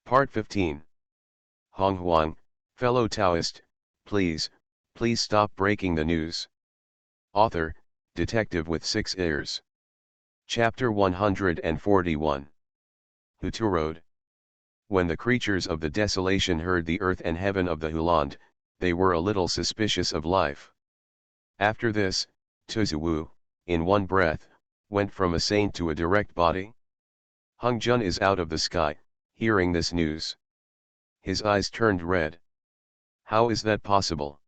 Part 15. Honghuang, fellow Taoist, please stop breaking the news. Author, Detective with 6 ears. Chapter 141. Hutu Road. When the creatures of the desolation heard the earth and heaven of the Huland, they were a little suspicious of life. After this, Tuzuwu, in one breath, went from a saint to a direct body. Hung Jun is out of the sky, hearing this news. His eyes turned red. How is that possible?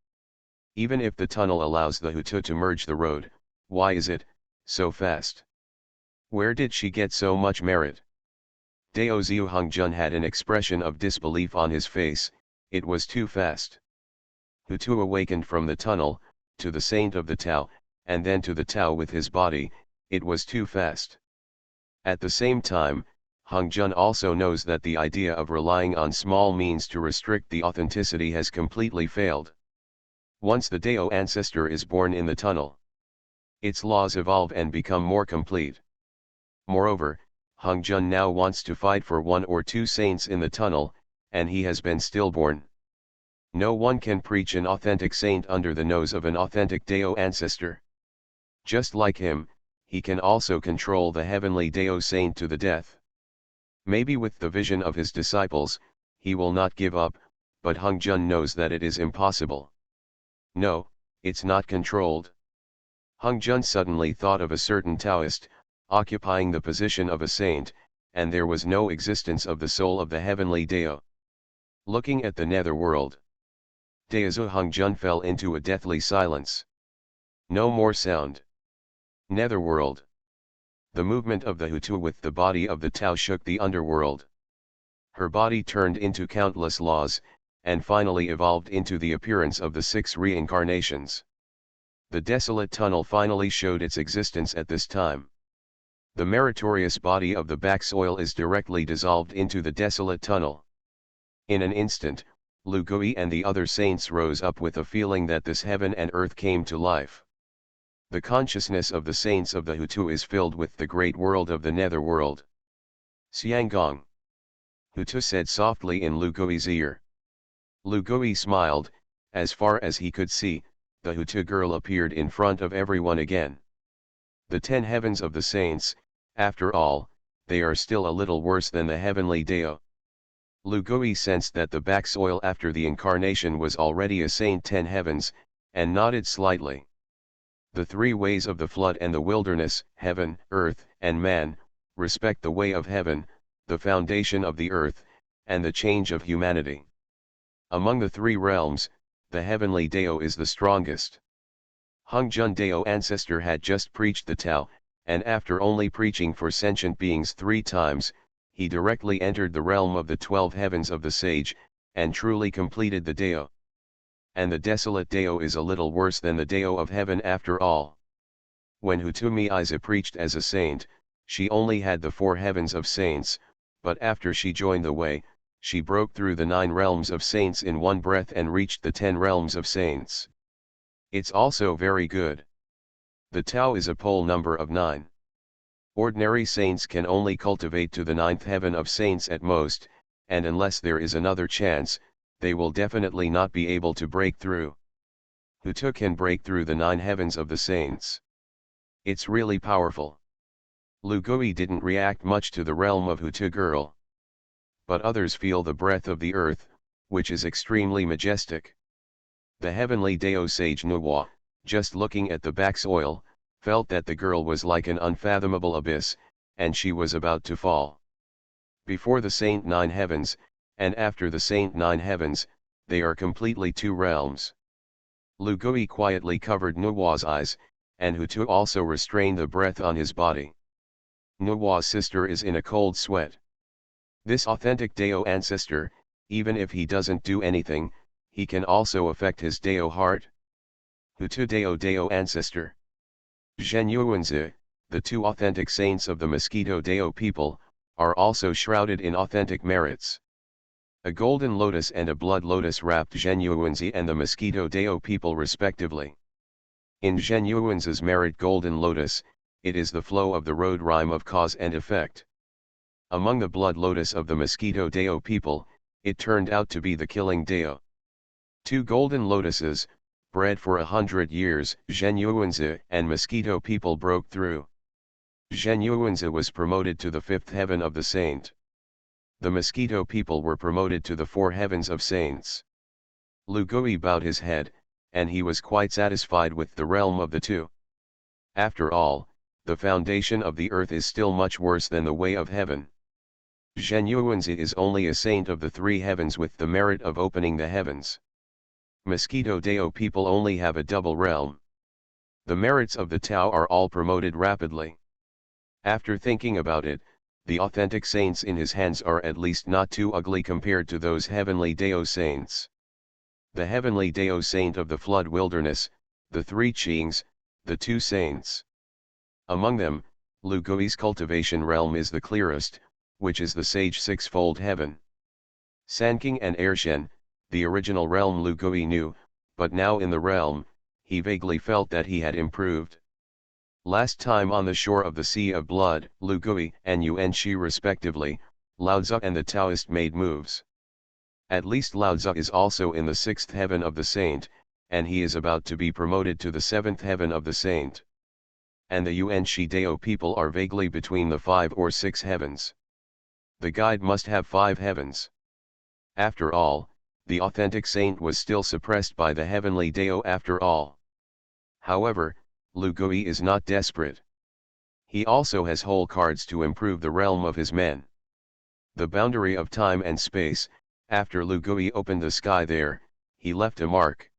Even if the tunnel allows the Hutu to merge the road, why is it so fast? Where did she get so much merit? Dao Ziu Hung Jun had an expression of disbelief on his face. It was too fast. Hutu awakened from the tunnel, to the saint of the Tao, and then to the Tao with his body. It was too fast. At the same time, Hung Jun also knows that the idea of relying on small means to restrict the authenticity has completely failed. Once the Dao ancestor is born in the tunnel, its laws evolve and become more complete. Moreover, Hung Jun now wants to fight for 1 or 2 saints in the tunnel, and he has been stillborn. No one can preach an authentic saint under the nose of an authentic Dao ancestor. Just like him, he can also control the heavenly Dao saint to the death. Maybe with the vision of his disciples, he will not give up, but Hung Jun knows that it is impossible. No, it's not controlled. Hung Jun suddenly thought of a certain Taoist, occupying the position of a saint, and there was no existence of the soul of the heavenly Dao. Looking at the netherworld, Daozu Hung Jun fell into a deathly silence. No more sound. Netherworld. The movement of the Hutu with the body of the Tao shook the underworld. Her body turned into countless laws, and finally evolved into the appearance of the 6 reincarnations. The desolate tunnel finally showed its existence at this time. The meritorious body of the back soil is directly dissolved into the desolate tunnel. In an instant, Lu Gui and the other saints rose up with a feeling that this heaven and earth came to life. The consciousness of the saints of the Hutu is filled with the great world of the netherworld. Xianggong. Hutu said softly in Lu Gui's ear. Lu Gui smiled. As far as he could see, the Hutu girl appeared in front of everyone again. The 10 heavens of the saints, after all, they are still a little worse than the heavenly Dao. Lu Gui sensed that the back soil after the incarnation was already a saint 10 heavens, and nodded slightly. The 3 ways of the flood and the wilderness, heaven, earth, and man, respect the way of heaven, the foundation of the earth, and the change of humanity. Among the 3 realms, the heavenly Dao is the strongest. Hung Jun Dao ancestor had just preached the Tao, and after only preaching for sentient beings 3 times, he directly entered the realm of the 12 heavens of the sage, and truly completed the Dao. And the desolate Dao is a little worse than the Dao of heaven after all. When Hutumi Isa preached as a saint, she only had the 4 heavens of saints, but after she joined the way, she broke through the 9 realms of saints in one breath and reached the 10 realms of saints. It's also very good. The Tao is a pole number of 9. Ordinary saints can only cultivate to the 9th heaven of saints at most, and unless there is another chance, they will definitely not be able to break through. Hutu can break through the 9 heavens of the saints. It's really powerful. Lu Gui didn't react much to the realm of Hutu girl. But others feel the breath of the earth, which is extremely majestic. The heavenly Dao sage Nuwa, just looking at the back soil, felt that the girl was like an unfathomable abyss, and she was about to fall. Before the saint 9 heavens, and after the saint 9 heavens, they are completely 2 realms. Lu Gui quietly covered Nuwa's eyes, and Hutu also restrained the breath on his body. Nuwa's sister is in a cold sweat. This authentic Dao ancestor, even if he doesn't do anything, he can also affect his Dao heart. Hutu Dao ancestor. Zhen Yuanzi, the 2 authentic saints of the Mosquito Dao people, are also shrouded in authentic merits. A golden lotus and a blood lotus wrapped Zhen Yuanzi and the Mosquito Dao people respectively. In Zhen Yuanzi's merit golden lotus, it is the flow of the road rhyme of cause and effect. Among the blood lotus of the Mosquito Dao people, it turned out to be the killing Dao. Two golden lotuses, bred for 100 years, Zhen Yuanzi and Mosquito people broke through. Zhen Yuanzi was promoted to the fifth heaven of the saint. The Mosquito people were promoted to the four heavens of saints. Lu Gui bowed his head, and he was quite satisfied with the realm of the two. After all, the foundation of the earth is still much worse than the way of heaven. Zhen Yuanzi is only a saint of the three heavens with the merit of opening the heavens. Mosquito Dao people only have a double realm. The merits of the Tao are all promoted rapidly. After thinking about it, the authentic saints in his hands are at least not too ugly compared to those heavenly Dao saints. The heavenly Dao saint of the flood wilderness, the three Qings, the two saints. Among them, Lu Gui's cultivation realm is the clearest, which is the sage sixfold heaven. Sanking and Ershen, the original realm Lu Gui knew, but now in the realm, he vaguely felt that he had improved. Last time on the shore of the Sea of Blood, Lu Gui and Yuan Shi respectively, Lao Tzu and the Taoist made moves. At least Lao Tzu is also in the sixth heaven of the saint, and he is about to be promoted to the seventh heaven of the saint. And the Yuan Shi Dao people are vaguely between the 5 or 6 heavens. The guide must have 5 heavens. After all, the authentic saint was still suppressed by the heavenly Dao after all. However, Lu Gui is not desperate. He also has whole cards to improve the realm of his men. The boundary of time and space, after Lu Gui opened the sky there, he left a mark.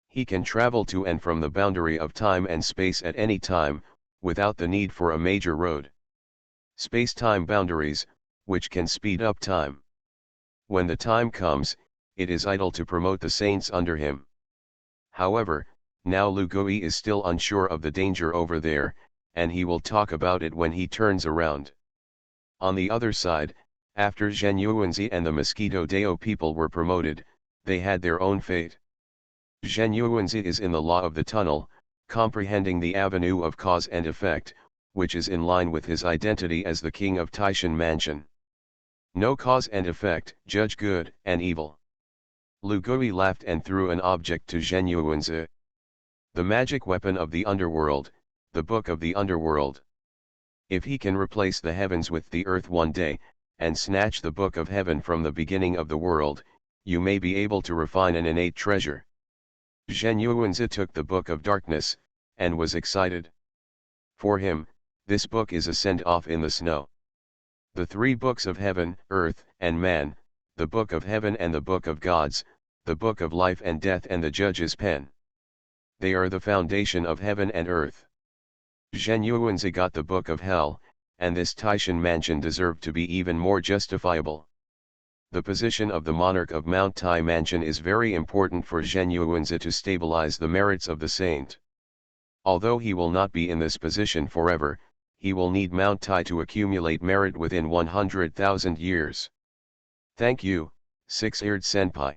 He can travel to and from the boundary of time and space at any time, without the need for a major road. Space-time boundaries, which can speed up time. When the time comes, it is idle to promote the saints under him. However, now Lu Gui is still unsure of the danger over there, and he will talk about it when he turns around. On the other side, after Zhen Yuanzi and the Mosquito Dao people were promoted, they had their own fate. Zhen Yuanzi is in the law of the tunnel, comprehending the avenue of cause and effect, which is in line with his identity as the king of Taishan Mansion. No cause and effect, judge good and evil. Lu Gui laughed and threw an object to Zhen Yuanzi. The magic weapon of the underworld, the book of the underworld. If he can replace the heavens with the earth one day, and snatch the book of heaven from the beginning of the world, you may be able to refine an innate treasure. Zhen Yuanzi took the book of darkness, and was excited. For him, this book is a send-off in the snow. The 3 books of heaven, earth, and man, the book of heaven and the book of gods, the book of life and death and the judge's pen. They are the foundation of heaven and earth. Zhen Yuanzi got the book of hell, and this Taishan mansion deserved to be even more justifiable. The position of the monarch of Mount Tai Mansion is very important for Zhen Yuanzi to stabilize the merits of the saint. Although he will not be in this position forever, he will need Mount Tai to accumulate merit within 100,000 years. Thank you, six-eared senpai.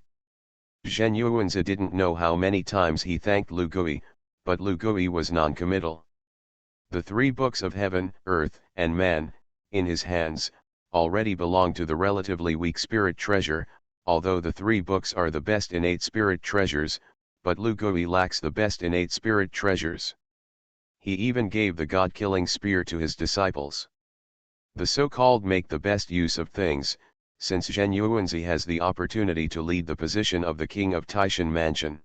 Zhen Yuanzi didn't know how many times he thanked Lu Gui, but Lu Gui was non-committal. The 3 books of heaven, earth, and man, in his hands, already belong to the relatively weak spirit treasure, although the 3 books are the best innate spirit treasures, but Lu Gui lacks the best innate spirit treasures. He even gave the god-killing spear to his disciples. The so-called make the best use of things, since Zhen Yuanzi has the opportunity to lead the position of the king of Taishan Mansion.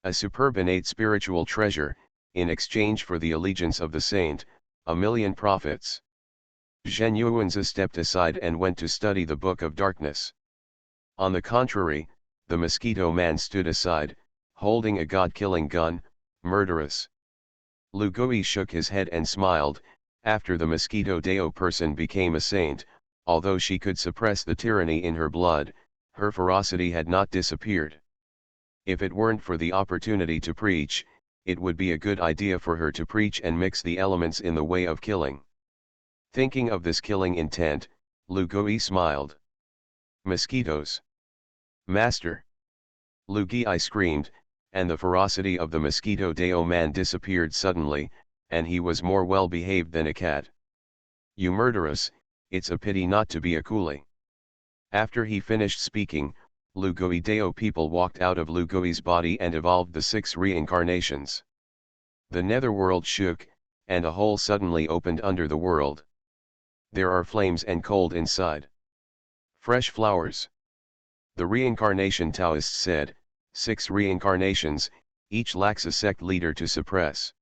A superb innate spiritual treasure, in exchange for the allegiance of the saint, 1,000,000 profits. Zhen Yuanzi stepped aside and went to study the Book of Darkness. On the contrary, the Mosquito Man stood aside, holding a god-killing gun, murderous. Lu Gui shook his head and smiled. After the Mosquito Dao person became a saint, although she could suppress the tyranny in her blood, her ferocity had not disappeared. If it weren't for the opportunity to preach, it would be a good idea for her to preach and mix the elements in the way of killing. Thinking of this killing intent, Lu Gui smiled. Mosquitoes. Master. Lu Gui screamed, and the ferocity of the Mosquito Dao man disappeared suddenly, and he was more well behaved than a cat. You murderous, it's a pity not to be a coolie. After he finished speaking, Lugoi Deo people walked out of Lugoi's body and evolved the 6 reincarnations. The netherworld shook, and a hole suddenly opened under the world. There are flames and cold inside. Fresh flowers. The reincarnation Taoist said, 6 reincarnations, each lacks a sect leader to suppress.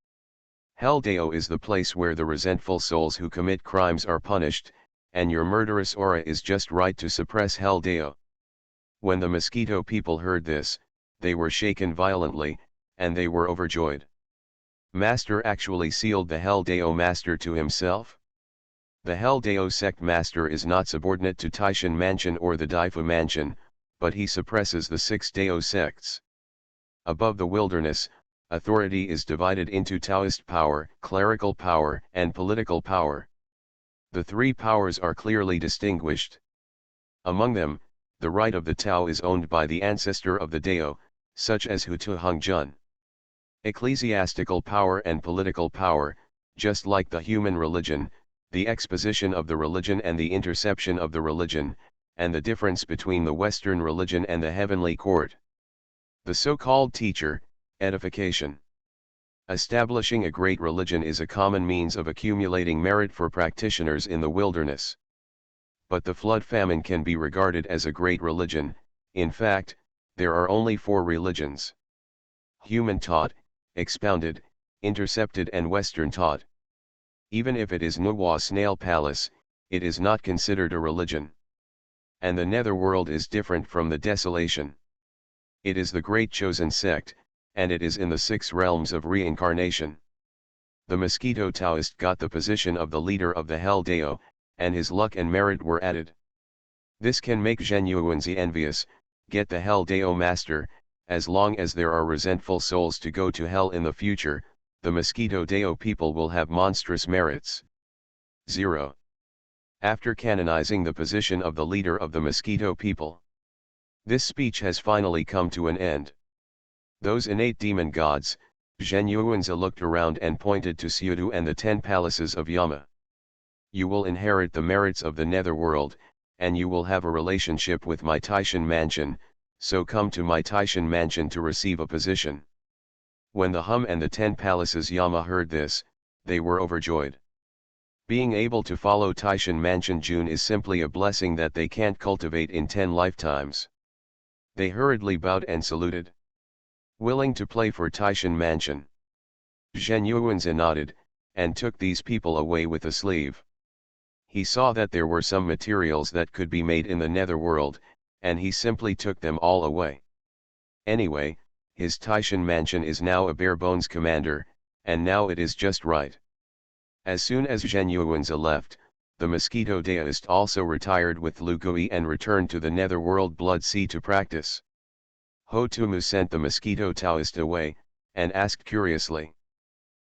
Hell Deo is the place where the resentful souls who commit crimes are punished, and your murderous aura is just right to suppress Hell Deo. When the mosquito people heard this, they were shaken violently, and they were overjoyed. Master actually sealed the Hell Deo master to himself? The Hell Deo sect master is not subordinate to Taishan Mansion or the Daifu Mansion, but he suppresses the 6 Deo sects. Above the wilderness, authority is divided into Taoist power, clerical power, and political power. The 3 powers are clearly distinguished. Among them, the right of the Tao is owned by the ancestor of the Dao, such as Hutu Hongjun. Ecclesiastical power and political power, just like the human religion, the exposition of the religion and the interception of the religion, and the difference between the Western religion and the heavenly court. The so-called teacher, edification. Establishing a great religion is a common means of accumulating merit for practitioners in the wilderness. But the flood famine can be regarded as a great religion. In fact, there are only 4 religions: human taught, expounded, intercepted and Western taught. Even if it is Nuwa Snail Palace, it is not considered a religion. And the netherworld is different from the desolation. It is the great chosen sect, and it is in the 6 realms of reincarnation. The mosquito Taoist got the position of the leader of the Hell Dao, and his luck and merit were added. This can make Zhen Yuanzi envious. Get the Hell Dao master. As long as there are resentful souls to go to hell in the future, the mosquito Dao people will have monstrous merits. 0. After canonizing the position of the leader of the mosquito people, this speech has finally come to an end. Those innate demon gods, Zhen Yuanzi looked around and pointed to Siudu and the 10 palaces of Yama. You will inherit the merits of the netherworld, and you will have a relationship with my Taishan mansion, so come to my Taishan mansion to receive a position. When the Hum and the 10 palaces Yama heard this, they were overjoyed. Being able to follow Taishan mansion Jun is simply a blessing that they can't cultivate in 10 lifetimes. They hurriedly bowed and saluted. Willing to play for Taishan mansion. Zhen Yuanzi nodded, and took these people away with a sleeve. He saw that there were some materials that could be made in the netherworld, and he simply took them all away. Anyway, his Taishan mansion is now a bare-bones commander, and now it is just right. As soon as Zhen Yuanzi left, the mosquito Daoist also retired with Lugui and returned to the netherworld Blood Sea to practice. Ho Tumu sent the mosquito Taoist away, and asked curiously,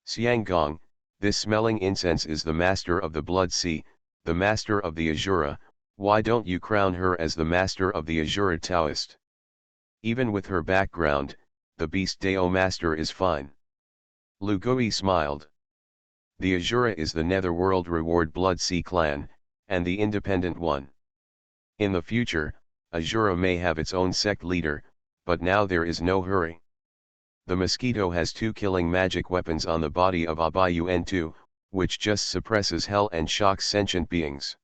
Xianggong, this smelling incense is the master of the Blood Sea, the master of the Azura. Why don't you crown her as the master of the Azura Taoist? Even with her background, the Beast Dao master is fine. Lugui smiled. The Azura is the netherworld reward Blood Sea clan, and the independent one. In the future, Azura may have its own sect leader, but now there is no hurry. The mosquito has 2 killing magic weapons on the body of Abayun-2, which just suppresses hell and shocks sentient beings.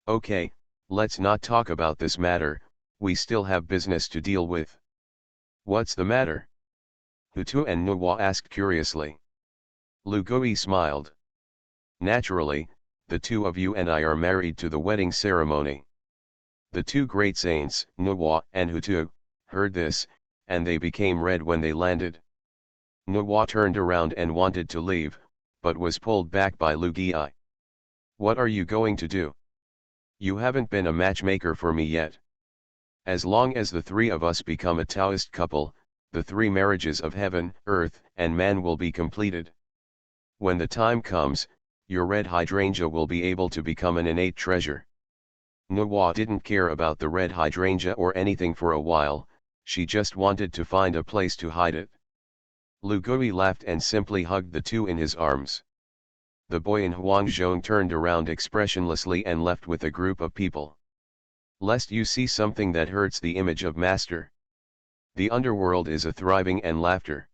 Okay, let's not talk about this matter, we still have business to deal with. What's the matter? Hutu and Nuwa asked curiously. Lugui smiled. Naturally, the 2 of you and I are married to the wedding ceremony. The 2 great saints, Nuwa and Hutu, heard this, and they became red when they landed. Nuwa turned around and wanted to leave, but was pulled back by Lugui. What are you going to do? You haven't been a matchmaker for me yet. As long as the 3 of us become a Taoist couple, the 3 marriages of heaven, earth, and man will be completed. When the time comes, your red hydrangea will be able to become an innate treasure. Nuwa didn't care about the red hydrangea or anything for a while, she just wanted to find a place to hide it. Lugui laughed and simply hugged the 2 in his arms. The boy in Honghuang turned around expressionlessly and left with a group of people. Lest you see something that hurts the image of master. The underworld is a thriving and laughter.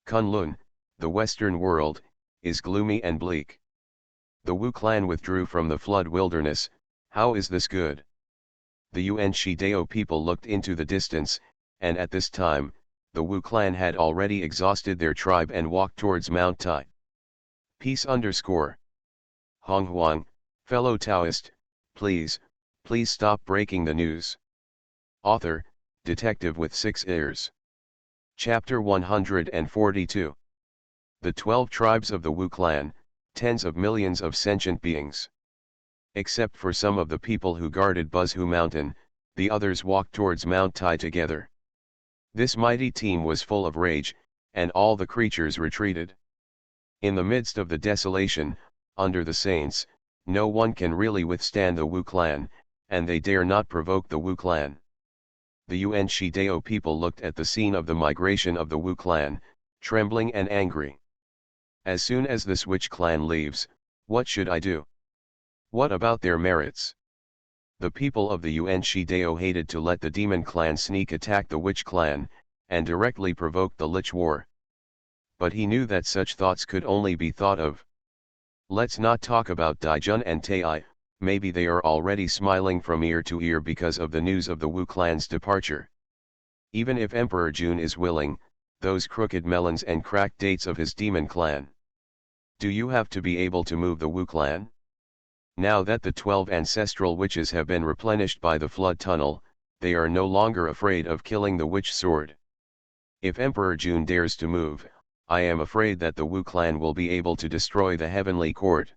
Kunlun, the western world, is gloomy and bleak. The Wu clan withdrew from the flood wilderness. How is this good? The Yuan Shidao people looked into the distance, and at this time, the Wu clan had already exhausted their tribe and walked towards Mount Tai. Peace _ Honghuang, fellow Taoist, please stop breaking the news. Author, detective with 6 ears. Chapter 142. The 12 tribes of the Wu clan, tens of millions of sentient beings. Except for some of the people who guarded Buzhu Mountain, the others walked towards Mount Tai together. This mighty team was full of rage, and all the creatures retreated. In the midst of the desolation, under the saints, no one can really withstand the Wu clan, and they dare not provoke the Wu clan. The Yuan Shidao people looked at the scene of the migration of the Wu clan, trembling and angry. As soon as the Switch clan leaves, what should I do? What about their merits? The people of the Yuan Shidao hated to let the demon clan sneak attack the witch clan, and directly provoke the Lich War. But he knew that such thoughts could only be thought of. Let's not talk about Daijun and Tai, maybe they are already smiling from ear to ear because of the news of the Wu clan's departure. Even if Emperor Jun is willing, those crooked melons and cracked dates of his demon clan. Do you have to be able to move the Wu clan? Now that the 12 ancestral witches have been replenished by the flood tunnel, they are no longer afraid of killing the witch sword. If Emperor Jun dares to move, I am afraid that the Wu clan will be able to destroy the heavenly court.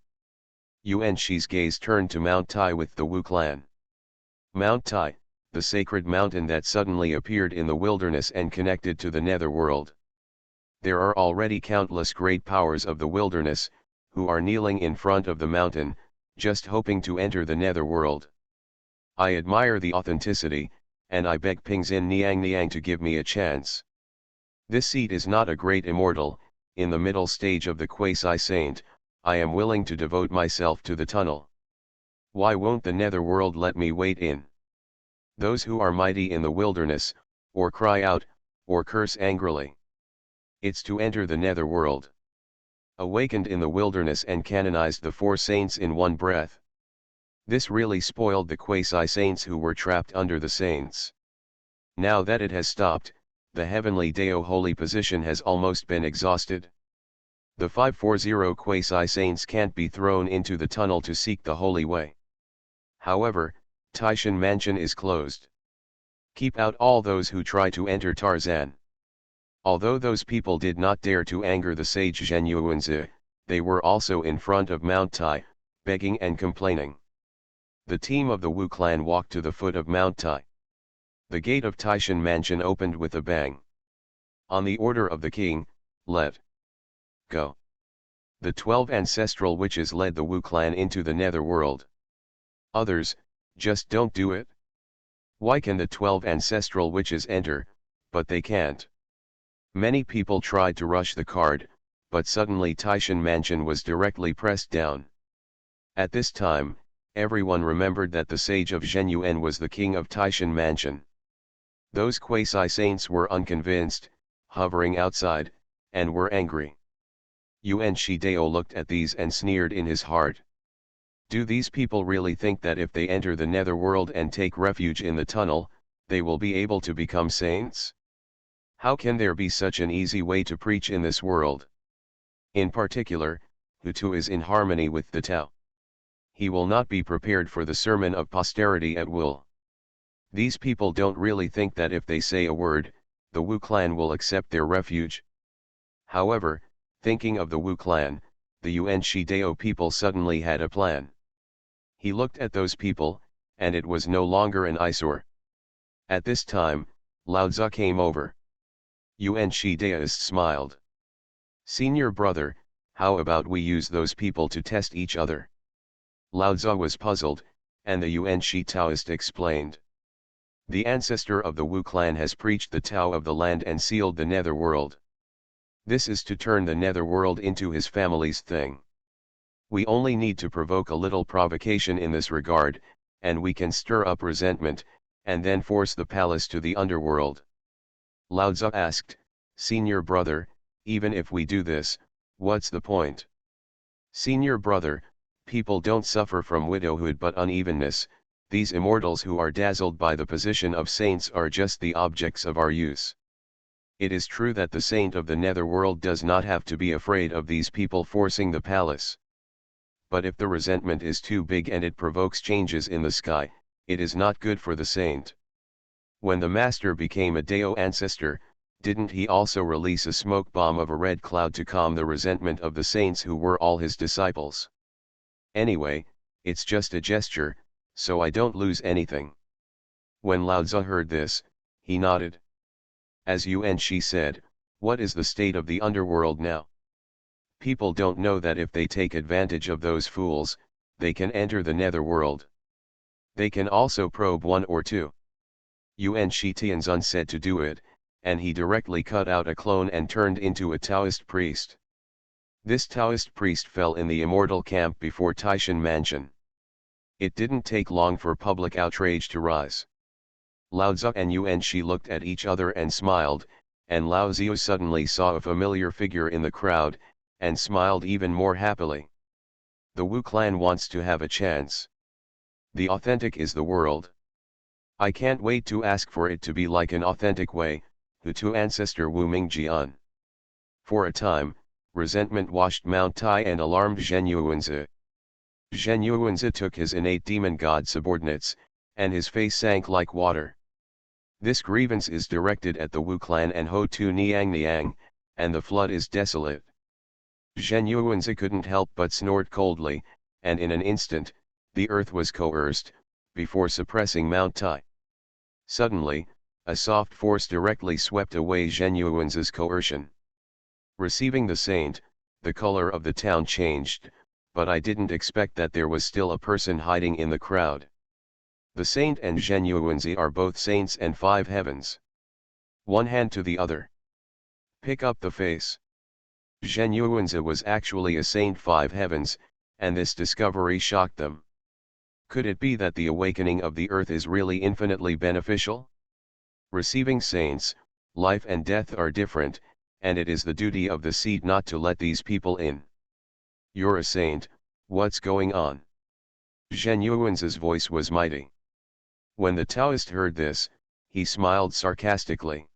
Yuan Shi's gaze turned to Mount Tai with the Wu clan. Mount Tai, the sacred mountain that suddenly appeared in the wilderness and connected to the netherworld. There are already countless great powers of the wilderness, who are kneeling in front of the mountain, just hoping to enter the netherworld. I admire the authenticity, and I beg Pingzin Niang to give me a chance. This seat is not a great immortal, in the middle stage of the quasi-saint, I am willing to devote myself to the tunnel. Why won't the netherworld let me wait in? Those who are mighty in the wilderness, or cry out, or curse angrily. It's to enter the netherworld. Awakened in the wilderness and canonized the 4 saints in one breath. This really spoiled the quasi-saints who were trapped under the saints. Now that it has stopped, the heavenly Dao holy position has almost been exhausted. The 540 quasi-saints can't be thrown into the tunnel to seek the holy way. However, Taishan Mansion is closed. Keep out all those who try to enter Tarzan. Although those people did not dare to anger the sage Zhen Yuanzi, they were also in front of Mount Tai, begging and complaining. The team of the Wu clan walked to the foot of Mount Tai. The gate of Taishan Mansion opened with a bang. On the order of the king, let go. The 12 ancestral witches led the Wu clan into the netherworld. Others, just don't do it. Why can the 12 ancestral witches enter, but they can't? Many people tried to rush the card, but suddenly Taishan Mansion was directly pressed down. At this time, everyone remembered that the sage of Zhenyuan was the king of Taishan Mansion. Those quasi-saints were unconvinced, hovering outside, and were angry. Yuan Shidao looked at these and sneered in his heart. Do these people really think that if they enter the netherworld and take refuge in the tunnel, they will be able to become saints? How can there be such an easy way to preach in this world? In particular, Hutu is in harmony with the Tao. He will not be prepared for the sermon of posterity at will. These people don't really think that if they say a word, the Wu clan will accept their refuge. However, thinking of the Wu clan, the Yuan Shidao people suddenly had a plan. He looked at those people, and it was no longer an eyesore. At this time, Lao Tzu came over. Yuan Shidao smiled. Senior brother, how about we use those people to test each other? Lao Tzu was puzzled, and the Yuan Shi Taoist explained. The ancestor of the Wu clan has preached the Tao of the land and sealed the netherworld. This is to turn the netherworld into his family's thing. We only need to provoke a little provocation in this regard, and we can stir up resentment, and then force the palace to the underworld. Lao Tzu asked, "Senior brother, even if we do this, what's the point?" "Senior brother, people don't suffer from widowhood but unevenness. These immortals who are dazzled by the position of saints are just the objects of our use. It is true that the saint of the netherworld does not have to be afraid of these people forcing the palace. But if the resentment is too big and it provokes changes in the sky, it is not good for the saint. When the master became a Dao ancestor, didn't he also release a smoke bomb of a red cloud to calm the resentment of the saints who were all his disciples? Anyway, it's just a gesture, so I don't lose anything." When Lao Tzu heard this, he nodded. "As Yuan Shi said, what is the state of the underworld now? People don't know that if they take advantage of those fools, they can enter the netherworld. They can also probe one or two." Yuan Shi Tianzun said to do it, and he directly cut out a clone and turned into a Taoist priest. This Taoist priest fell in the immortal camp before Taishan Mansion. It didn't take long for public outrage to rise. Lao Tzu and Yuan Shi looked at each other and smiled, and Lao Tzu suddenly saw a familiar figure in the crowd, and smiled even more happily. The Wu clan wants to have a chance. The authentic is the world. I can't wait to ask for it to be like an authentic way, Hutu ancestor Wu Mingjian. For a time, resentment washed Mount Tai and alarmed Zhen Yuanzi. Zhen Yuanzi took his innate demon god subordinates, and his face sank like water. This grievance is directed at the Wu clan and Hotu Niang, and the flood is desolate. Zhen Yuanzi couldn't help but snort coldly, and in an instant, the earth was coerced, before suppressing Mount Tai. Suddenly, a soft force directly swept away Zhen Yuanzi's coercion. Receiving the saint, the color of the town changed, but I didn't expect that there was still a person hiding in the crowd. The saint and Zhen Yuanzi are both saints and 5 heavens. One hand to the other. Pick up the face. Zhen Yuanzi was actually a saint 5 heavens, and this discovery shocked them. Could it be that the awakening of the earth is really infinitely beneficial? Receiving saints, life and death are different, and it is the duty of the seed not to let these people in. "You're a saint, what's going on?" Zhen Yuanzi's voice was mighty. When the Taoist heard this, he smiled sarcastically.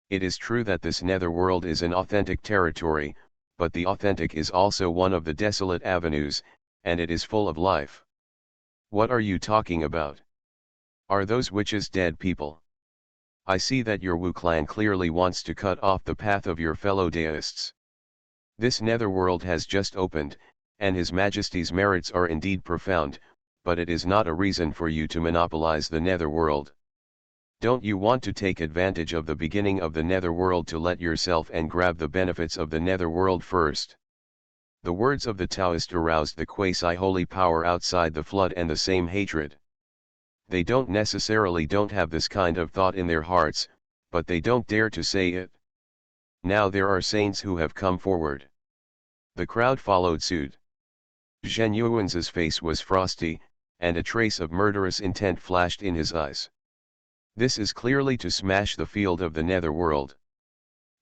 It is true that this netherworld is an authentic territory, but the authentic is also one of the desolate avenues, and it is full of life. What are you talking about? Are those witches dead people? I see that your Wu clan clearly wants to cut off the path of your fellow Taoists. This netherworld has just opened, and His Majesty's merits are indeed profound, but it is not a reason for you to monopolize the netherworld. Don't you want to take advantage of the beginning of the netherworld to let yourself and grab the benefits of the netherworld first? The words of the Taoist aroused the quasi-holy power outside the flood and the same hatred. They don't necessarily don't have this kind of thought in their hearts, but they don't dare to say it. Now there are saints who have come forward. The crowd followed suit. Zhen Yuanzi's face was frosty, and a trace of murderous intent flashed in his eyes. This is clearly to smash the field of the netherworld.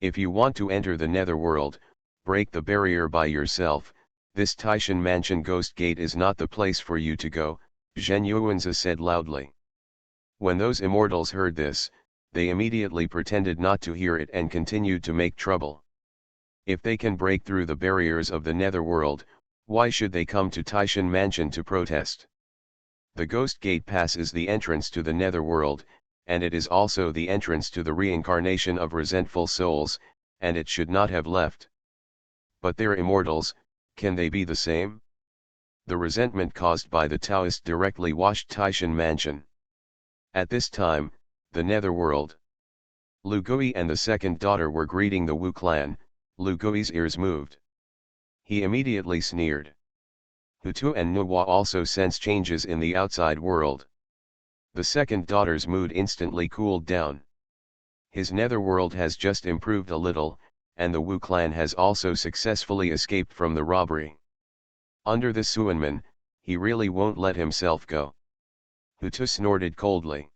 If you want to enter the netherworld, break the barrier by yourself. This Taishan Mansion Ghost Gate is not the place for you to go, Zhen Yuanzi said loudly. When those immortals heard this, they immediately pretended not to hear it and continued to make trouble. If they can break through the barriers of the netherworld, why should they come to Taishan Mansion to protest? The Ghost Gate Pass is the entrance to the netherworld, and it is also the entrance to the reincarnation of resentful souls, and it should not have left. But they're immortals, can they be the same? The resentment caused by the Taoist directly washed Taishan Mansion. At this time, the netherworld. Lu Gui and the second daughter were greeting the Wu clan. Lu Gui's ears moved. He immediately sneered. Hutu and Nuwa also sense changes in the outside world. The second daughter's mood instantly cooled down. His netherworld has just improved a little, and the Wu clan has also successfully escaped from the robbery. Under the Suanman, he really won't let himself go. Hutu snorted coldly.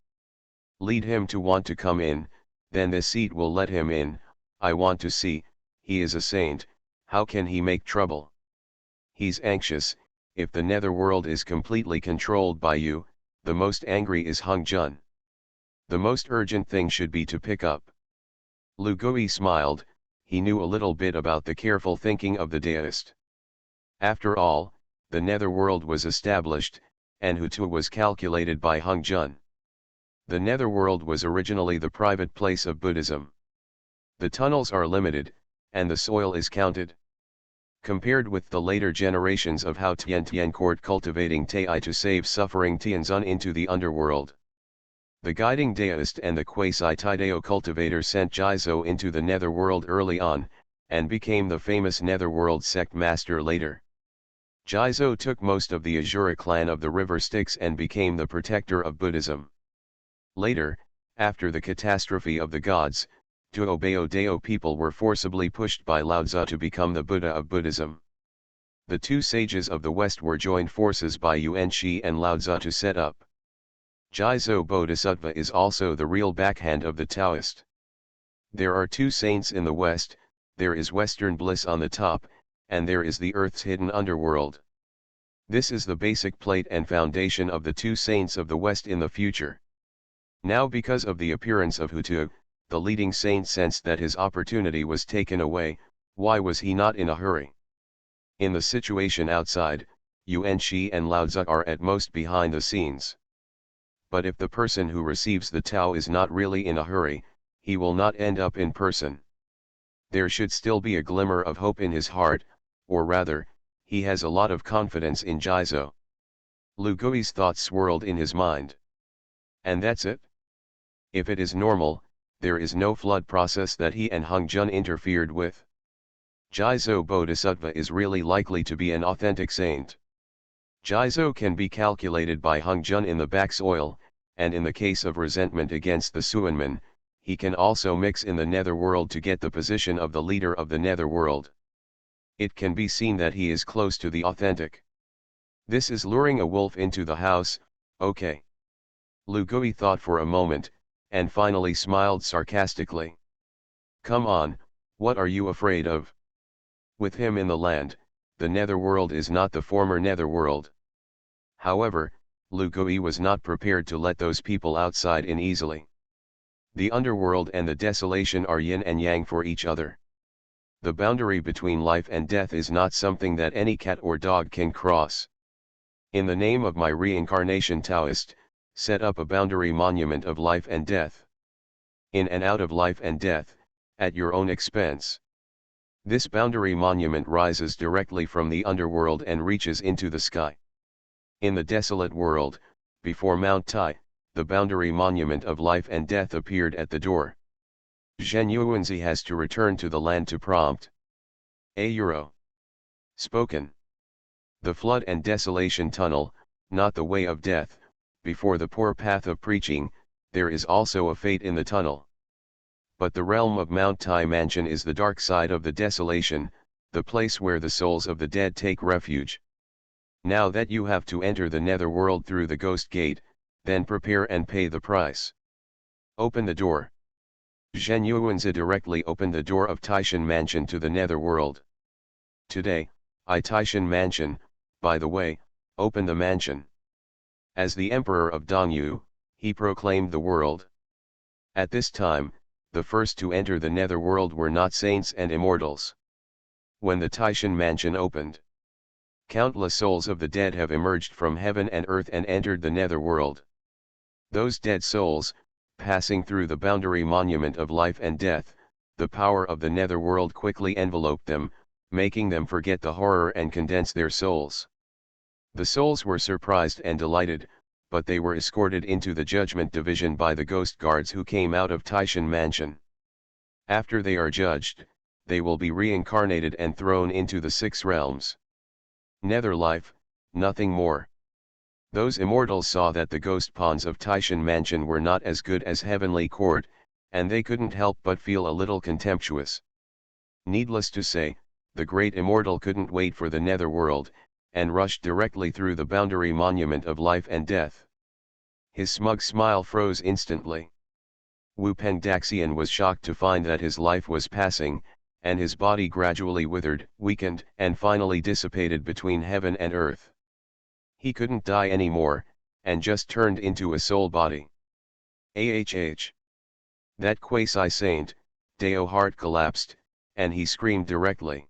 Lead him to want to come in, then the seat will let him in. I want to see, he is a saint, how can he make trouble? He's anxious. If the netherworld is completely controlled by you, the most angry is Honghuang. The most urgent thing should be to pick up. Lu Gui smiled, he knew a little bit about the careful thinking of the Taoist. After all, the netherworld was established, and Hutu was calculated by Honghuang. The netherworld was originally the private place of Buddhism. The tunnels are limited, and the soil is counted. Compared with the later generations of Hao Tian court cultivating Tai to save suffering Tianzun into the underworld. The guiding Taoist and the quasi-Taidao cultivator sent Jizo into the netherworld early on, and became the famous netherworld sect master later. Jizo took most of the Azura clan of the river Styx and became the protector of Buddhism. Later, after the catastrophe of the gods, Tuobeo Dao people were forcibly pushed by Lao Tzu to become the Buddha of Buddhism. The two sages of the West were joined forces by Yuan Shi and Lao Tzu to set up. Jizo Bodhisattva is also the real backhand of the Taoist. There are two saints in the West, there is Western bliss on the top, and there is the earth's hidden underworld. This is the basic plate and foundation of the two saints of the West in the future. Now because of the appearance of Hutu, the leading saint sensed that his opportunity was taken away. Why was he not in a hurry? In the situation outside, Yuan Shi and Lao Tzu are at most behind the scenes. But if the person who receives the Tao is not really in a hurry, he will not end up in person. There should still be a glimmer of hope in his heart, or rather, he has a lot of confidence in Jizo. Lu Gui's thoughts swirled in his mind. And that's it? If it is normal, there is no flood process that he and Honghuang interfered with. Jizo Bodhisattva is really likely to be an authentic saint. Jizo can be calculated by Honghuang in the back soil, and in the case of resentment against the Suanman, he can also mix in the netherworld to get the position of the leader of the netherworld. It can be seen that he is close to the authentic. This is luring a wolf into the house, okay. Lu Gui thought for a moment, and finally smiled sarcastically. Come on, what are you afraid of? With him in the land, the netherworld is not the former netherworld. However, Lu Gui was not prepared to let those people outside in easily. The underworld and the desolation are yin and yang for each other. The boundary between life and death is not something that any cat or dog can cross. In the name of my reincarnation Taoist, set up a boundary monument of life and death. In and out of life and death, at your own expense. This boundary monument rises directly from the underworld and reaches into the sky. In the desolate world, before Mount Tai, the boundary monument of life and death appeared at the door. Zhen Yuanzi has to return to the land to prompt. A euro. Spoken. The flood and desolation tunnel, not the way of death. Before the poor path of preaching, there is also a fate in the tunnel. But the realm of Mount Tai Mansion is the dark side of the desolation, the place where the souls of the dead take refuge. Now that you have to enter the netherworld through the ghost gate, then prepare and pay the price. Open the door. Zhen Yuanzi directly opened the door of Taishan Mansion to the netherworld. Today, Taishan Mansion, by the way, open the mansion. As the emperor of Dongyu, he proclaimed the world. At this time, the first to enter the netherworld were not saints and immortals. When the Taishan Mansion opened, countless souls of the dead have emerged from heaven and earth and entered the netherworld. Those dead souls, passing through the boundary monument of life and death, the power of the netherworld quickly enveloped them, making them forget the horror and condense their souls. The souls were surprised and delighted, but they were escorted into the judgment division by the ghost guards who came out of Taishan Mansion. After they are judged, they will be reincarnated and thrown into the 6 realms. Nether life, nothing more. Those immortals saw that the ghost pawns of Taishan Mansion were not as good as heavenly court, and they couldn't help but feel a little contemptuous. Needless to say, the great immortal couldn't wait for the netherworld, and rushed directly through the boundary monument of life and death. His smug smile froze instantly. Wu Peng Daxian was shocked to find that his life was passing, and his body gradually withered, weakened, and finally dissipated between heaven and earth. He couldn't die anymore, and just turned into a soul body. AHH. That quasi-saint, Dao heart collapsed, and he screamed directly.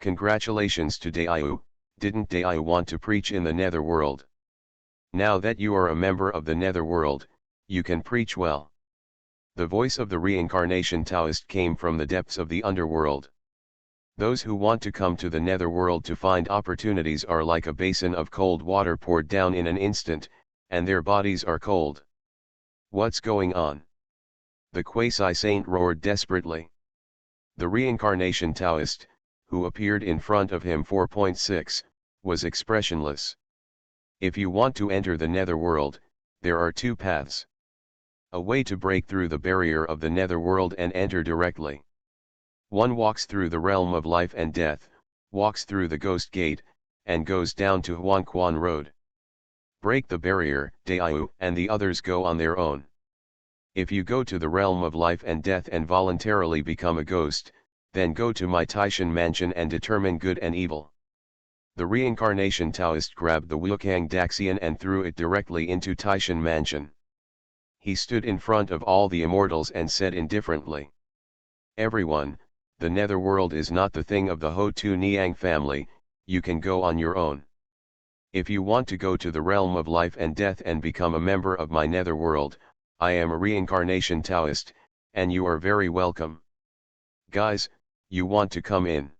Congratulations to Dao, didn't Dao want to preach in the netherworld? Now that you are a member of the netherworld, you can preach well. The voice of the reincarnation Taoist came from the depths of the underworld. Those who want to come to the netherworld to find opportunities are like a basin of cold water poured down in an instant, and their bodies are cold. What's going on? The quasi-saint roared desperately. The reincarnation Taoist, who appeared in front of him 4.6, was expressionless. If you want to enter the netherworld, there are two paths. A way to break through the barrier of the netherworld and enter directly. One walks through the realm of life and death, walks through the ghost gate, and goes down to Honghuang Road. Break the barrier, Dao, and the others go on their own. If you go to the realm of life and death and voluntarily become a ghost, then go to my Taishan mansion and determine good and evil. The reincarnation Taoist grabbed the Wukang Daxian and threw it directly into Taishan mansion. He stood in front of all the immortals and said indifferently, "Everyone, the netherworld is not the thing of the Ho Tu Niang family, you can go on your own. If you want to go to the realm of life and death and become a member of my netherworld, I am a reincarnation Taoist, and you are very welcome. Guys, you want to come in?"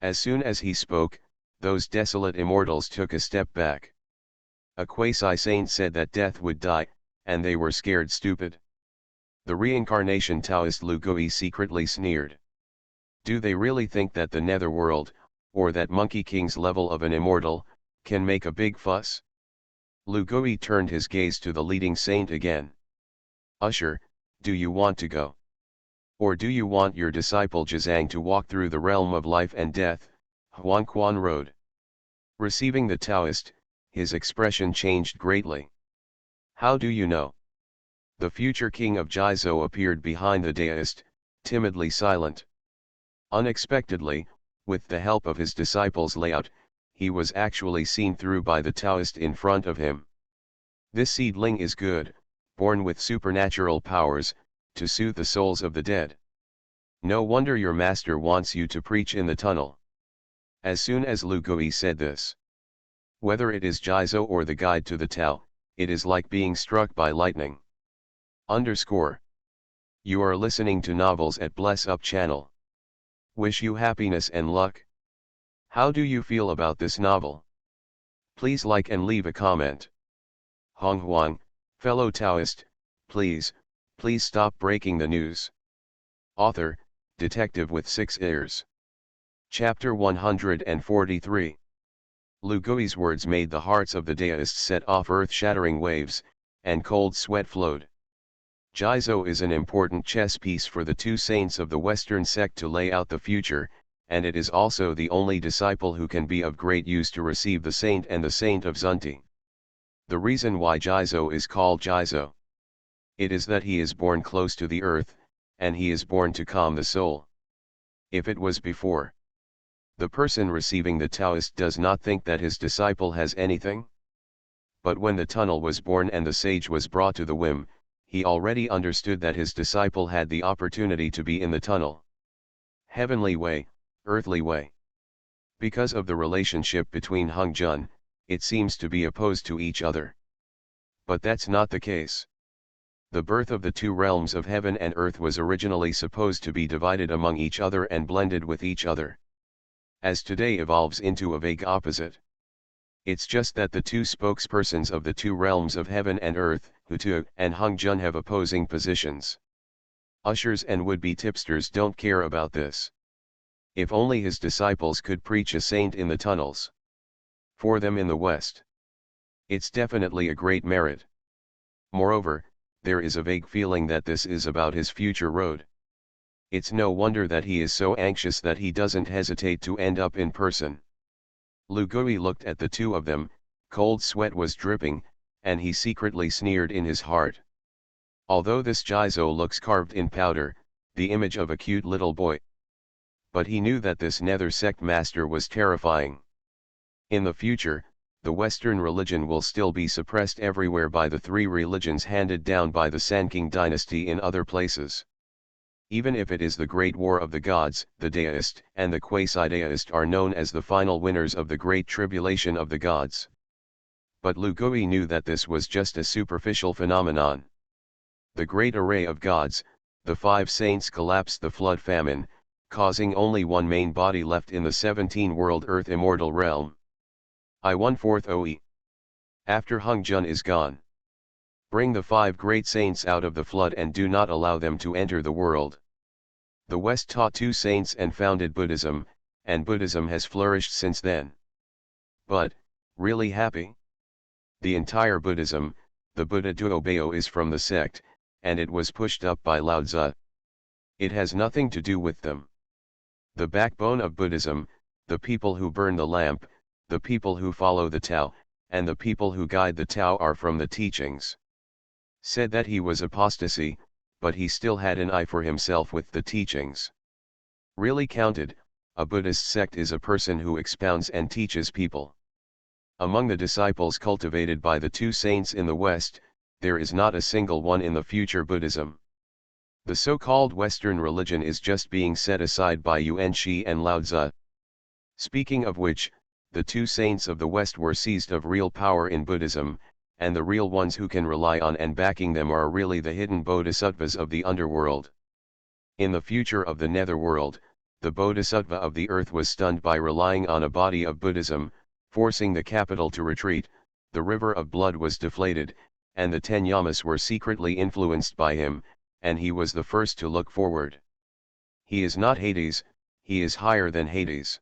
As soon as he spoke, those desolate immortals took a step back. A quasi-saint said that death would die, and they were scared stupid. The reincarnation Taoist Lu Gui secretly sneered. Do they really think that the netherworld, or that Monkey King's level of an immortal, can make a big fuss? Lu Gui turned his gaze to the leading saint again. Usher, do you want to go? Or do you want your disciple Zhang to walk through the realm of life and death, Huangquan Road? Receiving the Taoist, his expression changed greatly. How do you know? The future king of Jiazhou appeared behind the Daoist, timidly silent. Unexpectedly, with the help of his disciples' layout, he was actually seen through by the Taoist in front of him. This seedling is good, born with supernatural powers, to soothe the souls of the dead. No wonder your master wants you to preach in the tunnel. As soon as Lu Gui said this, whether it is Jiazhou or the guide to the Tao, it is like being struck by lightning. You are listening to Novels at Bless Up channel. Wish you happiness and luck. How do you feel about this novel? Please like and leave a comment. Honghuang, fellow Taoist, please stop breaking the news. Author, Detective with 6 ears. Chapter 143. Lu Gui's words made the hearts of the Daoists set off earth-shattering waves, and cold sweat flowed. Jiazhou is an important chess piece for the two saints of the Western sect to lay out the future, and it is also the only disciple who can be of great use to receive the saint and the saint of Zunti. The reason why Jiazhou is called Jiazhou. It is that he is born close to the earth, and he is born to calm the soul. If it was before, the person receiving the Taoist does not think that his disciple has anything. But when the tunnel was born and the sage was brought to the whim, he already understood that his disciple had the opportunity to be in the tunnel. Heavenly way, earthly way. Because of the relationship between Hongjun, it seems to be opposed to each other. But that's not the case. The birth of the two realms of heaven and earth was originally supposed to be divided among each other and blended with each other. As today evolves into a vague opposite. It's just that the two spokespersons of the two realms of heaven and earth, Hutu and Hongjun, have opposing positions. Ushers and would-be tipsters don't care about this. If only his disciples could preach a saint in the tunnels. For them in the West. It's definitely a great merit. Moreover, there is a vague feeling that this is about his future road. It's no wonder that he is so anxious that he doesn't hesitate to end up in person. Lu Gui looked at the two of them, cold sweat was dripping, and he secretly sneered in his heart. Although this Jizo looks carved in powder, the image of a cute little boy. But he knew that this nether sect master was terrifying. In the future, the Western religion will still be suppressed everywhere by the three religions handed down by the Sanking dynasty in other places. Even if it is the Great War of the Gods, the Taoist and the Quasi-Taoist are known as the final winners of the Great Tribulation of the Gods. But Lu Gui knew that this was just a superficial phenomenon. The great array of gods, the five saints collapsed the flood famine, causing only one main body left in the 17-world earth immortal realm. I-1/4 OE. After Honghuang is gone. Bring the five great saints out of the flood and do not allow them to enter the world. The West taught two saints and founded Buddhism, and Buddhism has flourished since then. But, really happy? The entire Buddhism, the Buddha Duobao, is from the sect, and it was pushed up by Lao Tzu. It has nothing to do with them. The backbone of Buddhism, the people who burn the lamp, the people who follow the Tao, and the people who guide the Tao are from the teachings. Said that he was apostasy, but he still had an eye for himself with the teachings. Really counted, a Buddhist sect is a person who expounds and teaches people. Among the disciples cultivated by the two saints in the West, there is not a single one in the future Buddhism. The so-called Western religion is just being set aside by Yuan Shi and Lao Tzu. Speaking of which, the two saints of the West were seized of real power in Buddhism, and the real ones who can rely on and backing them are really the hidden bodhisattvas of the underworld. In the future of the netherworld, the bodhisattva of the earth was stunned by relying on a body of Buddhism, forcing the capital to retreat, the river of blood was deflated, and the 10 yamas were secretly influenced by him, and he was the first to look forward. He is not Hades, he is higher than Hades.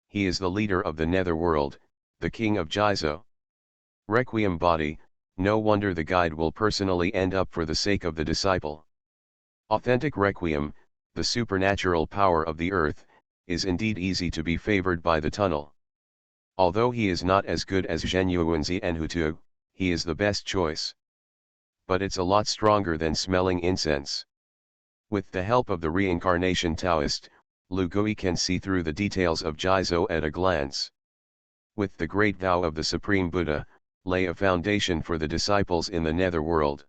He is the leader of the netherworld, the king of Jizo. Requiem body, no wonder the guide will personally end up for the sake of the disciple. Authentic Requiem, the supernatural power of the earth, is indeed easy to be favored by the tunnel. Although he is not as good as Zhenyuanzi and Hutu, he is the best choice. But it's a lot stronger than smelling incense. With the help of the reincarnation Taoist, Lu Gui can see through the details of Jizo at a glance. With the great vow of the Supreme Buddha, lay a foundation for the disciples in the netherworld.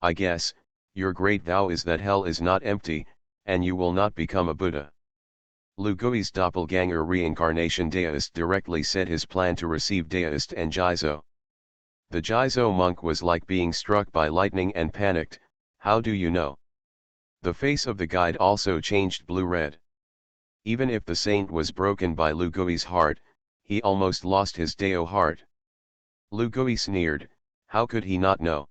I guess, your great vow is that hell is not empty, and you will not become a Buddha. Lu Gui's doppelganger reincarnation Taoist directly said his plan to receive Taoist and Jizo. The Jizo monk was like being struck by lightning and panicked. How do you know? The face of the guide also changed blue-red. Even if the saint was broken by Lu Gui's heart, he almost lost his Dao heart. Lu Gui sneered, how could he not know?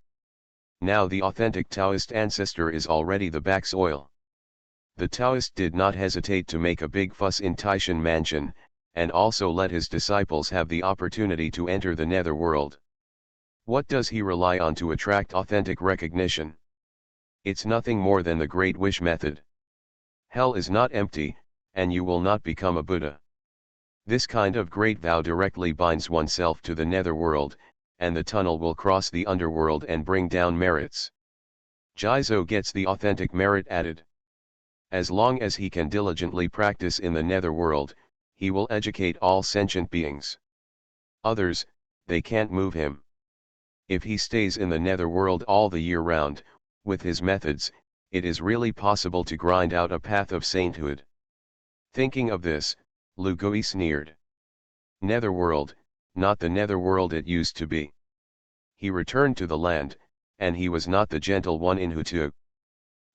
Now the authentic Taoist ancestor is already the back's oil. The Taoist did not hesitate to make a big fuss in Taishan Mansion, and also let his disciples have the opportunity to enter the netherworld. What does he rely on to attract authentic recognition? It's nothing more than the Great Wish method. Hell is not empty, and you will not become a Buddha. This kind of great vow directly binds oneself to the netherworld, and the tunnel will cross the underworld and bring down merits. Jizo gets the authentic merit added. As long as he can diligently practice in the netherworld, he will educate all sentient beings. Others, they can't move him. If he stays in the netherworld all the year round, with his methods, it is really possible to grind out a path of sainthood. Thinking of this, Lu Gui sneered. Netherworld, not the netherworld it used to be. He returned to the land, and he was not the gentle one in Hutu.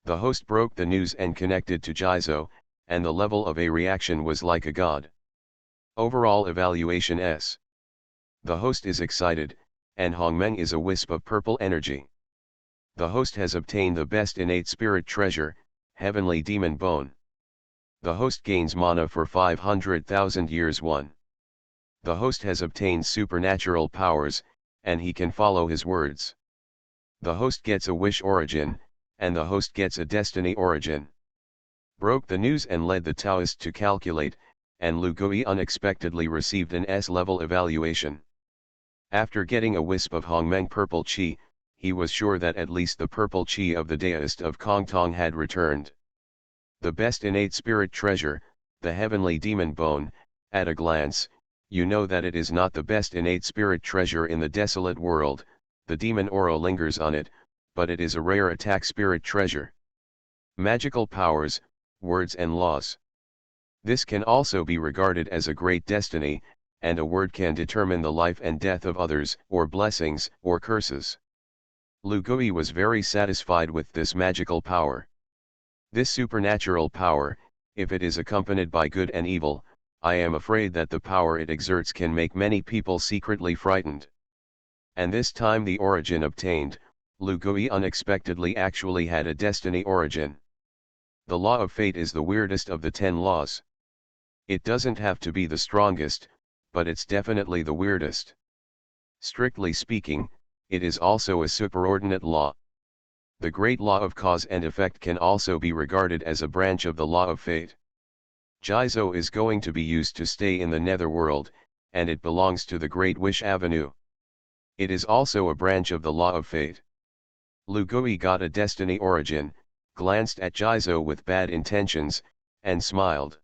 The host broke the news and connected to Jizo, and the level of a reaction was like a god. Overall evaluation S. The host is excited, and Hongmeng is a wisp of purple energy. The host has obtained the best innate spirit treasure, heavenly demon bone. The host gains mana for 500,000 years 1. The host has obtained supernatural powers, and he can follow his words. The host gets a wish origin, and the host gets a destiny origin. Broke the news and led the Taoist to calculate, and Lu Gui unexpectedly received an S-level evaluation. After getting a wisp of Hongmeng purple qi, he was sure that at least the purple qi of the Taoist of Kongtong had returned. The best innate spirit treasure, the heavenly demon bone, at a glance, you know that it is not the best innate spirit treasure in the desolate world, the demon aura lingers on it, but it is a rare attack spirit treasure. Magical powers, words and laws. This can also be regarded as a great destiny, and a word can determine the life and death of others, or blessings, or curses. Lu Gui was very satisfied with this magical power. This supernatural power, if it is accompanied by good and evil, I am afraid that the power it exerts can make many people secretly frightened. And this time the origin obtained, Lu Gui unexpectedly actually had a destiny origin. The law of fate is the weirdest of the 10 laws. It doesn't have to be the strongest, but it's definitely the weirdest. Strictly speaking, it is also a superordinate law. The great law of cause and effect can also be regarded as a branch of the law of fate. Jizo is going to be used to stay in the netherworld, and it belongs to the Great Wish Avenue. It is also a branch of the law of fate. Lu Gui got a destiny origin, glanced at Jizo with bad intentions, and smiled.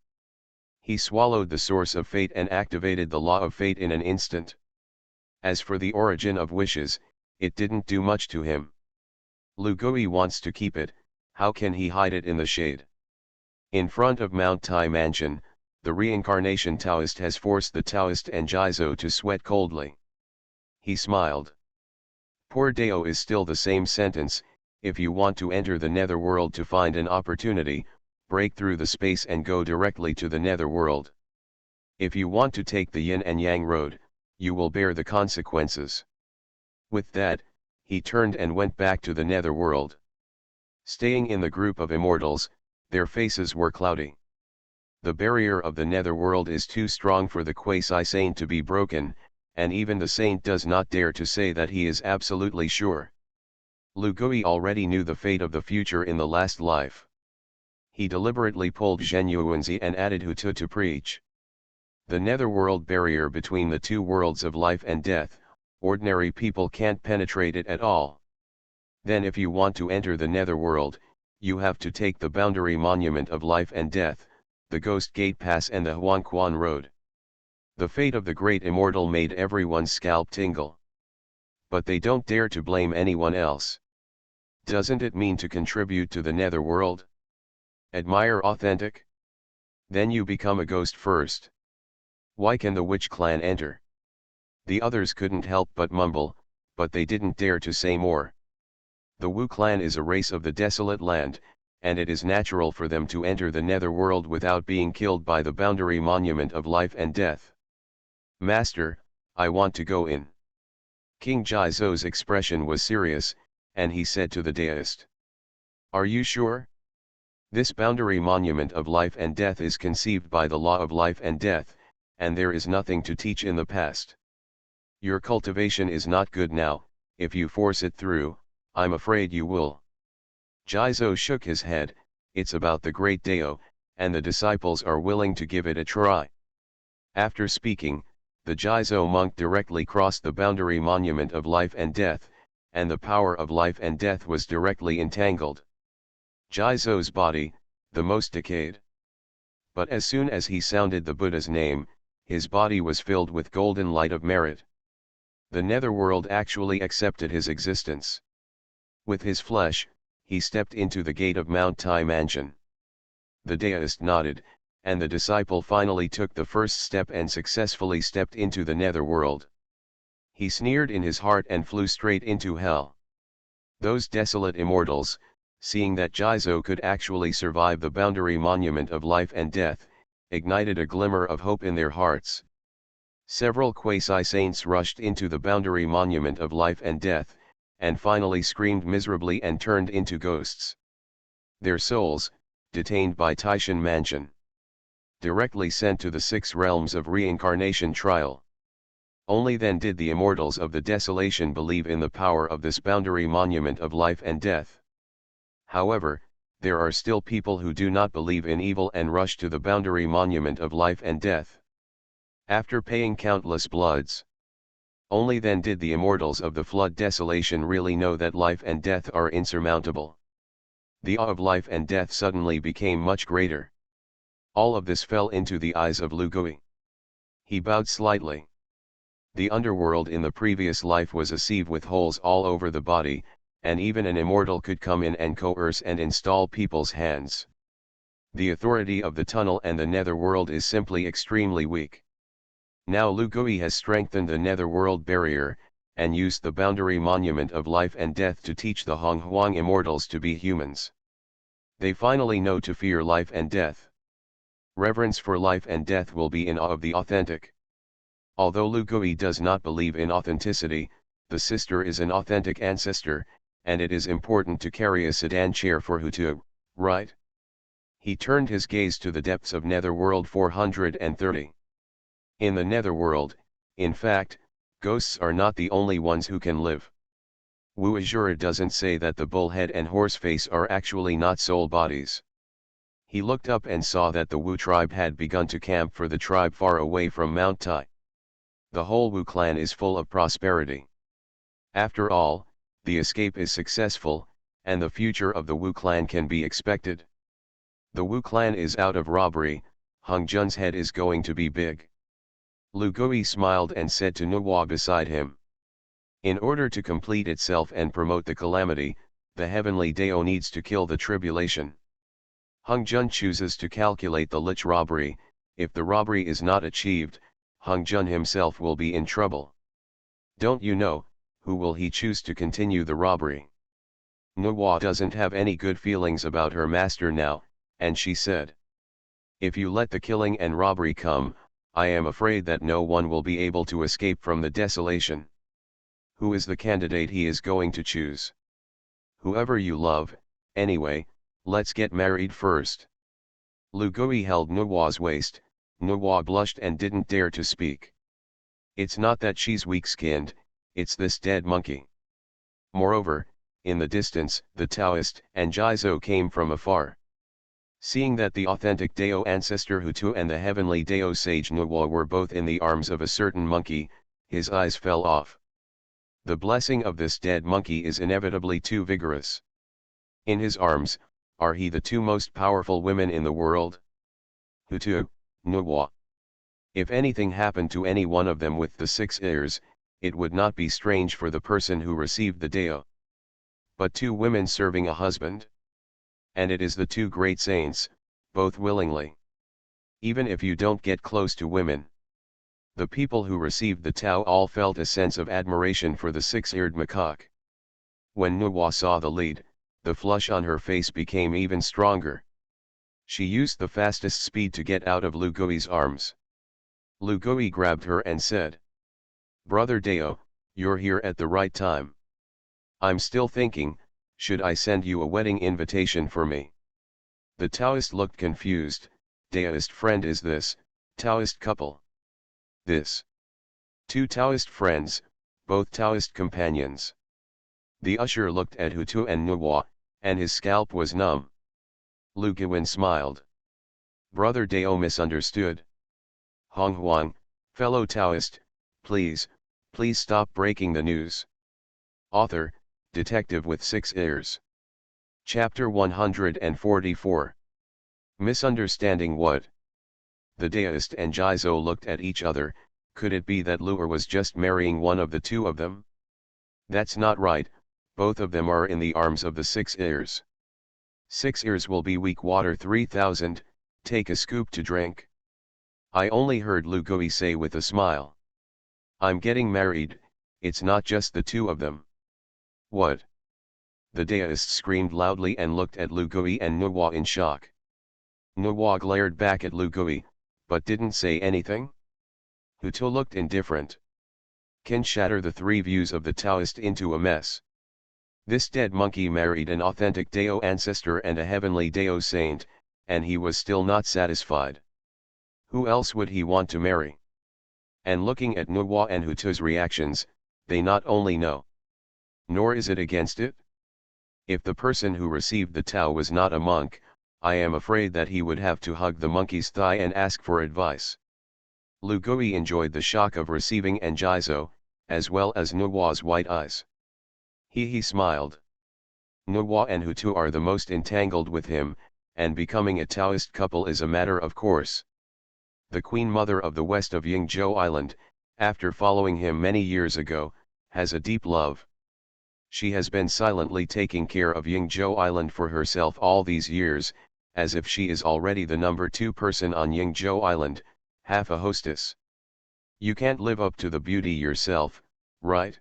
He swallowed the source of fate and activated the law of fate in an instant. As for the origin of wishes, it didn't do much to him. Lu Gui wants to keep it, how can he hide it in the shade? In front of Mount Tai Mansion, the reincarnation Taoist has forced the Taoist and Jizo to sweat coldly. He smiled. Poor Dao is still the same sentence, if you want to enter the netherworld to find an opportunity, break through the space and go directly to the netherworld. If you want to take the yin and yang road, you will bear the consequences. With that, he turned and went back to the netherworld. Staying in the group of immortals, their faces were cloudy. The barrier of the netherworld is too strong for the quasi-saint to be broken, and even the saint does not dare to say that he is absolutely sure. Lu Gui already knew the fate of the future in the last life. He deliberately pulled Zhen Yuanzi and added Hutu to preach. The netherworld barrier between the two worlds of life and death, ordinary people can't penetrate it at all. Then if you want to enter the netherworld, you have to take the boundary monument of life and death, the Ghost Gate Pass and the Honghuang Road. The fate of the great immortal made everyone's scalp tingle. But they don't dare to blame anyone else. Doesn't it mean to contribute to the netherworld? Admire authentic? Then you become a ghost first. Why can the witch clan enter? The others couldn't help but mumble, but they didn't dare to say more. The Wu clan is a race of the desolate land, and it is natural for them to enter the netherworld without being killed by the boundary monument of life and death. Master, I want to go in. King Jizo's expression was serious, and he said to the Taoist, "Are you sure? This boundary monument of life and death is conceived by the law of life and death, and there is nothing to teach in the past. Your cultivation is not good now, if you force it through, I'm afraid you will." Jizo shook his head, "It's about the great Dao, and the disciples are willing to give it a try." After speaking, the Jizo monk directly crossed the boundary monument of life and death, and the power of life and death was directly entangled. Jizo's body, the most decayed. But as soon as he sounded the Buddha's name, his body was filled with golden light of merit. The netherworld actually accepted his existence. With his flesh, he stepped into the gate of Mount Tai Mansion. The Taoist nodded, and the disciple finally took the first step and successfully stepped into the netherworld. He sneered in his heart and flew straight into hell. Those desolate immortals, seeing that Jizo could actually survive the boundary monument of life and death, ignited a glimmer of hope in their hearts. Several quasi-saints rushed into the boundary monument of life and death, and finally screamed miserably and turned into ghosts. Their souls, detained by Taishan Mansion, directly sent to the 6 realms of reincarnation trial. Only then did the immortals of the desolation believe in the power of this boundary monument of life and death. However, there are still people who do not believe in evil and rush to the boundary monument of life and death. After paying countless bloods, only then did the immortals of the flood desolation really know that life and death are insurmountable. The awe of life and death suddenly became much greater. All of this fell into the eyes of Lu Gui. He bowed slightly. The underworld in the previous life was a sieve with holes all over the body, and even an immortal could come in and coerce and install people's hands. The authority of the tunnel and the netherworld is simply extremely weak. Now Lu Gui has strengthened the netherworld barrier, and used the boundary monument of life and death to teach the Honghuang immortals to be humans. They finally know to fear life and death. Reverence for life and death will be in awe of the authentic. Although Lu Gui does not believe in authenticity, the sister is an authentic ancestor, and it is important to carry a sedan chair for Hutu, right? He turned his gaze to the depths of Netherworld 430. In the Netherworld, in fact, ghosts are not the only ones who can live. Wu Azura doesn't say that the bullhead and horseface are actually not soul bodies. He looked up and saw that the Wu tribe had begun to camp for the tribe far away from Mount Tai. The whole Wu clan is full of prosperity. After all, the escape is successful, and the future of the Wu clan can be expected. The Wu clan is out of robbery, Hung Jun's head is going to be big. Lu Gui smiled and said to Nuwa beside him. In order to complete itself and promote the calamity, the heavenly Dao needs to kill the tribulation. Hung Jun chooses to calculate the lich robbery. If the robbery is not achieved, Hung Jun himself will be in trouble. Don't you know, who will he choose to continue the robbery? Nuwa doesn't have any good feelings about her master now, and she said. If you let the killing and robbery come, I am afraid that no one will be able to escape from the desolation. Who is the candidate he is going to choose? Whoever you love, anyway, let's get married first. Lu Gui held Nuwa's waist. Nuwa blushed and didn't dare to speak. It's not that she's weak-skinned, it's this dead monkey. Moreover, in the distance, the Taoist and Jizo came from afar. Seeing that the authentic Dao ancestor Hutu and the heavenly Dao sage Nuwa were both in the arms of a certain monkey, his eyes fell off. The blessing of this dead monkey is inevitably too vigorous. In his arms, are he the two most powerful women in the world? Hutu, Nuwa. If anything happened to any one of them with the 6 ears, it would not be strange for the person who received the Dao. But 2 women serving a husband? And it is the 2 great saints, both willingly. Even if you don't get close to women. The people who received the Tao all felt a sense of admiration for the 6-eared macaque. When Nuwa saw the lead, the flush on her face became even stronger. She used the fastest speed to get out of Lu Gui's arms. Lu Gui grabbed her and said. Brother Dao, you're here at the right time. I'm still thinking, should I send you a wedding invitation for me? The Taoist looked confused. Daoist friend is this, Taoist couple? This. 2 Taoist friends, both Taoist companions. The usher looked at Hutu and Nuwa, and his scalp was numb. Lu Guin smiled. Brother Dao misunderstood. Honghuang, fellow Taoist, please stop breaking the news. Author, Detective with 6 ears. Chapter 144. Misunderstanding what? The Daoist and Jizo looked at each other. Could it be that Luer was just marrying one of the 2 of them? That's not right, both of them are in the arms of the 6 ears. 6 ears will be weak water 3000, take a scoop to drink. I only heard Lu Gui say with a smile. I'm getting married, it's not just the 2 of them. What? The Daoist screamed loudly and looked at Lu Gui and Nuwa in shock. Nuwa glared back at Lu Gui, but didn't say anything. Hutu looked indifferent. Can shatter the 3 views of the Taoist into a mess. This dead monkey married an authentic Dao ancestor and a heavenly Dao saint, and he was still not satisfied. Who else would he want to marry? And looking at Nuwa and Hutu's reactions, they not only know. Nor is it against it. If the person who received the Tao was not a monk, I am afraid that he would have to hug the monkey's thigh and ask for advice. Lu Gui enjoyed the shock of receiving Anjizo, as well as Nuwa's white eyes. He smiled. Nuwa and Hutu are the most entangled with him, and becoming a Taoist couple is a matter of course. The Queen Mother of the west of Yingzhou Island, after following him many years ago, has a deep love. She has been silently taking care of Yingzhou Island for herself all these years, as if she is already the number 2 person on Yingzhou Island, half a hostess. You can't live up to the beauty yourself, right?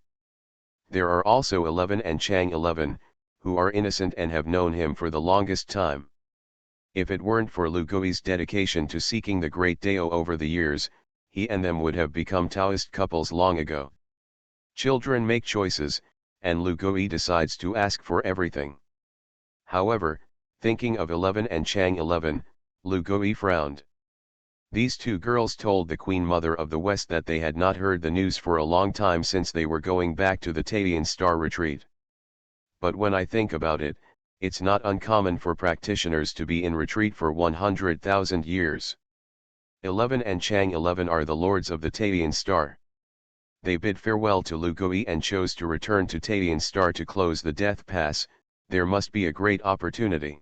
There are also 11 and Chang 11, who are innocent and have known him for the longest time. If it weren't for Lu Gui's dedication to seeking the great Dao over the years, he and them would have become Taoist couples long ago. Children make choices, and Lu Gui decides to ask for everything. However, thinking of 11 and Chang 11, Lu Gui frowned. These 2 girls told the Queen Mother of the West that they had not heard the news for a long time since they were going back to the Taoist Star retreat. But when I think about it, it's not uncommon for practitioners to be in retreat for 100,000 years. 11 and Chang 11 are the lords of the Taoist Star. They bid farewell to Lu Gui and chose to return to Taoist Star to close the death pass. There must be a great opportunity.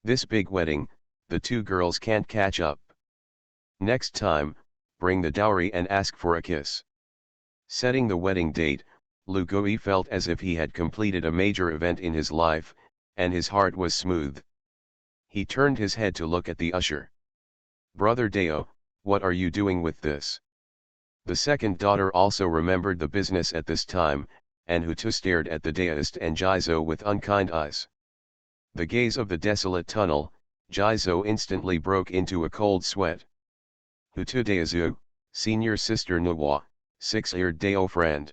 This big wedding, the 2 girls can't catch up. Next time, bring the dowry and ask for a kiss. Setting the wedding date, Lu Gui felt as if he had completed a major event in his life, and his heart was smooth. He turned his head to look at the usher. "Brother Dao, what are you doing with this?" The second daughter also remembered the business at this time, and Hutu stared at the Daoist and Jizo with unkind eyes. The gaze of the desolate tunnel, Jizo instantly broke into a cold sweat. Hutu Daozu, senior sister Nuwa, 6-eared Dao friend.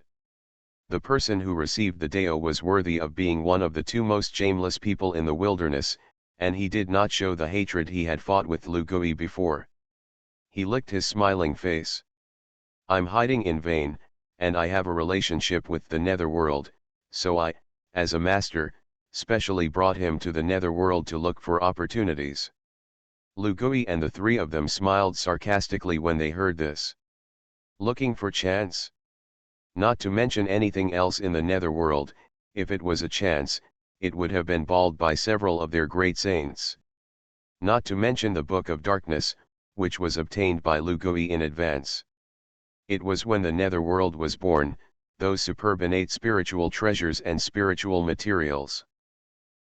The person who received the Dao was worthy of being one of the 2 most shameless people in the wilderness, and he did not show the hatred he had fought with Lu Gui before. He licked his smiling face. "I'm hiding in vain, and I have a relationship with the netherworld, so I, as a master, specially brought him to the netherworld to look for opportunities." Lu Gui and the 3 of them smiled sarcastically when they heard this. Looking for chance? Not to mention anything else in the netherworld, if it was a chance, it would have been balled by several of their great saints. Not to mention the Book of Darkness, which was obtained by Lu Gui in advance. It was when the netherworld was born, those superb innate spiritual treasures and spiritual materials.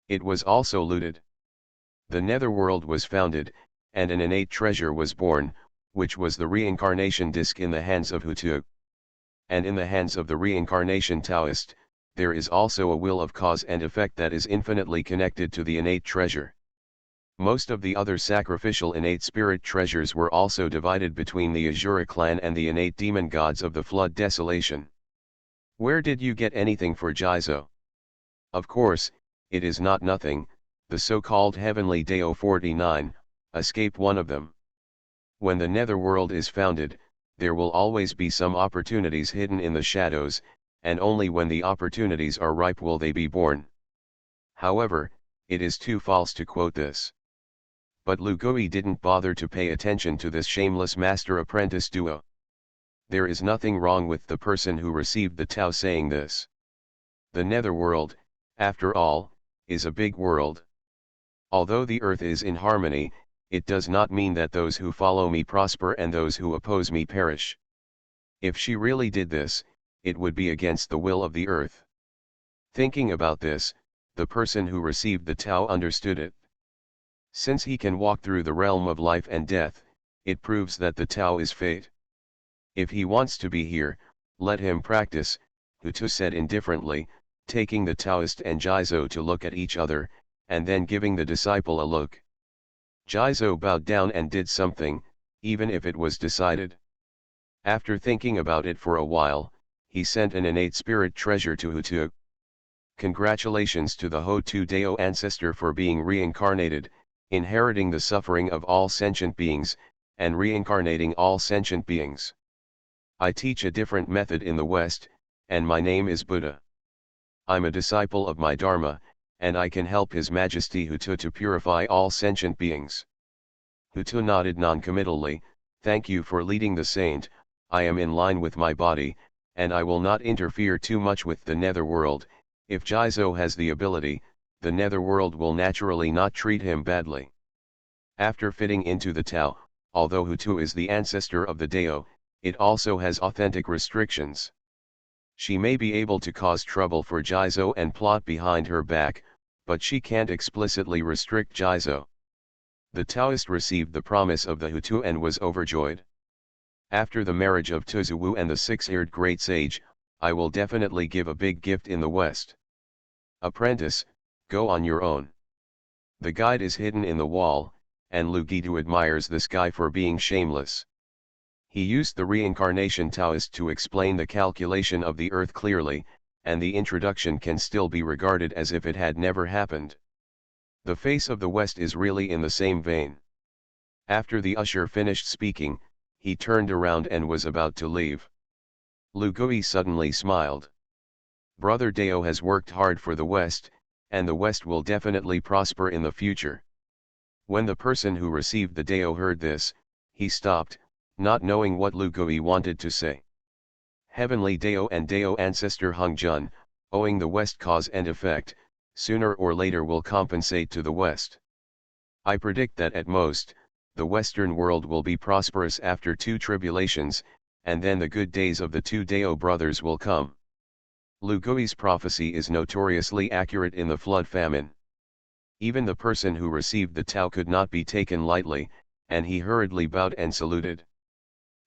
It was also looted. The netherworld was founded, and an innate treasure was born, which was the reincarnation disc in the hands of Hutu. And in the hands of the reincarnation Taoist, there is also a will of cause and effect that is infinitely connected to the innate treasure. Most of the other sacrificial innate spirit treasures were also divided between the Azura clan and the innate demon gods of the flood desolation. Where did you get anything for Jizo? Of course, it is not nothing, the so-called heavenly Dao 49, escape one of them. When the netherworld is founded, there will always be some opportunities hidden in the shadows, and only when the opportunities are ripe will they be born. However, it is too false to quote this. But Lu Gui didn't bother to pay attention to this shameless master-apprentice duo. There is nothing wrong with the person who received the Tao saying this. The netherworld, after all, is a big world. Although the earth is in harmony, it does not mean that those who follow me prosper and those who oppose me perish. If she really did this, it would be against the will of the earth. Thinking about this, the person who received the Tao understood it. Since he can walk through the realm of life and death, it proves that the Tao is fate. If he wants to be here, let him practice, Hutu said indifferently, taking the Taoist and Jizo to look at each other, and then giving the disciple a look. Jizo bowed down and did something, even if it was decided. After thinking about it for a while, he sent an innate spirit treasure to Hutu. Congratulations to the Hutu Dao ancestor for being reincarnated, inheriting the suffering of all sentient beings, and reincarnating all sentient beings. I teach a different method in the West, and my name is Buddha. I'm a disciple of my Dharma, and I can help His Majesty Hutu to purify all sentient beings. Hutu nodded non-committally, "Thank you for leading the saint. I am in line with my body, and I will not interfere too much with the netherworld. If Jizo has the ability, the netherworld will naturally not treat him badly." After fitting into the Tao, although Hutu is the ancestor of the Dao, it also has authentic restrictions. She may be able to cause trouble for Jizo and plot behind her back, but she can't explicitly restrict Jizo. The Taoist received the promise of the Hutu and was overjoyed. "After the marriage of Tuzuwu and the six-eared great sage, I will definitely give a big gift in the West. Apprentice, go on your own." The guide is hidden in the wall, and Lugidu admires this guy for being shameless. He used the reincarnation Taoist to explain the calculation of the earth clearly, and the introduction can still be regarded as if it had never happened. The face of the West is really in the same vein. After the usher finished speaking, he turned around and was about to leave. Lugui suddenly smiled. "Brother Dao has worked hard for the West, and the West will definitely prosper in the future." When the person who received the Dao heard this, he stopped, not knowing what Lugui wanted to say. Heavenly Dao and Dao ancestor Honghuang, owing the West cause and effect, sooner or later will compensate to the West. I predict that at most, the Western world will be prosperous after 2 tribulations, and then the good days of the 2 Dao brothers will come. Lugui's prophecy is notoriously accurate in the flood famine. Even the person who received the Tao could not be taken lightly, and he hurriedly bowed and saluted.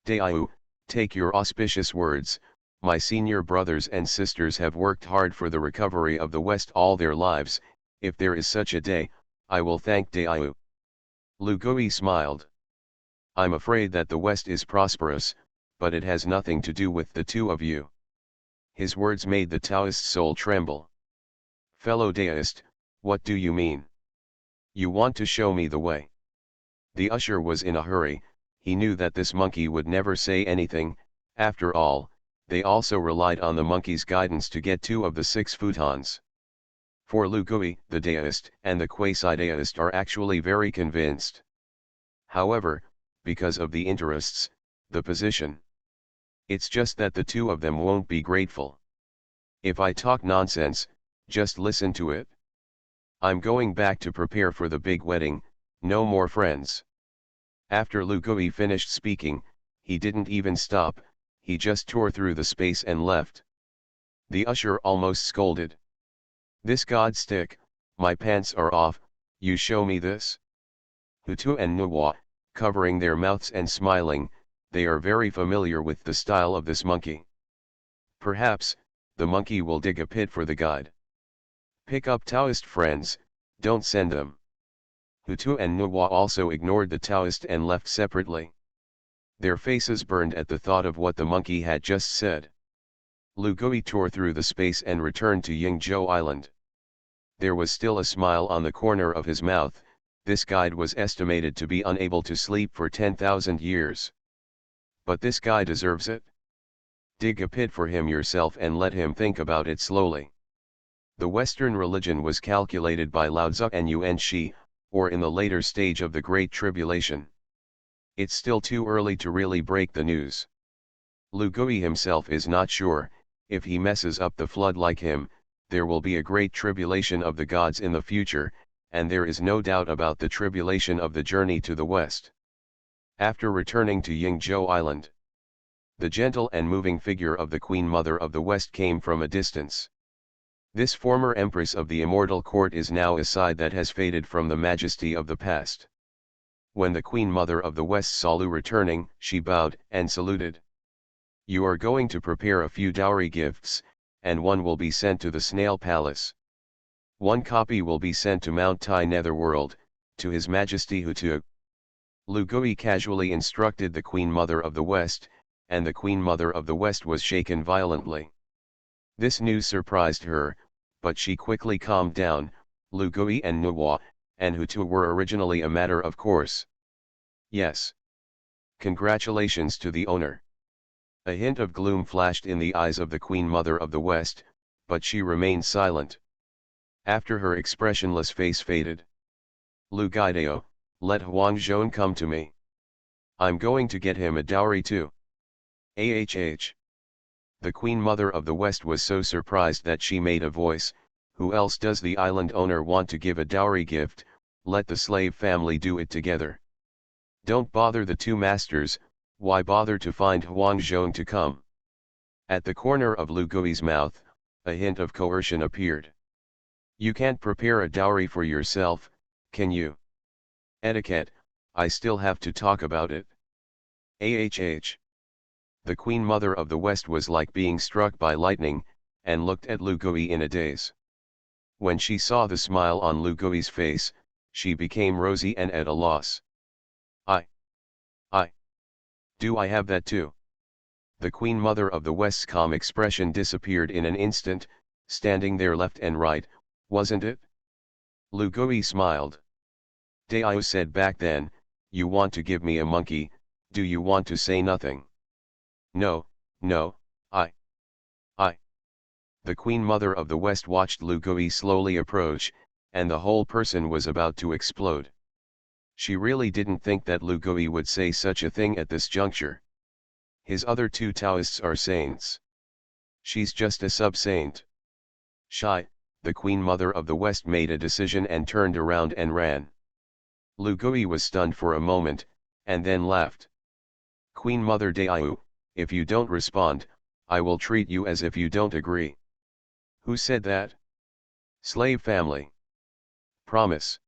"Dao, take your auspicious words. My senior brothers and sisters have worked hard for the recovery of the West all their lives. If there is such a day, I will thank Dao." Lugui smiled. "I'm afraid that the West is prosperous, but it has nothing to do with the 2 of you." His words made the Taoist's soul tremble. "Fellow Daoist, what do you mean? You want to show me the way?" The usher was in a hurry. He knew that this monkey would never say anything. After all, they also relied on the monkey's guidance to get 2 of the 6 futons. For Lugui, the Daoist and the quasi-Daoist are actually very convinced. However, because of the interests, the position. It's just that the 2 of them won't be grateful. If I talk nonsense, just listen to it. I'm going back to prepare for the big wedding, no more friends. After Lugui finished speaking, he didn't even stop, he just tore through the space and left. The usher almost scolded. "This god stick, my pants are off, you show me this?" Hutu and Nuwa, covering their mouths and smiling, they are very familiar with the style of this monkey. Perhaps, the monkey will dig a pit for the guide. Pick up Taoist friends, don't send them. Hutu and Nuwa also ignored the Taoist and left separately. Their faces burned at the thought of what the monkey had just said. Lugui tore through the space and returned to Yingzhou Island. There was still a smile on the corner of his mouth. This guide was estimated to be unable to sleep for 10,000 years. But this guy deserves it. Dig a pit for him yourself and let him think about it slowly. The Western religion was calculated by Lao Tzu and Yuan Shi, or in the later stage of the Great Tribulation. It's still too early to really break the news. Lugui himself is not sure. If he messes up the flood like him, there will be a great tribulation of the gods in the future, and there is no doubt about the tribulation of the journey to the West. After returning to Yingzhou Island, the gentle and moving figure of the Queen Mother of the West came from a distance. This former empress of the immortal court is now a side that has faded from the majesty of the past. When the Queen Mother of the West saw Lu returning, she bowed and saluted. "You are going to prepare a few dowry gifts, and one will be sent to the Snail Palace. One copy will be sent to Mount Tai Netherworld, to His Majesty Hutu." Lugui casually instructed the Queen Mother of the West, and the Queen Mother of the West was shaken violently. This news surprised her, but she quickly calmed down. Lugui and Nuwa, and Hutu were originally a matter of course. Yes. Congratulations to the owner. A hint of gloom flashed in the eyes of the Queen Mother of the West, but she remained silent. After her expressionless face faded. Lu Guideo, let Huang Zhong come to me. I'm going to get him a dowry too. AHH. The Queen Mother of the West was so surprised that she made a voice, who else does the island owner want to give a dowry gift? Let the slave family do it together. Don't bother the two masters, why bother to find Huang Zhong to come? At the corner of Lu Gui's mouth, a hint of coercion appeared. You can't prepare a dowry for yourself, can you? Etiquette, I still have to talk about it. AHH. The Queen Mother of the West was like being struck by lightning, and looked at Lu Gui in a daze. When she saw the smile on Lu Gui's face, she became rosy and at a loss. I. Do I have that too? The Queen Mother of the West's calm expression disappeared in an instant, standing there left and right, wasn't it? Lu Gui smiled. Dao said back then, you want to give me a monkey, do you want to say nothing? No, I. The Queen Mother of the West watched Lu Gui slowly approach, and the whole person was about to explode. She really didn't think that Lu Gui would say such a thing at this juncture. His other two Taoists are saints. She's just a sub-saint. Shy, the Queen Mother of the West made a decision and turned around and ran. Lu Gui was stunned for a moment, and then laughed. Queen Mother Dao, if you don't respond, I will treat you as if you don't agree. Who said that? Slave family. Promise.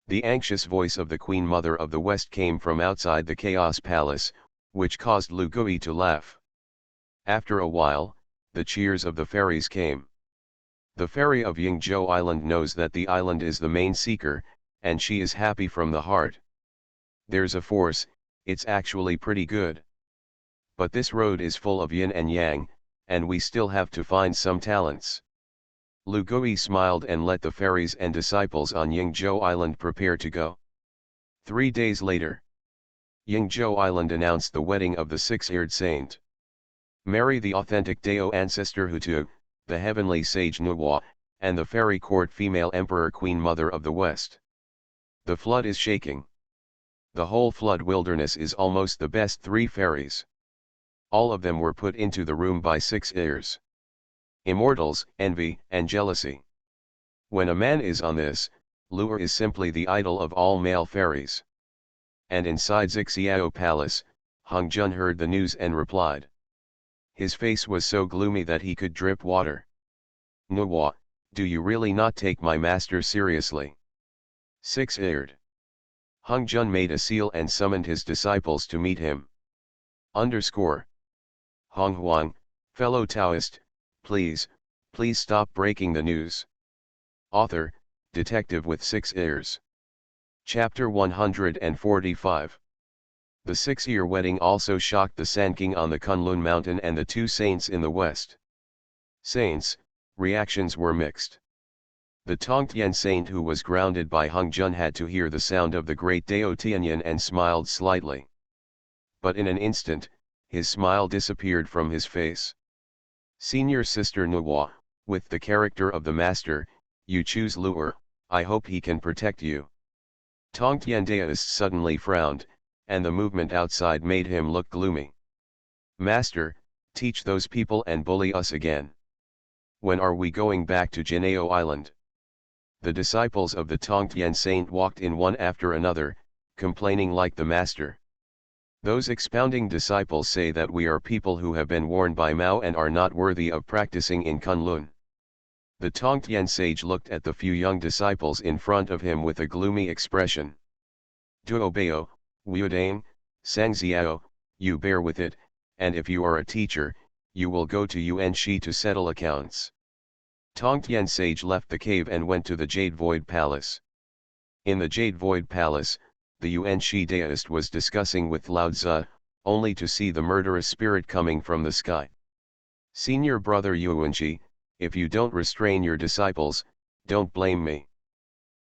The anxious voice of the Queen Mother of the West came from outside the Chaos Palace, which caused Lu Gui to laugh. After a while, the cheers of the fairies came. The fairy of Yingzhou Island knows that the island is the main seeker, and she is happy from the heart. There's a force, it's actually pretty good. But this road is full of yin and yang, and we still have to find some talents. Lu Gui smiled and let the fairies and disciples on Yingzhou Island prepare to go. 3 days later, Yingzhou Island announced the wedding of the six-eared saint. Marry the authentic Dao ancestor Hutu, the heavenly sage Nuwa, and the fairy court female emperor Queen Mother of the West. The flood is shaking. The whole flood wilderness is almost the best 3 fairies. All of them were put into the room by 6 ears. Immortals, envy, and jealousy. When a man is on this, Lu'er is simply the idol of all male fairies. And inside Zixiao Palace, Hong Jun heard the news and replied. His face was so gloomy that he could drip water. Nuwa, do you really not take my master seriously? 6-eared. Hong Jun made a seal and summoned his disciples to meet him. Honghuang, fellow Taoist, please stop breaking the news. Author, Detective with 6 ears. Chapter 145. The 6-year wedding also shocked the Sand King on the Kunlun mountain and the 2 saints in the west. Saints, reactions were mixed. The Tongtian saint who was grounded by Hong Jun had to hear the sound of the great Dao Tianyan and smiled slightly. But in an instant, his smile disappeared from his face. Senior Sister Nuwa, with the character of the master, you choose Lu'er, I hope he can protect you. Tongtian Daoist suddenly frowned, and the movement outside made him look gloomy. Master, teach those people and bully us again. When are we going back to Jinao Island? The disciples of the Tongtian saint walked in one after another, complaining like the master. Those expounding disciples say that we are people who have been warned by Mao and are not worthy of practicing in Kunlun. The Tongtian sage looked at the few young disciples in front of him with a gloomy expression. Duobeo, Wuodang, Sangxiao, you bear with it, and if you are a teacher, you will go to Yuanxi to settle accounts. Tongtian sage left the cave and went to the Jade Void Palace. In the Jade Void Palace, the Yuanxi Daoist was discussing with Lao Tzu, only to see the murderous spirit coming from the sky. Senior brother Yuanxi, if you don't restrain your disciples, don't blame me.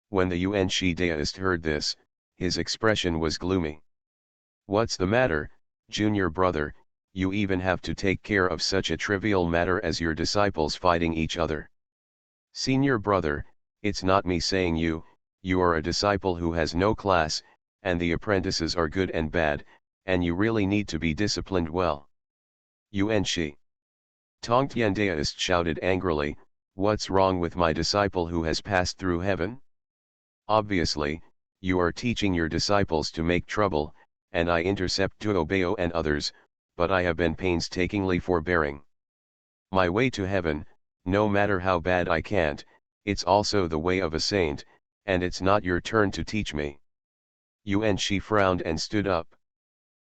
When the Yuanxi Daoist heard this, his expression was gloomy. What's the matter, junior brother, you even have to take care of such a trivial matter as your disciples fighting each other. Senior brother, It's not me saying you are a disciple who has no class, and the apprentices are good and bad, and you really need to be disciplined well. Yuan Shi. Tongtian Taoist shouted angrily, "What's wrong with my disciple who has passed through heaven? Obviously, you are teaching your disciples to make trouble, and I intercept Tuo Bao and others, but I have been painstakingly forbearing. My way to heaven, no matter how bad I can't, it's also the way of a saint, and it's not your turn to teach me." Yuan Shi frowned and stood up.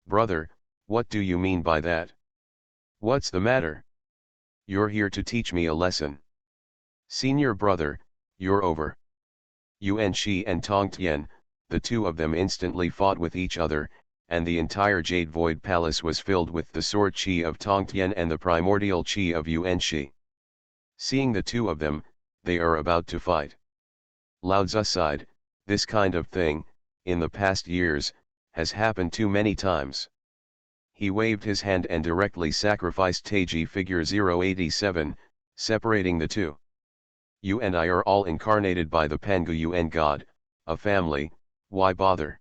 "Brother, what do you mean by that? What's the matter? You're here to teach me a lesson. Senior brother, you're over." Yuan Shi and Tongtian, the two of them instantly fought with each other, and the entire Jade Void Palace was filled with the sword chi of Tongtian and the primordial chi of Yuan Shi. Seeing the two of them, they are about to fight. Lao Tzu sighed, "This kind of thing, in the past years, has happened too many times." He waved his hand and directly sacrificed Taiji figure 087, separating the two. "You and I are all incarnated by the Pangu Yuan God, a family, why bother?"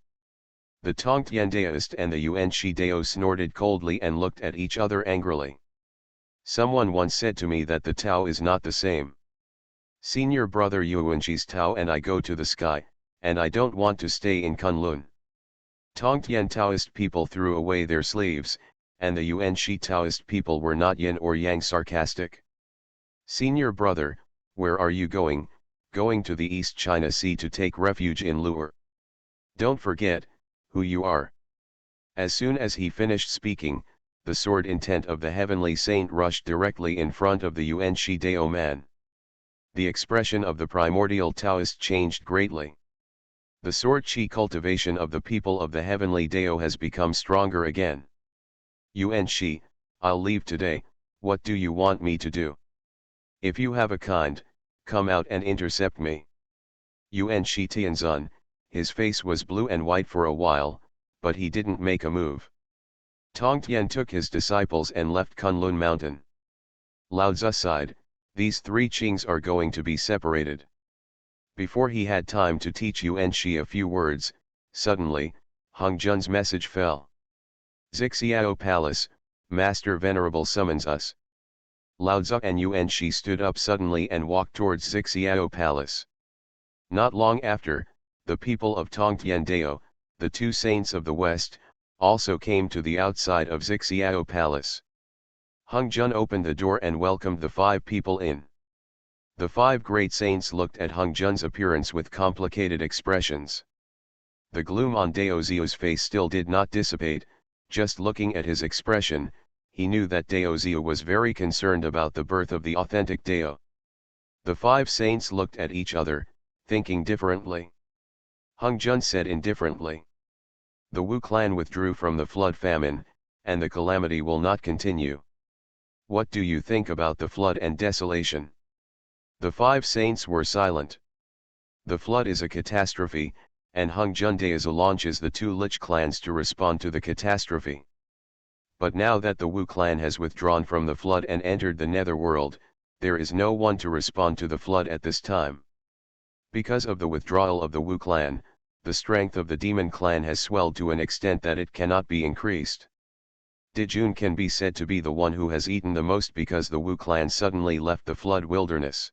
The Tongtian Taoist and the Yuan Shi Dao snorted coldly and looked at each other angrily. "Someone once said to me that the Tao is not the same. Senior brother Yuan Shi's Tao and I go to the sky, and I don't want to stay in Kunlun." Tongtian Taoist people threw away their sleeves, and the Yuan Shi Taoist people were not yin or yang sarcastic. "Senior brother, where are you going? Going to the East China Sea to take refuge in Lu'er. Don't forget who you are." As soon as he finished speaking, the sword intent of the heavenly saint rushed directly in front of the Yuan Shi Dao man. The expression of the primordial Taoist changed greatly. The sword chi cultivation of the people of the heavenly Dao has become stronger again. "Yuan Shi, I'll leave today, what do you want me to do? If you have a kind, come out and intercept me." Yuan Shi Tianzun, his face was blue and white for a while, but he didn't make a move. Tongtian took his disciples and left Kunlun Mountain. Lao Tzu sighed, "These three Qings are going to be separated." Before he had time to teach Yuan Shi a few words, suddenly, Hung Jun's message fell. "Zixiao Palace, Master Venerable summons us." Lao Tzu and Yuan Shi stood up suddenly and walked towards Zixiao Palace. Not long after, the people of Tongtian Dao, the two saints of the West, also came to the outside of Zixiao Palace. Hung Jun opened the door and welcomed the five people in. The five great saints looked at Hung Jun's appearance with complicated expressions. The gloom on Dao Zio's face still did not dissipate. Just looking at his expression, he knew that Dao Zio was very concerned about the birth of the authentic Dao. The five saints looked at each other, thinking differently. Hung Jun said indifferently, "The Wu clan withdrew from the flood famine, and the calamity will not continue. What do you think about the flood and desolation?" The five saints were silent. The flood is a catastrophe, and Hung Jun Daezo launches the two Lich clans to respond to the catastrophe. But now that the Wu clan has withdrawn from the flood and entered the netherworld, there is no one to respond to the flood at this time. Because of the withdrawal of the Wu clan, the strength of the demon clan has swelled to an extent that it cannot be increased. Dijun can be said to be the one who has eaten the most because the Wu clan suddenly left the flood wilderness.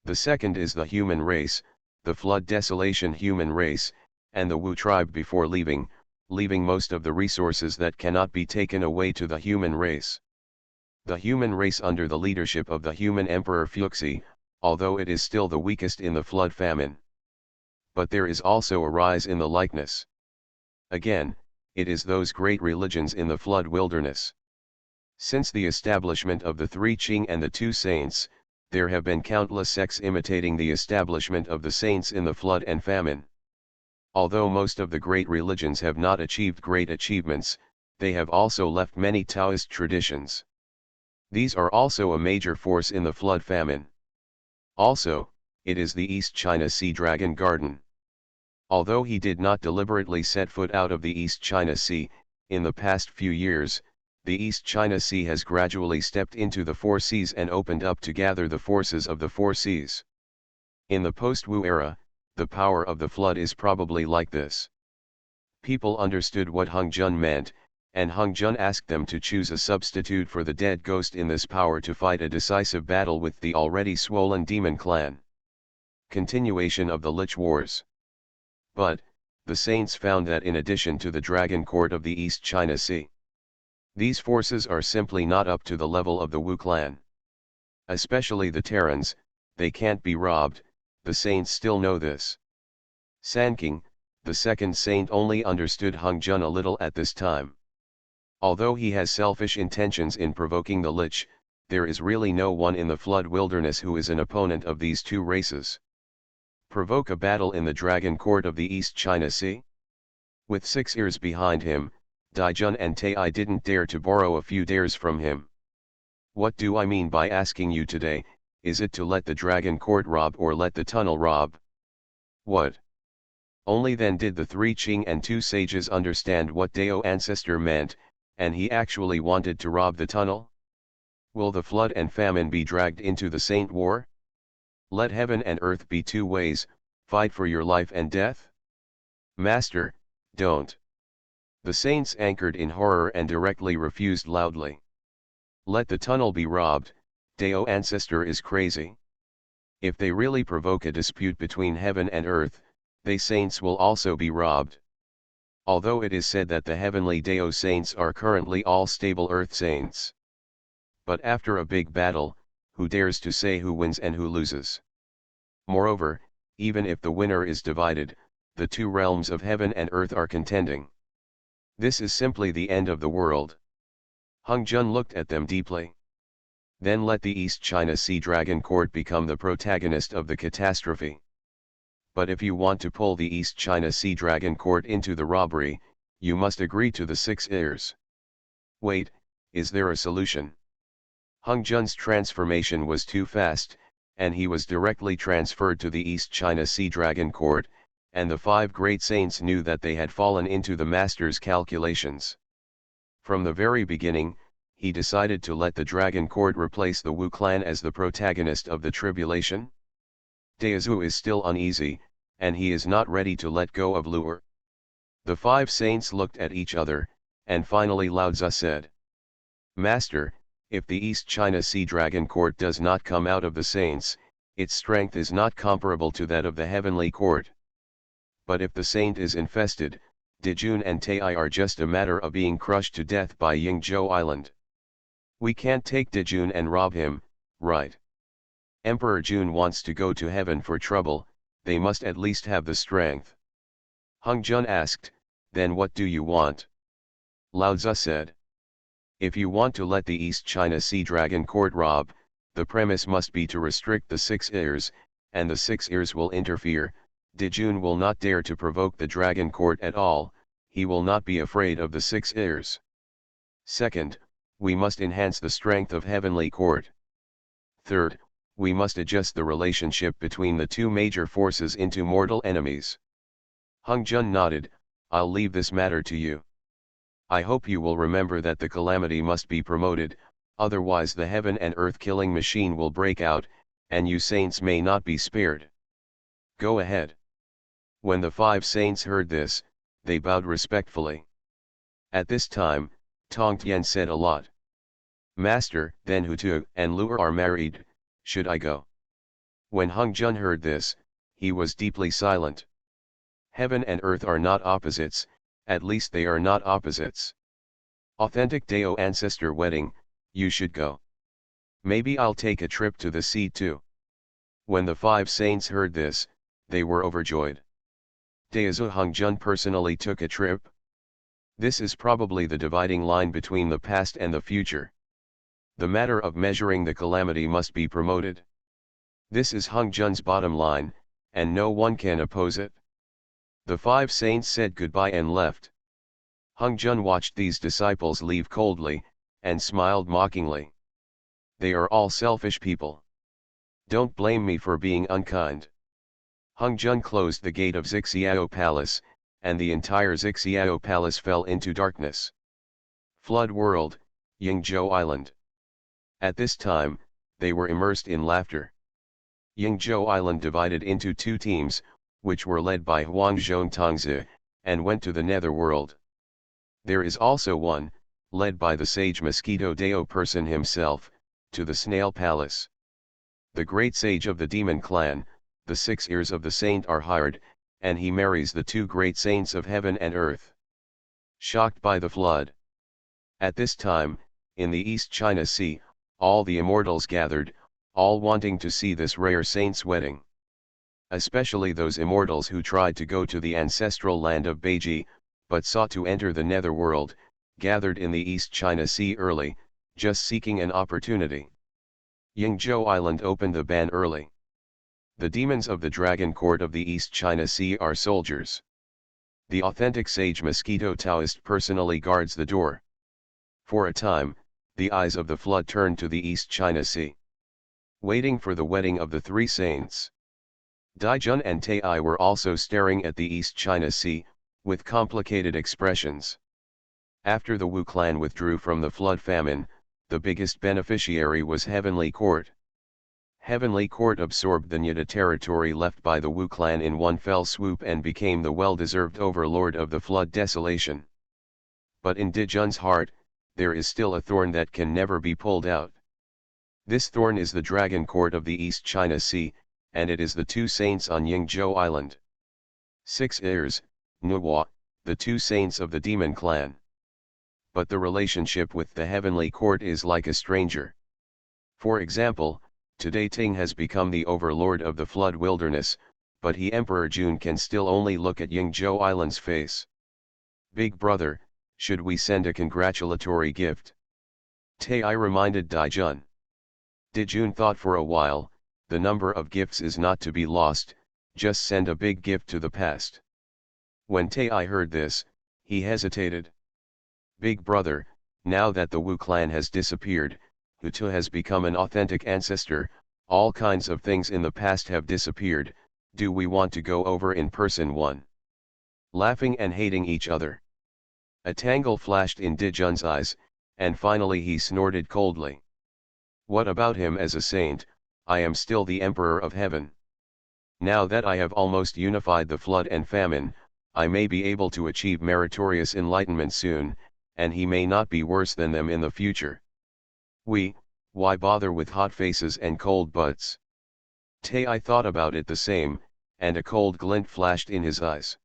The second is the human race, the flood desolation human race, and the Wu tribe before leaving most of the resources that cannot be taken away to the human race. The human race under the leadership of the human emperor Fuxi, although it is still the weakest in the flood famine. But there is also a rise in the likeness. Again, it is those great religions in the flood wilderness. Since the establishment of the three Qing and the two saints, there have been countless sects imitating the establishment of the saints in the flood and famine. Although most of the great religions have not achieved great achievements, they have also left many Taoist traditions. These are also a major force in the flood famine. Also, it is the East China Sea Dragon Garden. Although he did not deliberately set foot out of the East China Sea, in the past few years, the East China Sea has gradually stepped into the four seas and opened up to gather the forces of the four seas. In the post-Wu era, the power of the flood is probably like this. People understood what Hongzhen meant, and Hongzhen asked them to choose a substitute for the dead ghost in this power to fight a decisive battle with the already swollen demon clan. Continuation of the Lich Wars. But, the saints found that in addition to the Dragon Court of the East China Sea, these forces are simply not up to the level of the Wu clan. Especially the Terrans, they can't be robbed, the saints still know this. Sanking, the second saint, only understood Hongzhen a little at this time. Although he has selfish intentions in provoking the Lich, there is really no one in the flood wilderness who is an opponent of these two races. Provoke a battle in the Dragon Court of the East China Sea? With 6 ears behind him, Daijun and Tai didn't dare to borrow a few dares from him. What do I mean by asking you today? Is it to let the Dragon Court rob or let the tunnel rob? What? Only then did the 3 Qing and 2 sages understand what Dao ancestor meant, and he actually wanted to rob the tunnel? Will the flood and famine be dragged into the Saint War? Let heaven and earth be 2 ways, fight for your life and death? Master, don't. The saints anchored in horror and directly refused loudly. Let the tunnel be robbed, Dao ancestor is crazy. If they really provoke a dispute between heaven and earth, they saints will also be robbed. Although it is said that the heavenly Dao saints are currently all stable earth saints. But after a big battle, who dares to say who wins and who loses? Moreover, even if the winner is divided, the 2 realms of heaven and earth are contending. This is simply the end of the world. Hongzhen looked at them deeply. Then let the East China Sea Dragon Court become the protagonist of the catastrophe. But if you want to pull the East China Sea Dragon Court into the robbery, you must agree to the 6 heirs. Wait, is there a solution? Hongzhen's transformation was too fast, and he was directly transferred to the East China Sea Dragon Court, and the 5 great saints knew that they had fallen into the master's calculations. From the very beginning, he decided to let the Dragon Court replace the Wu clan as the protagonist of the tribulation. Daozu is still uneasy, and he is not ready to let go of lure. The 5 saints looked at each other, and finally Lao Tzu said, Master, if the East China Sea Dragon Court does not come out of the saints, its strength is not comparable to that of the heavenly court. But if the saint is infested, Dijun and Tai are just a matter of being crushed to death by Yingzhou Island. We can't take Dijun and rob him, right? Emperor Jun wants to go to heaven for trouble, they must at least have the strength. Hongzhen asked, then what do you want? Lao Tzu said. If you want to let the East China Sea Dragon Court rob, the premise must be to restrict the 6 heirs, and the 6 heirs will interfere. Dijun will not dare to provoke the Dragon Court at all, he will not be afraid of the 6 heirs. Second, we must enhance the strength of heavenly court. Third, we must adjust the relationship between the 2 major forces into mortal enemies. Hongzhen nodded, I'll leave this matter to you. I hope you will remember that the calamity must be promoted, otherwise the heaven and earth killing machine will break out, and you saints may not be spared. Go ahead. When the 5 saints heard this, they bowed respectfully. At this time, Tongtian said a lot. Master, then Hutu and Luer are married, should I go? When Hongzhen heard this, he was deeply silent. Heaven and earth are not opposites, at least they are not opposites. Authentic Dao ancestor wedding, you should go. Maybe I'll take a trip to the sea too. When the 5 saints heard this, they were overjoyed. Daozu Hongzhen personally took a trip. This is probably the dividing line between the past and the future. The matter of measuring the calamity must be promoted. This is Hongzhen's bottom line, and no one can oppose it. The 5 saints said goodbye and left. Hongzhen watched these disciples leave coldly, and smiled mockingly. They are all selfish people. Don't blame me for being unkind. Hongzhen closed the gate of Xixiao Palace, and the entire Xixiao Palace fell into darkness. Flood world, Yingzhou Island. At this time, they were immersed in laughter. Yingzhou Island divided into two teams, which were led by Huang Tongzi, and went to the netherworld. There is also one, led by the sage Mosquito Dao person himself, to the Snail Palace. The great sage of the demon clan, the 6 ears of the saint are hired, and he marries the 2 great saints of heaven and earth. Shocked by the flood. At this time, in the East China Sea, all the immortals gathered, all wanting to see this rare saint's wedding. Especially those immortals who tried to go to the ancestral land of Beiji, but sought to enter the netherworld, gathered in the East China Sea early, just seeking an opportunity. Yingzhou Island opened the ban early. The demons of the Dragon Court of the East China Sea are soldiers. The authentic sage Mosquito Taoist personally guards the door. For a time, the eyes of the flood turned to the East China Sea, waiting for the wedding of the 3 saints. Daijun and Tai were also staring at the East China Sea, with complicated expressions. After the Wu clan withdrew from the flood famine, the biggest beneficiary was Heavenly Court. Heavenly Court absorbed the Nyata territory left by the Wu clan in one fell swoop and became the well-deserved overlord of the flood desolation. But in Daijun's heart, there is still a thorn that can never be pulled out. This thorn is the Dragon Court of the East China Sea, and it is the 2 saints on Yingzhou Island. 6 heirs, Nuwa, the 2 saints of the demon clan. But the relationship with the Heavenly Court is like a stranger. For example, today Ting has become the overlord of the flood wilderness, but Emperor Jun can still only look at Yingzhou Island's face. Big brother, should we send a congratulatory gift? Tai reminded Daijun. Daijun thought for a while, the number of gifts is not to be lost, just send a big gift to the past. When Tai heard this, he hesitated. Big brother, now that the Wu clan has disappeared, Hutu has become an authentic ancestor, all kinds of things in the past have disappeared, do we want to go over in person one? Laughing and hating each other. A tangle flashed in Daijun's eyes, and finally he snorted coldly. What about him as a saint? I am still the Emperor of Heaven. Now that I have almost unified the flood and famine, I may be able to achieve meritorious enlightenment soon, and he may not be worse than them in the future. Why bother with hot faces and cold butts? Tai thought about it the same, and a cold glint flashed in his eyes.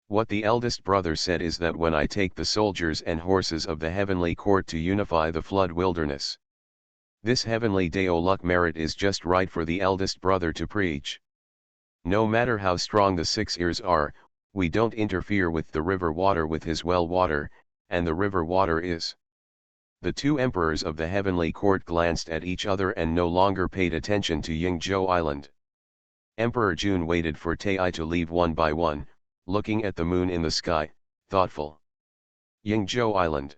What the eldest brother said is that when I take the soldiers and horses of the Heavenly Court to unify the flood wilderness, this Heavenly Dao luck merit is just right for the eldest brother to preach. No matter how strong the 6 ears are, we don't interfere with the river water with his well water, and the river water is. The 2 emperors of the Heavenly Court glanced at each other and no longer paid attention to Yingzhou Island. Emperor Jun waited for Tai to leave one by one, looking at the moon in the sky, thoughtful. Yingzhou Island.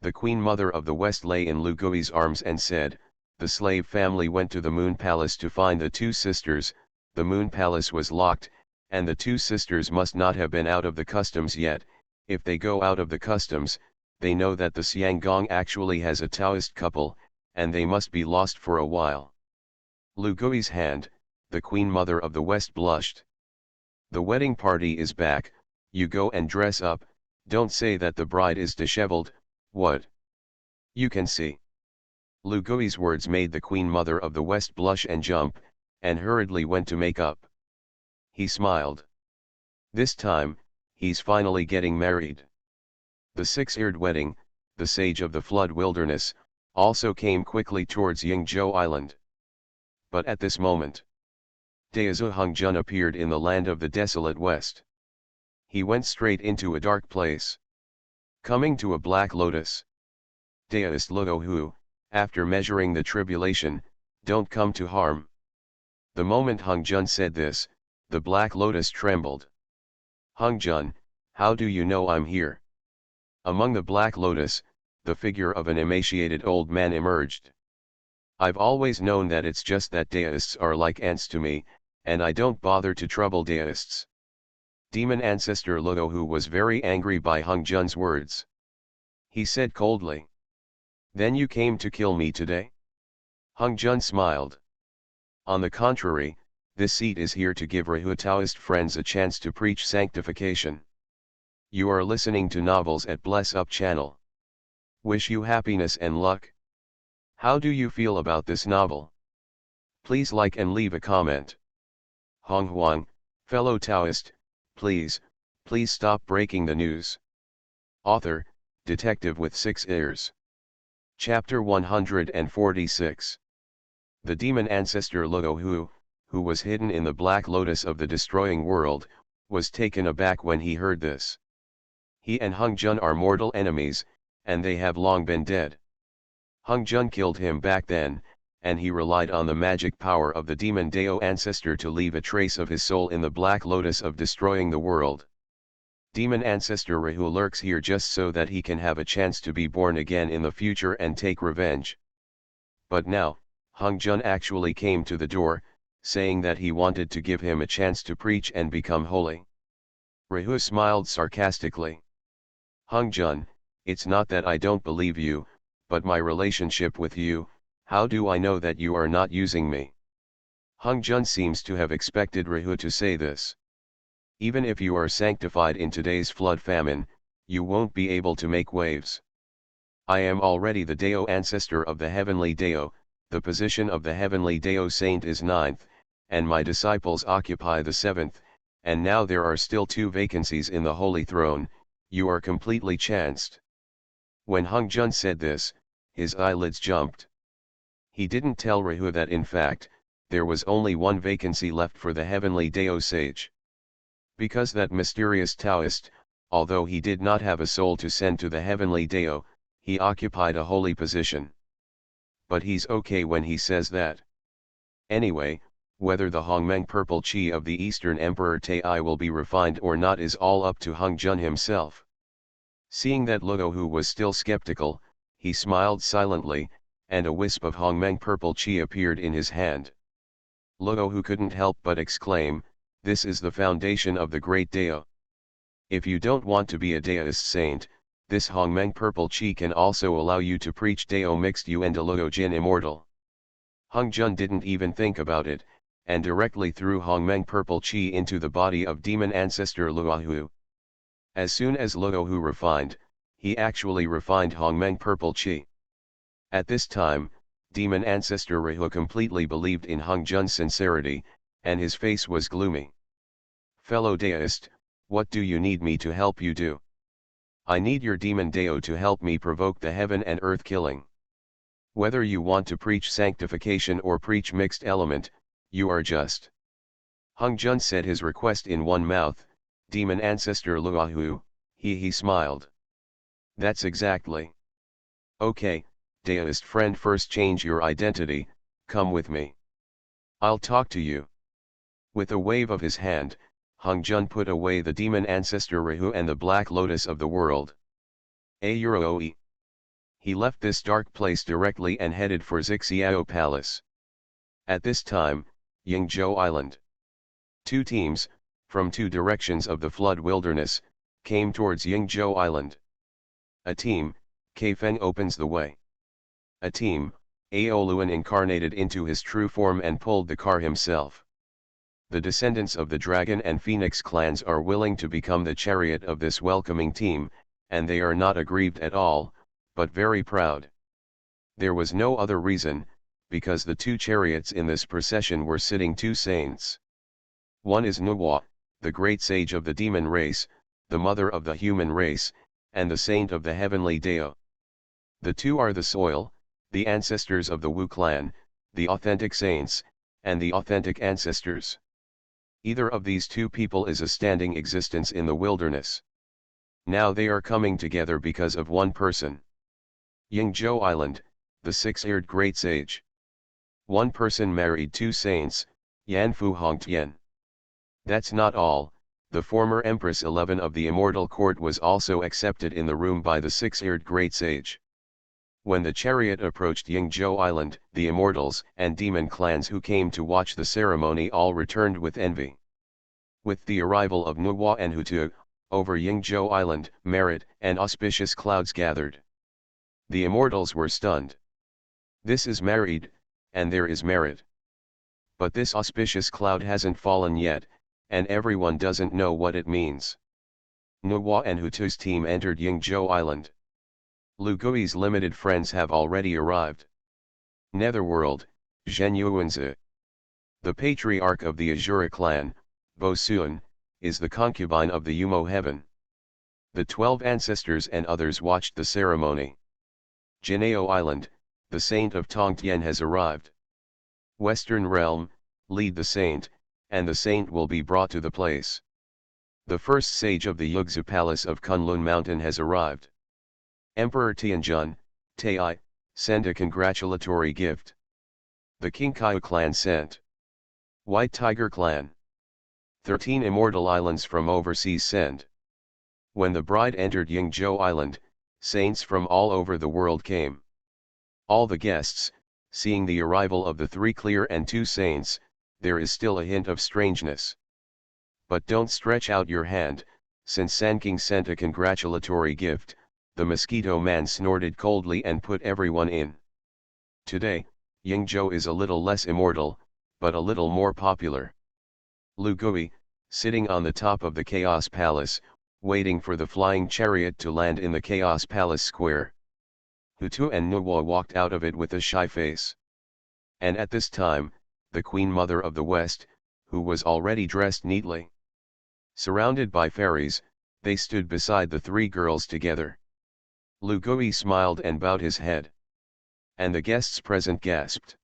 The Queen Mother of the West lay in Lu Gui's arms and said, the slave family went to the Moon Palace to find the 2 sisters, the Moon Palace was locked, and the 2 sisters must not have been out of the customs yet. If they go out of the customs, they know that the Xianggong actually has a Taoist couple, and they must be lost for a while. Lu Gui's hand, the Queen Mother of the West blushed. The wedding party is back, you go and dress up, don't say that the bride is disheveled, what? You can see. Lu Gui's words made the Queen Mother of the West blush and jump, and hurriedly went to make up. He smiled. This time, he's finally getting married. The 6-eared wedding, the sage of the flood wilderness, also came quickly towards Yingzhou Island. But at this moment, Daozu Hongjun appeared in the land of the desolate west. He went straight into a dark place, coming to a black lotus. Taoist Luo Hu, after measuring the tribulation, don't come to harm. The moment Hongjun said this, the black lotus trembled. Hongjun, how do you know I'm here? Among the black lotus, the figure of an emaciated old man emerged. I've always known that it's just that Taoists are like ants to me, and I don't bother to trouble Taoists. Demon ancestor Luo Hu was very angry by Hongjun's words. He said coldly, then you came to kill me today? Hongjun smiled. On the contrary, this seat is here to give Rahu Taoist friends a chance to preach sanctification. You are listening to Novels at Bless Up channel. Wish you happiness and luck. How do you feel about this novel? Please like and leave a comment. Honghuang, fellow Taoist, please stop breaking the news. Author, Detective with 6 ears. Chapter 146. The demon ancestor Luo who was hidden in the black lotus of the destroying world, was taken aback when he heard this. He and Hung Jun are mortal enemies, and they have long been dead. Hung Jun killed him back then, and he relied on the magic power of the demon Dao ancestor to leave a trace of his soul in the black lotus of destroying the world. Demon ancestor Rahu lurks here just so that he can have a chance to be born again in the future and take revenge. But now, Hung Jun actually came to the door, saying that he wanted to give him a chance to preach and become holy. Rahu smiled sarcastically. Hung Jun, it's not that I don't believe you, but my relationship with you, how do I know that you are not using me? Hung Jun seems to have expected Rahu to say this. Even if you are sanctified in today's flood famine, you won't be able to make waves. I am already the Dao ancestor of the heavenly Dao, the position of the heavenly Dao saint is 9th, and my disciples occupy the 7th, and now there are still 2 vacancies in the holy throne. You are completely chanced. When Hung Jun said this, his eyelids jumped. He didn't tell Rahu that in fact, there was only 1 vacancy left for the heavenly Dao sage. Because that mysterious Taoist, although he did not have a soul to send to the heavenly Dao, he occupied a holy position. But he's okay when he says that. Anyway, whether the Hongmeng purple chi of the Eastern Emperor Tai will be refined or not is all up to Hung Jun himself. Seeing that Luo was still skeptical, he smiled silently, and a wisp of Hongmeng purple chi appeared in his hand. Luo couldn't help but exclaim, "This is the foundation of the great Dao. If you don't want to be a Daoist saint, this Hongmeng purple chi can also allow you to preach Dao mixed you and Luo Jin immortal." Hung Jun didn't even think about it, and directly threw Hongmeng purple chi into the body of demon ancestor Luo. As soon as Luo refined, he actually refined Hongmeng purple chi. At this time, demon ancestor Rahu completely believed in Hung Jun's sincerity, and his face was gloomy. "Fellow Daoist, what do you need me to help you do?" "I need your demon Dao to help me provoke the heaven and earth killing. Whether you want to preach sanctification or preach mixed element, you are just." Hung Jun said his request in one mouth. Demon ancestor Luo, he smiled. "That's exactly. Okay, Daoist friend, first change your identity, come with me. I'll talk to you." With a wave of his hand, Hung Jun put away the demon ancestor Rahu and the black lotus of the world. Euroe. He left this dark place directly and headed for Xixiao Palace. At this time, Yingzhou Island. 2 teams, from 2 directions of the flood wilderness, came towards Yingzhou Island. A team, Kaifeng opens the way. A team, Aoluan incarnated into his true form and pulled the car himself. The descendants of the Dragon and Phoenix clans are willing to become the chariot of this welcoming team, and they are not aggrieved at all, but very proud. There was no other reason, because the 2 chariots in this procession were sitting 2 saints. One is Nuwa, the great sage of the demon race, the mother of the human race, and the saint of the heavenly Dao. The 2 are the soil, the ancestors of the Wu clan, the authentic saints, and the authentic ancestors. Either of these 2 people is a standing existence in the wilderness. Now they are coming together because of one person. Yingzhou Island, the 6-eared great sage. One person married 2 saints, Yanfu Hongtian. That's not all, the former Empress 11 of the immortal court was also accepted in the room by the 6-eared great sage. When the chariot approached Yingzhou Island, the immortals and demon clans who came to watch the ceremony all returned with envy. With the arrival of Nuwa and Hutu, over Yingzhou Island, merit and auspicious clouds gathered. The immortals were stunned. This is married, and there is merit. But this auspicious cloud hasn't fallen yet, and everyone doesn't know what it means. Nuwa and Hutu's team entered Yingzhou Island. Lu Gui's limited friends have already arrived. Netherworld, Zhen Yuanzi. The patriarch of the Azura clan, Bo Suan, is the concubine of the Yumo heaven. The 12 ancestors and others watched the ceremony. Jinao Island, the saint of Tongtian has arrived. Western Realm, lead the saint, and the saint will be brought to the place. The first sage of the Yugzu Palace of Kunlun Mountain has arrived. Emperor Tianjun, Tai, send a congratulatory gift. The Qingkai clan sent. White Tiger clan. 13 immortal islands from overseas send. When the bride entered Yingzhou Island, saints from all over the world came. All the guests, seeing the arrival of the 3 clear and 2 saints, there is still a hint of strangeness. But don't stretch out your hand, since Sanking sent a congratulatory gift. The mosquito man snorted coldly and put everyone in. Today, Yingzhou is a little less immortal, but a little more popular. Lu Gui, sitting on the top of the Chaos Palace, waiting for the flying chariot to land in the Chaos Palace square. Hutu and Nuwa walked out of it with a shy face. And at this time, the Queen Mother of the West, who was already dressed neatly. Surrounded by fairies, they stood beside the 3 girls together. Lu Gui smiled and bowed his head. And the guests present gasped.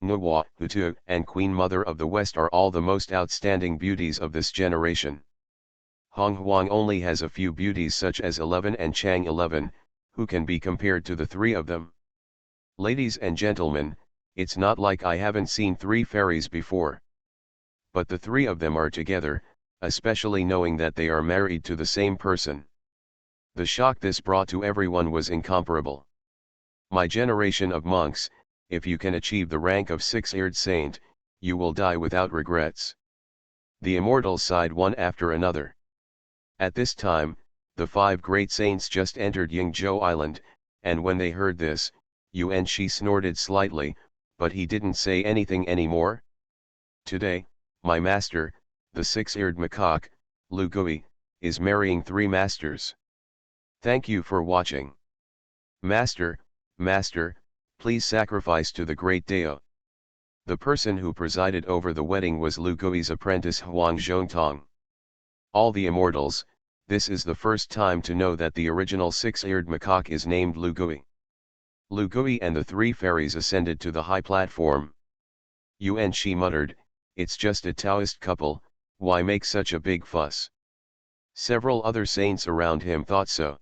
Nuwa, Hutu, and Queen Mother of the West are all the most outstanding beauties of this generation. Honghuang only has a few beauties such as 11 and Chang 11, who can be compared to the 3 of them. Ladies and gentlemen, it's not like I haven't seen 3 fairies before. But the 3 of them are together, especially knowing that they are married to the same person. The shock this brought to everyone was incomparable. My generation of monks, if you can achieve the rank of 6-eared saint, you will die without regrets. The immortals sighed one after another. At this time, the 5 great saints just entered Yingzhou Island, and when they heard this, Yuan Shi snorted slightly, but he didn't say anything anymore. Today, my master, the 6-eared macaque, Lu Gui, is marrying 3 masters. Thank you for watching. Master, please sacrifice to the great Dao. The person who presided over the wedding was Lu Gui's apprentice Huang Zhongtong. All the immortals, this is the first time to know that the original 6-eared macaque is named Lu Gui. Lu Gui and the 3 fairies ascended to the high platform. Yuan Shi muttered, "It's just a Taoist couple, why make such a big fuss?" Several other saints around him thought so.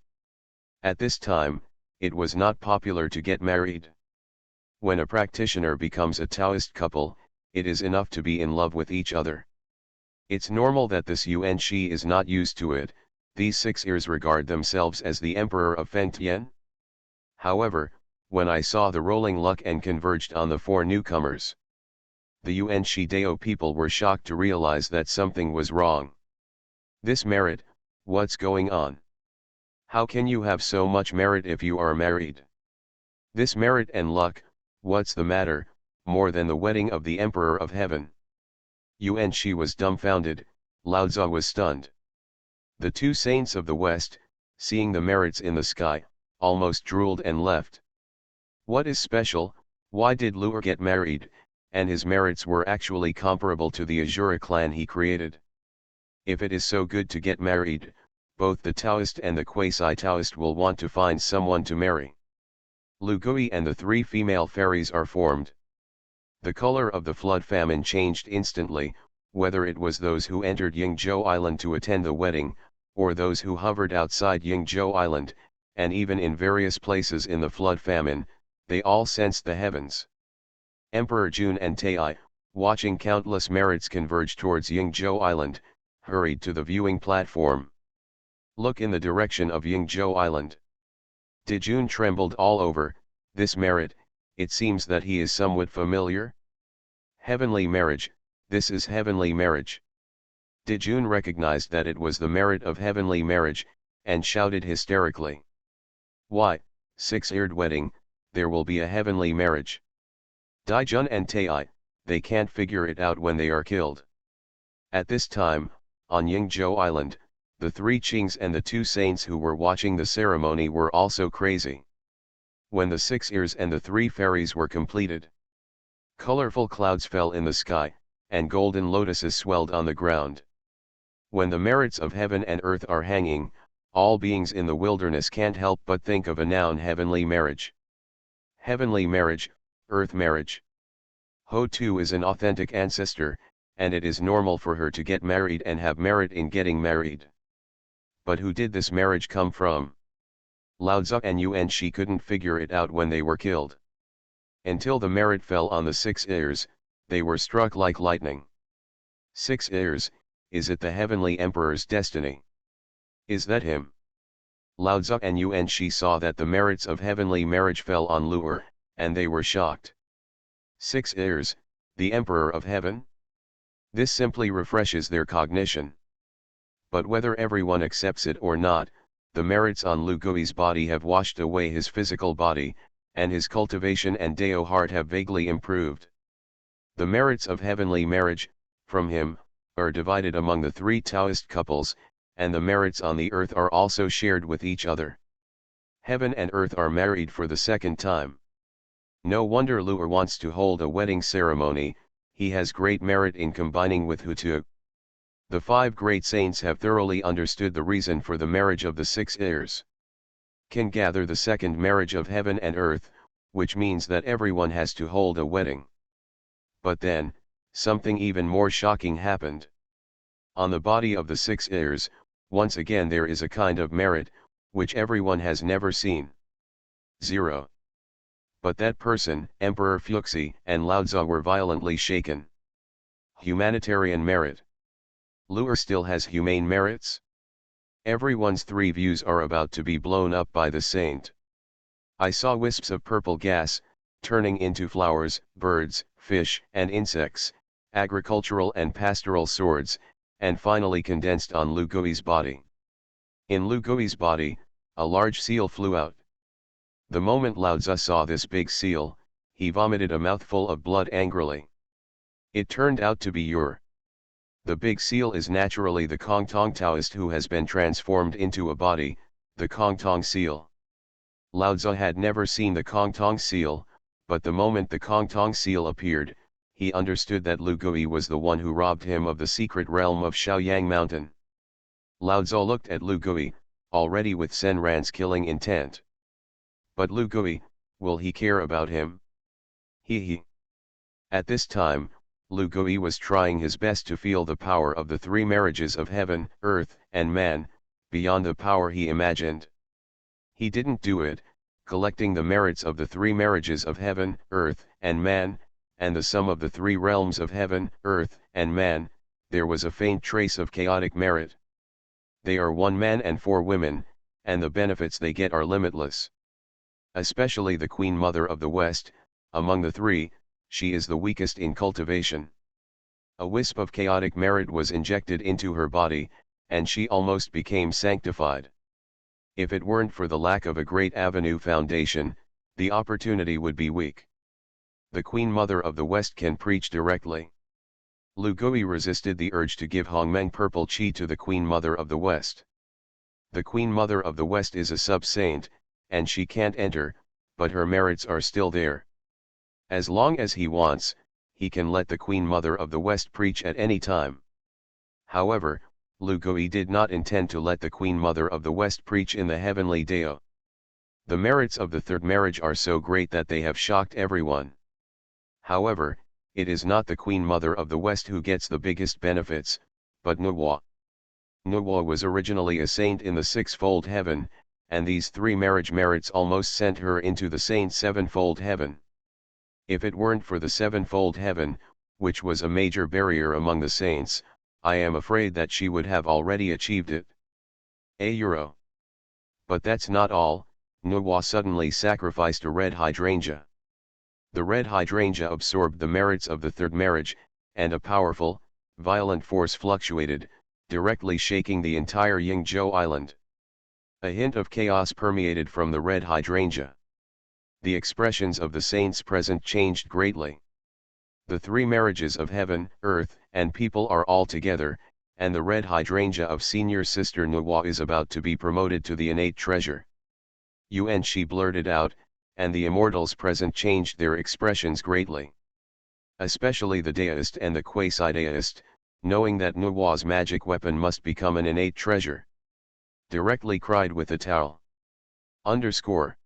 At this time, it was not popular to get married. When a practitioner becomes a Taoist couple, it is enough to be in love with each other. It's normal that this Yuan Shi is not used to it. These 6 ears regard themselves as the emperor of Fengtian. However, when I saw the rolling luck and converged on the 4 newcomers, the Yuan Shi Dao people were shocked to realize that something was wrong. This merit, what's going on? How can you have so much merit if you are married? This merit and luck, what's the matter, more than the wedding of the Emperor of Heaven? Yuan Shi was dumbfounded, Lao Tzu was stunned. The 2 saints of the West, seeing the merits in the sky, almost drooled and left. What is special, why did Lu'er get married, and his merits were actually comparable to the Azura clan he created? If it is so good to get married, both the Taoist and the quasi-Taoist will want to find someone to marry. Lu Gui and the 3 female fairies are formed. The color of the flood famine changed instantly, whether it was those who entered Yingzhou Island to attend the wedding, or those who hovered outside Yingzhou Island, and even in various places in the flood famine, they all sensed the heavens. Emperor Jun and Tai, watching countless merits converge towards Yingzhou Island, hurried to the viewing platform. Look in the direction of Yingzhou Island. Dijun trembled all over. This merit, it seems that he is somewhat familiar. Heavenly marriage, this is heavenly marriage. Dijun recognized that it was the merit of heavenly marriage, and shouted hysterically. Why, 6-eared wedding, there will be a heavenly marriage. Daijun and Tai, they can't figure it out when they are killed. At this time, on Yingzhou Island, the 3 Qings and the 2 saints who were watching the ceremony were also crazy. When the 6 ears and the 3 fairies were completed, colorful clouds fell in the sky, and golden lotuses swelled on the ground. When the merits of heaven and earth are hanging, all beings in the wilderness can't help but think of a noun: heavenly marriage. Heavenly marriage, earth marriage. Ho too is an authentic ancestor, and it is normal for her to get married and have merit in getting married. But who did this marriage come from? Lao Tzu and Yuan Shi couldn't figure it out when they were killed. Until the merit fell on the 6 ears, they were struck like lightning. 6 ears, is it the heavenly emperor's destiny? Is that him? Lao Tzu and Yuan Shi saw that the merits of heavenly marriage fell on Lu'er, and they were shocked. 6 ears, the emperor of heaven? This simply refreshes their cognition. But whether everyone accepts it or not, the merits on Lu Gui's body have washed away his physical body, and his cultivation and Dao heart have vaguely improved. The merits of heavenly marriage, from him, are divided among the 3 Taoist couples, and the merits on the earth are also shared with each other. Heaven and earth are married for the 2nd time. No wonder Lu'er wants to hold a wedding ceremony, he has great merit in combining with Hutu. The 5 great saints have thoroughly understood the reason for the marriage of the 6 heirs. Can gather the 2nd marriage of heaven and earth, which means that everyone has to hold a wedding. But then, something even more shocking happened. On the body of the 6 heirs, once again there is a kind of merit, which everyone has never seen. 0. But that person, Emperor Fuxi and Lao Tzu, were violently shaken. Humanitarian merit. Lu'er still has humane merits? Everyone's 3 views are about to be blown up by the saint. I saw wisps of purple gas, turning into flowers, birds, fish, and insects, agricultural and pastoral swords, and finally condensed on Lu Gui's body. In Lu Gui's body, a large seal flew out. The moment Lao Tzu saw this big seal, he vomited a mouthful of blood angrily. It turned out to be Ur. The big seal is naturally the Honghuang Taoist who has been transformed into a body, the Honghuang seal. Lao Tzu had never seen the Honghuang seal, but the moment the Honghuang seal appeared, he understood that Lu Gui was the one who robbed him of the secret realm of Shaoyang Mountain. Lao Tzu looked at Lu Gui, already with Sen Ran's killing intent. But Lu Gui, will he care about him? He. At this time, Lu Gui was trying his best to feel the power of the 3 marriages of heaven, earth, and man, beyond the power he imagined. He didn't do it, collecting the merits of the 3 marriages of heaven, earth, and man, and the sum of the 3 realms of heaven, earth, and man, there was a faint trace of chaotic merit. They are 1 man and 4 women, and the benefits they get are limitless. Especially the Queen Mother of the West, among the 3, she is the weakest in cultivation. A wisp of chaotic merit was injected into her body, and she almost became sanctified. If it weren't for the lack of a great avenue foundation, the opportunity would be weak. The Queen Mother of the West can preach directly. Lu Gui resisted the urge to give Hongmeng purple qi to the Queen Mother of the West. The Queen Mother of the West is a sub-saint, and she can't enter, but her merits are still there. As long as he wants, he can let the Queen Mother of the West preach at any time. However, Lu Gui did not intend to let the Queen Mother of the West preach in the heavenly Dao. The merits of the 3rd marriage are so great that they have shocked everyone. However, it is not the Queen Mother of the West who gets the biggest benefits, but Nuwa. Nuwa was originally a saint in the 6-fold heaven, and these 3 marriage merits almost sent her into the saint's 7-fold heaven. If it weren't for the 7-fold heaven, which was a major barrier among the saints, I am afraid that she would have already achieved it. Euro. But that's not all, Nuwa suddenly sacrificed a red hydrangea. The red hydrangea absorbed the merits of the 3rd marriage, and a powerful, violent force fluctuated, directly shaking the entire Yingzhou Island. A hint of chaos permeated from the red hydrangea. The expressions of the saints present changed greatly. The three marriages of heaven, earth, and people are all together, and the red hydrangea of senior sister Nuwa is about to be promoted to the innate treasure. Yuan Shi blurted out, and the immortals present changed their expressions greatly. Especially the Taoist and the quasi-Taoist, knowing that Nuwa's magic weapon must become an innate treasure. Directly cried with a towel. Underscore.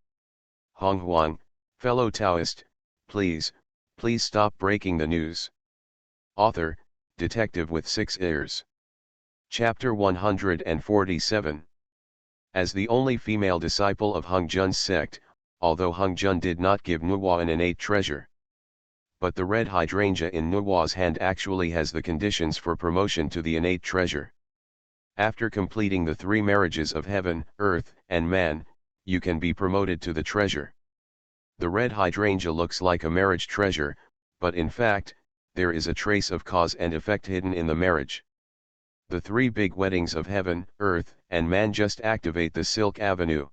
Honghuang, fellow Taoist, please stop breaking the news. Author, detective with 6 ears. Chapter 147. As the only female disciple of Hongjun's sect, although Hongjun did not give Nuwa an innate treasure, but the red hydrangea in Nuwa's hand actually has the conditions for promotion to the innate treasure. After completing the 3 marriages of heaven, earth, and man, you can be promoted to the treasure. The red hydrangea looks like a marriage treasure, but in fact, there is a trace of cause and effect hidden in the marriage. The 3 big weddings of heaven, earth, and man just activate the Silk Avenue.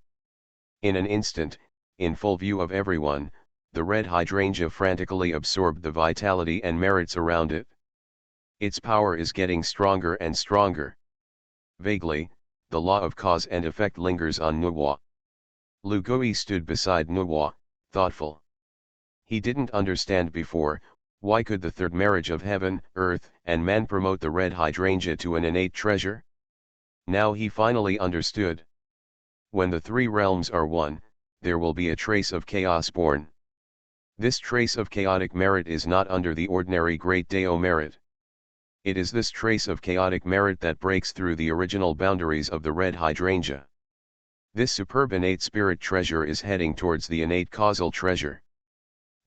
In an instant, in full view of everyone, the red hydrangea frantically absorbed the vitality and merits around it. Its power is getting stronger and stronger. Vaguely, the law of cause and effect lingers on Nuwa. Lu Gui stood beside Nuwa, thoughtful. He didn't understand before, why could the 3rd marriage of heaven, earth, and man promote the red hydrangea to an innate treasure? Now he finally understood. When the 3 realms are one, there will be a trace of chaos born. This trace of chaotic merit is not under the ordinary great Dao merit. It is this trace of chaotic merit that breaks through the original boundaries of the red hydrangea. This superb innate spirit treasure is heading towards the innate causal treasure.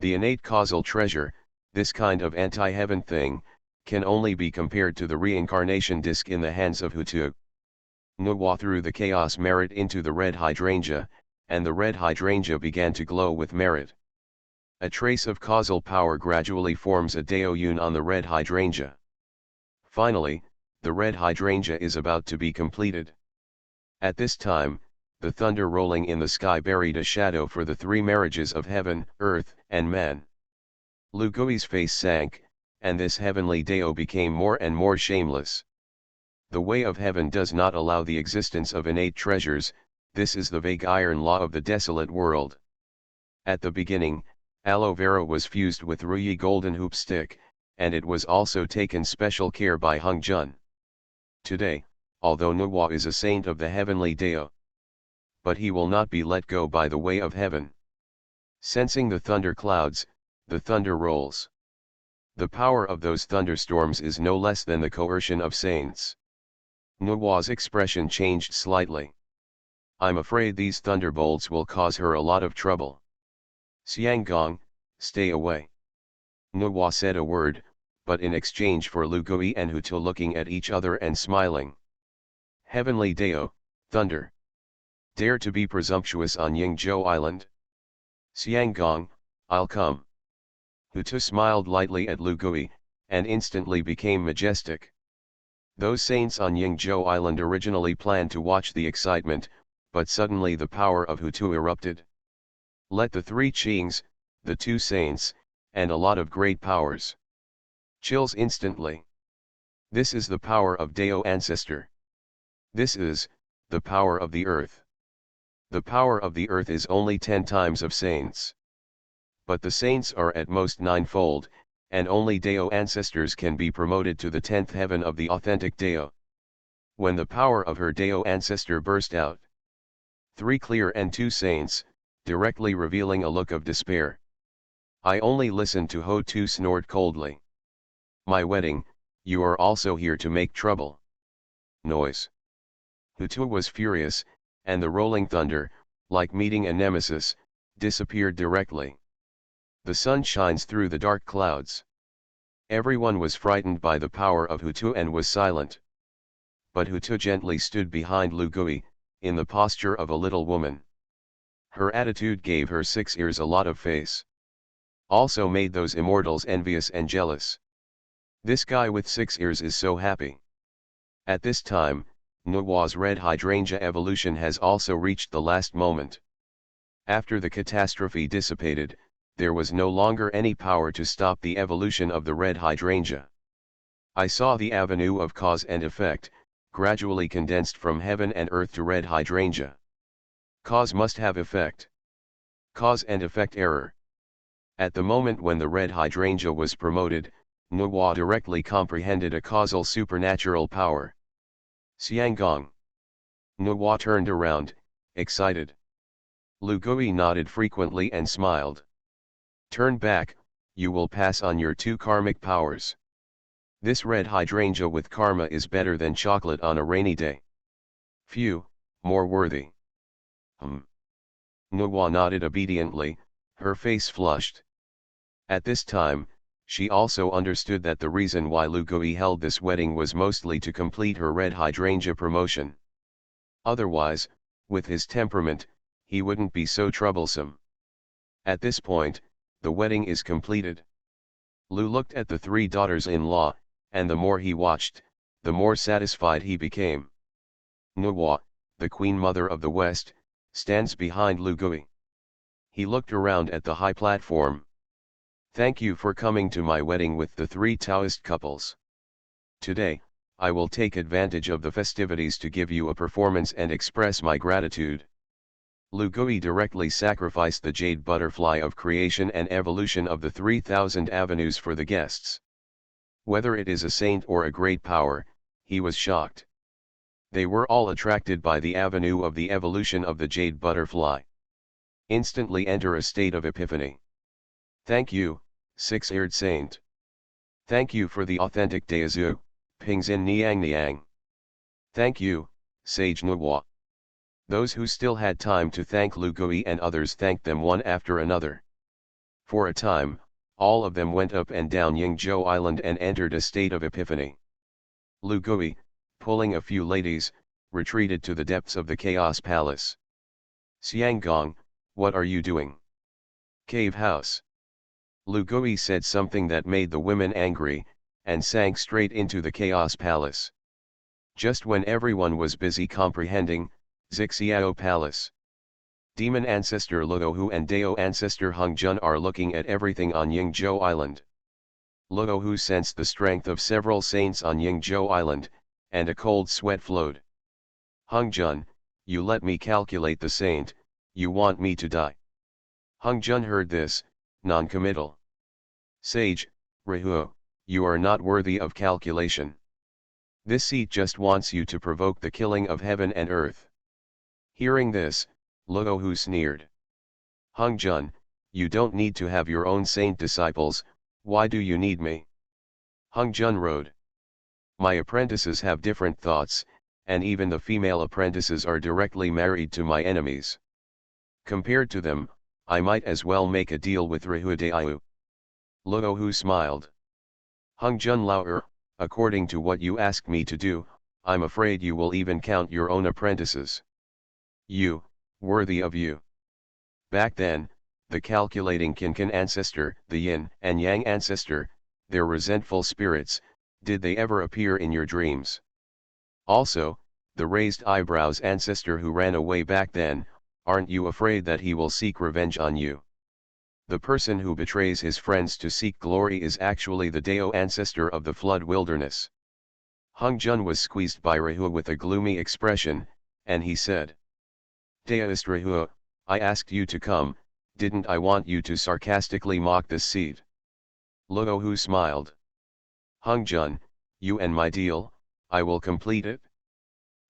The innate causal treasure, this kind of anti-heaven thing, can only be compared to the reincarnation disc in the hands of Hutu. Nuwa threw the chaos merit into the red hydrangea, and the red hydrangea began to glow with merit. A trace of causal power gradually forms a Dao Yun on the red hydrangea. Finally, the red hydrangea is about to be completed. At this time, the thunder rolling in the sky buried a shadow for the 3 marriages of heaven, earth, and man. Lu Gui's face sank, and this heavenly Dao became more and more shameless. The way of heaven does not allow the existence of innate treasures, this is the vague iron law of the desolate world. At the beginning, aloe vera was fused with Ruyi golden hoop stick, and it was also taken special care by Hongjun. Today, although Nuwa is a saint of the heavenly Dao, but he will not be let go by the way of heaven. Sensing the thunder clouds, the thunder rolls. The power of those thunderstorms is no less than the coercion of saints. Nuwa's expression changed slightly. I'm afraid these thunderbolts will cause her a lot of trouble. Xianggong, stay away. Nuwa said a word, but in exchange for Lu Gui and Hutu looking at each other and smiling. Heavenly Dao, thunder. Dare to be presumptuous on Yingzhou Island? Xianggong, I'll come. Hutu smiled lightly at Lu Gui, and instantly became majestic. Those saints on Yingzhou Island originally planned to watch the excitement, but suddenly the power of Hutu erupted. Let the 3 Qings, the 2 saints, and a lot of great powers. Chills instantly. This is the power of Dao ancestor. This is, the power of the earth. The power of the earth is only 10 times of saints. But the saints are at most 9-fold, and only Dao ancestors can be promoted to the 10th heaven of the authentic Dao. When the power of her Dao ancestor burst out, 3 clear and 2 saints, directly revealing a look of despair. I only listened to Hutu snort coldly. My wedding, you are also here to make trouble. Noise. Hutu was furious, and the rolling thunder, like meeting a nemesis, disappeared directly. The sun shines through the dark clouds. Everyone was frightened by the power of Hutu and was silent. But Hutu gently stood behind Lu Gui, in the posture of a little woman. Her attitude gave her 6 ears a lot of face. Also made those immortals envious and jealous. This guy with 6 ears is so happy. At this time, Nuwa's red hydrangea evolution has also reached the last moment. After the catastrophe dissipated, there was no longer any power to stop the evolution of the red hydrangea. I saw the avenue of cause and effect, gradually condensed from heaven and earth to red hydrangea. Cause must have effect. Cause and effect error. At the moment when the red hydrangea was promoted, Nuwa directly comprehended a causal supernatural power. Xianggong. Nuwa turned around, excited. Lu Gui nodded frequently and smiled. Turn back, you will pass on your 2 karmic powers. This red hydrangea with karma is better than chocolate on a rainy day. Phew, more worthy. Nuwa nodded obediently, her face flushed. At this time, she also understood that the reason why Lu Gui held this wedding was mostly to complete her red hydrangea promotion. Otherwise, with his temperament, he wouldn't be so troublesome. At this point, the wedding is completed. Lu looked at the 3 daughters-in-law, and the more he watched, the more satisfied he became. Nuwa, the Queen Mother of the West, stands behind Lu Gui. He looked around at the high platform. Thank you for coming to my wedding with the 3 Taoist couples. Today, I will take advantage of the festivities to give you a performance and express my gratitude. Lu Gui directly sacrificed the jade butterfly of creation and evolution of the 3,000 avenues for the guests. Whether it is a saint or a great power, he was shocked. They were all attracted by the avenue of the evolution of the jade butterfly. Instantly enter a state of epiphany. Thank you, 6-eared saint. Thank you for the authentic Daozu, Pingzin Niang Niang. Thank you, sage Nuwa. Those who still had time to thank Lu Gui and others thanked them one after another. For a time, all of them went up and down Yingzhou Island and entered a state of epiphany. Lu Gui, pulling a few ladies, retreated to the depths of the Chaos Palace. Xianggong, what are you doing? Cave house. Lu Gui said something that made the women angry, and sank straight into the Chaos Palace. Just when everyone was busy comprehending, Xixiao Palace. Demon ancestor Luohu and Dao ancestor Honghuang are looking at everything on Yingzhou Island. Luohu sensed the strength of several saints on Yingzhou Island, and a cold sweat flowed. Honghuang, you let me calculate the saint, you want me to die. Honghuang heard this, non-committal. Sage, Rahu, you are not worthy of calculation. This seat just wants you to provoke the killing of heaven and earth. Hearing this, Luohu sneered. Honghuang, you don't need to have your own saint disciples, why do you need me? Honghuang wrote. My apprentices have different thoughts, and even the female apprentices are directly married to my enemies. Compared to them, I might as well make a deal with Rahu Daiyu. Luohu smiled. Honghuang Lao, according to what you asked me to do, I'm afraid you will even count your own apprentices. You, worthy of you. Back then, the calculating Qinqin ancestor, the Yin and Yang ancestor, their resentful spirits, did they ever appear in your dreams? Also, the raised eyebrows ancestor who ran away back then, aren't you afraid that he will seek revenge on you? The person who betrays his friends to seek glory is actually the Dao ancestor of the flood wilderness. Honghuang was squeezed by Rahu with a gloomy expression, and he said. Taoist Rahu, I asked you to come, didn't I want you to sarcastically mock this seed? Luohu smiled. Honghuang, you and my deal, I will complete it.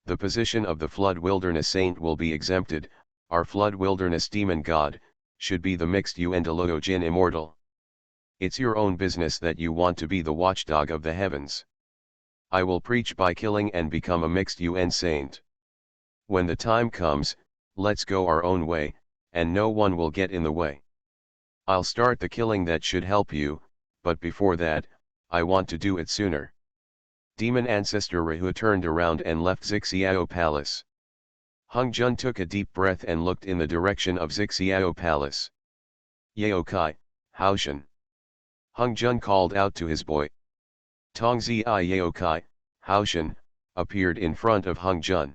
The position of the flood wilderness saint will be exempted, our flood wilderness demon god, should be the mixed Yu and Luo Jin immortal. It's your own business that you want to be the watchdog of the heavens. I will preach by killing and become a mixed UN saint. When the time comes, let's go our own way, and no one will get in the way. I'll start the killing that should help you, but before that, I want to do it sooner. Demon ancestor Rahu turned around and left Xixiao Palace. Honghuang took a deep breath and looked in the direction of Xixiao Palace. Yao Kai, Haoshan. Honghuang called out to his boy. Tongzi Yao Kai, Haoshan, appeared in front of Honghuang.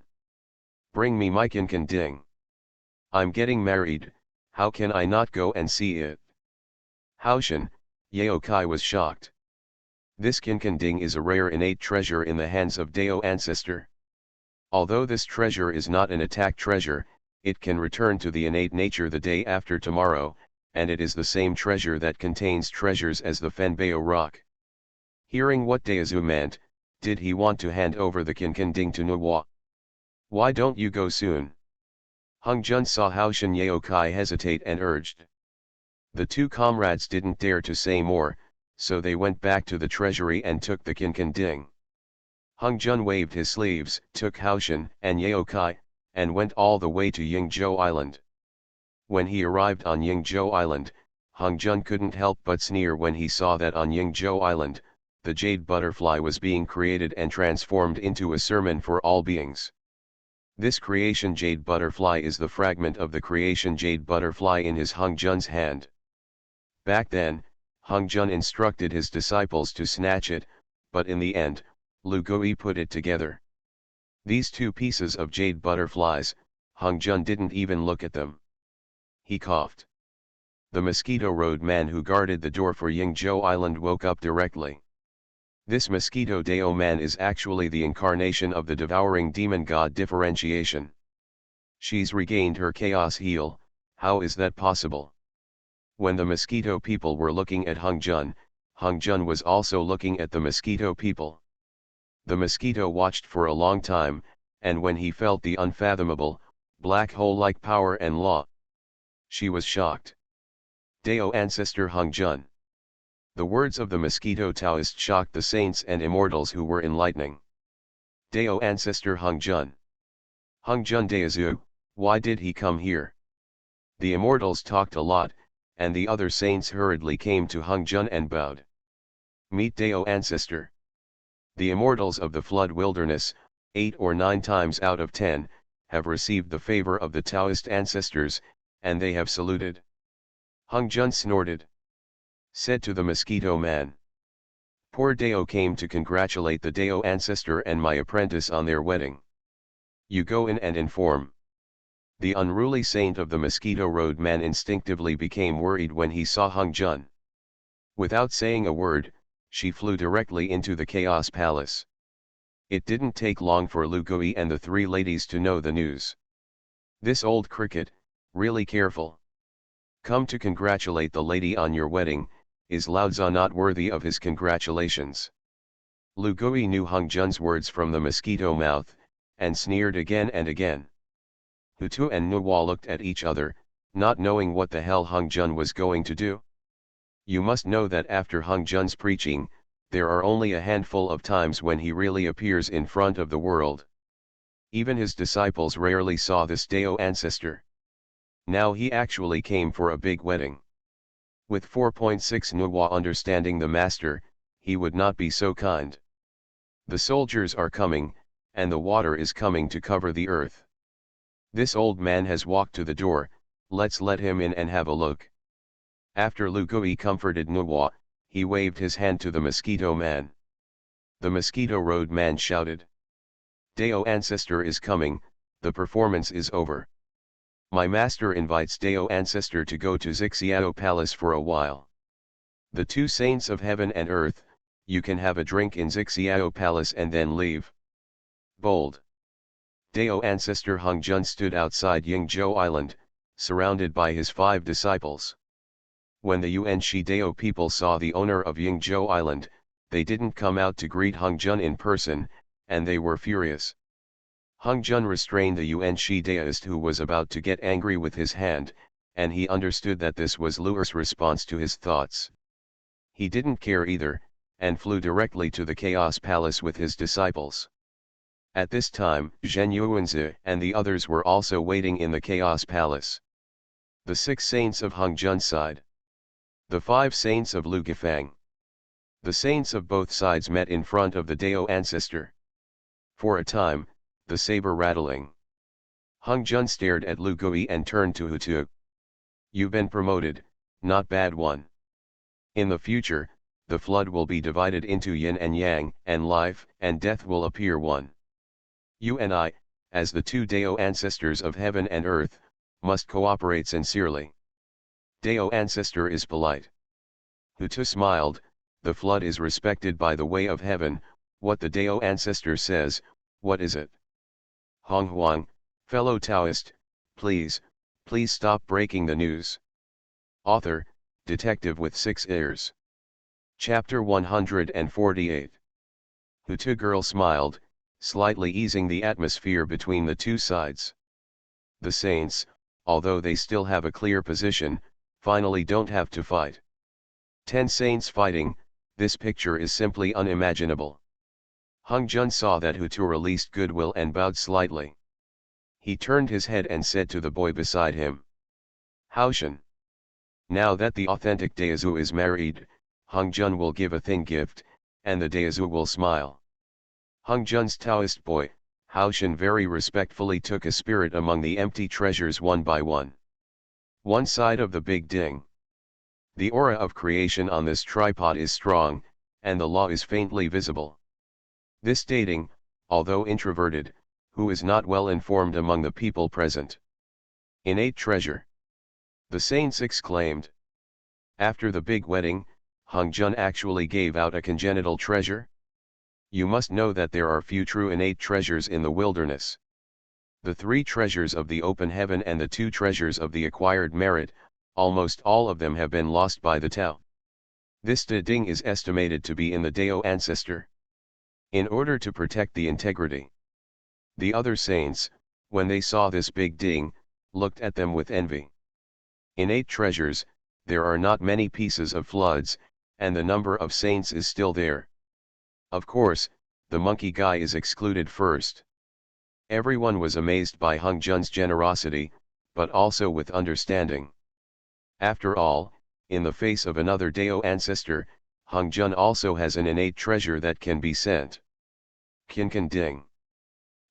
Bring me my Qinqin Ding. I'm getting married, how can I not go and see it? Haoshan, Yaokai was shocked. This Kinkanding is a rare innate treasure in the hands of Dao ancestor. Although this treasure is not an attack treasure, it can return to the innate nature the day after tomorrow, and it is the same treasure that contains treasures as the Fenbao rock. Hearing what Daozu meant, did he want to hand over the Kinkanding to Nuwa? Why don't you go soon? Hung Jun saw Haoshan Yaokai hesitate and urged. The two comrades didn't dare to say more, so they went back to the treasury and took the Kinkanding. Hung Jun waved his sleeves, took Haoshan and Yaokai, and went all the way to Yingzhou Island. When he arrived on Yingzhou Island, Hung Jun couldn't help but sneer when he saw that on Yingzhou Island, the jade butterfly was being created and transformed into a sermon for all beings. This creation jade butterfly is the fragment of the creation jade butterfly in his Hung Jun's hand. Back then, Hung Jun instructed his disciples to snatch it, but in the end, Lu Gui put it together. These two pieces of jade butterflies, Hung Jun didn't even look at them. He coughed. The Mosquito Road man who guarded the door for Yingzhou Island woke up directly. This Mosquito Dao man is actually the incarnation of the devouring demon god differentiation. She's regained her chaos heal. How is that possible? When the Mosquito people were looking at Hung Jun was also looking at the Mosquito people. The Mosquito watched for a long time, and when he felt the unfathomable, black hole-like power and law, she was shocked. Dao ancestor Hung Jun. The words of the Mosquito Taoist shocked the saints and immortals who were enlightening. Dao ancestor Hung Jun. Hung Jun Daozu, why did he come here? The immortals talked a lot, and the other saints hurriedly came to Hung Jun and bowed. Meet Dao ancestor. The immortals of the flood wilderness, 8 or 9 times out of 10, have received the favor of the Taoist ancestors, and they have saluted. Hung Jun snorted. Said to the Mosquito man. Poor Dao came to congratulate the Dao ancestor and my apprentice on their wedding. You go in and inform. The unruly saint of the Mosquito Road man instinctively became worried when he saw Hung Jun. Without saying a word, she flew directly into the Chaos Palace. It didn't take long for Lu Gui and the 3 ladies to know the news. This old cricket, really careful. Come to congratulate the lady on your wedding, is Lao Tzu not worthy of his congratulations? Lu Gui knew Hung Jun's words from the mosquito mouth, and sneered again and again. Hutu and Nuwa looked at each other, not knowing what the hell Hung Jun was going to do. You must know that after Hung Jun's preaching, there are only a handful of times when he really appears in front of the world. Even his disciples rarely saw this Dao ancestor. Now he actually came for a big wedding. With 4.6 Nuwa understanding the master, he would not be so kind. The soldiers are coming, and the water is coming to cover the earth. This old man has walked to the door, let's let him in and have a look. After Lu Gui comforted Nuwa, he waved his hand to the Mosquito man. The Mosquito Road man shouted. Dao ancestor is coming, the performance is over. My master invites Dao ancestor to go to Xixiao Palace for a while. The 2 saints of heaven and earth, you can have a drink in Xixiao Palace and then leave. Bold. Dao ancestor Hung Jun stood outside Yingzhou Island, surrounded by his 5 disciples. When the Yuanshi Dao people saw the owner of Yingzhou Island, they didn't come out to greet Hung Jun in person, and they were furious. Hung Jun restrained the Yuanshi Daoist who was about to get angry with his hand, and he understood that this was Luer's response to his thoughts. He didn't care either, and flew directly to the Chaos Palace with his disciples. At this time, Zhen Yuanzi and the others were also waiting in the Chaos Palace. The 6 saints of Hung Jun's side. The 5 saints of Lu Gifang. The saints of both sides met in front of the Dao ancestor. For a time, the saber rattling. Hung Jun stared at Lu Gui and turned to Hutu. You've been promoted, not bad one. In the future, the flood will be divided into yin and yang, and life and death will appear one. You and I, as the 2 Dao ancestors of heaven and earth, must cooperate sincerely. Dao ancestor is polite. Hutu smiled, the flood is respected by the way of heaven, what the Dao ancestor says, what is it? Honghuang, fellow Taoist, please stop breaking the news. Author, detective with 6 ears. Chapter 148. Hutu girl smiled, slightly easing the atmosphere between the two sides. The saints, although they still have a clear position, finally don't have to fight. 10 saints fighting, this picture is simply unimaginable. Hung Jun saw that Hutu released goodwill and bowed slightly. He turned his head and said to the boy beside him, Haoshan. Now that the authentic Daozu is married, Hung Jun will give a thing gift, and the Daozu will smile. Hung Jun's Taoist boy, Haoshan very respectfully took a spirit among the empty treasures one by one. One side of the big ding. The aura of creation on this tripod is strong, and the law is faintly visible. This dating, although introverted, who is not well informed among the people present. Innate treasure. The saints exclaimed. After the big wedding, Hung Jun actually gave out a congenital treasure? You must know that there are few true innate treasures in the wilderness. The 3 treasures of the open heaven and the 2 treasures of the acquired merit, almost all of them have been lost by the Tao. This De Ding is estimated to be in the Dao ancestor. In order to protect the integrity. The other saints, when they saw this big ding, looked at them with envy. Innate treasures, there are not many pieces of floods, and the number of saints is still there. Of course, the monkey guy is excluded first. Everyone was amazed by Hung Jun's generosity, but also with understanding. After all, in the face of another Dao ancestor, Hung Jun also has an innate treasure that can be sent. Kinkan Ding.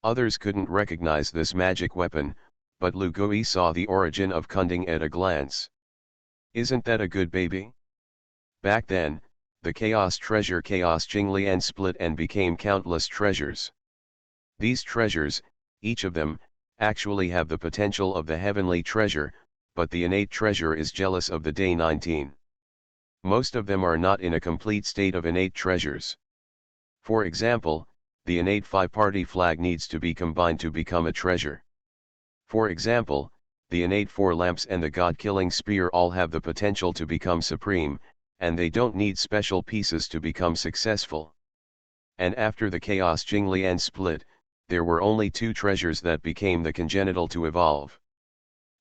Others couldn't recognize this magic weapon, but Lu Gui saw the origin of Kunding at a glance. Isn't that a good baby? Back then, the Chaos treasure Chaos Jinglian split and became countless treasures. These treasures, each of them, actually have the potential of the heavenly treasure, but the innate treasure is jealous of the day 19. Most of them are not in a complete state of innate treasures. For example, the innate 5-party flag needs to be combined to become a treasure. For example, the innate 4 lamps and the god-killing spear all have the potential to become supreme, and they don't need special pieces to become successful. And after the Chaos Jinglian split, there were only 2 treasures that became the congenital to evolve.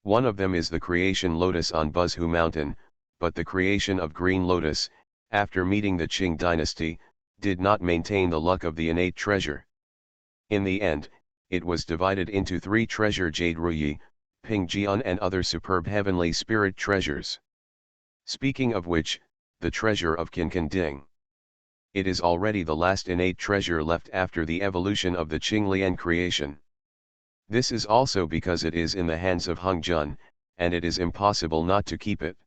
One of them is the creation lotus on Buzhu Mountain, but the creation of green lotus, after meeting the Qing dynasty, did not maintain the luck of the innate treasure. In the end, it was divided into 3 treasure Jade Ruyi, Ping Jian and other superb heavenly spirit treasures. Speaking of which, the treasure of Kinkan Ding. It is already the last innate treasure left after the evolution of the Qinglian creation. This is also because it is in the hands of Hung Jun, and it is impossible not to keep it.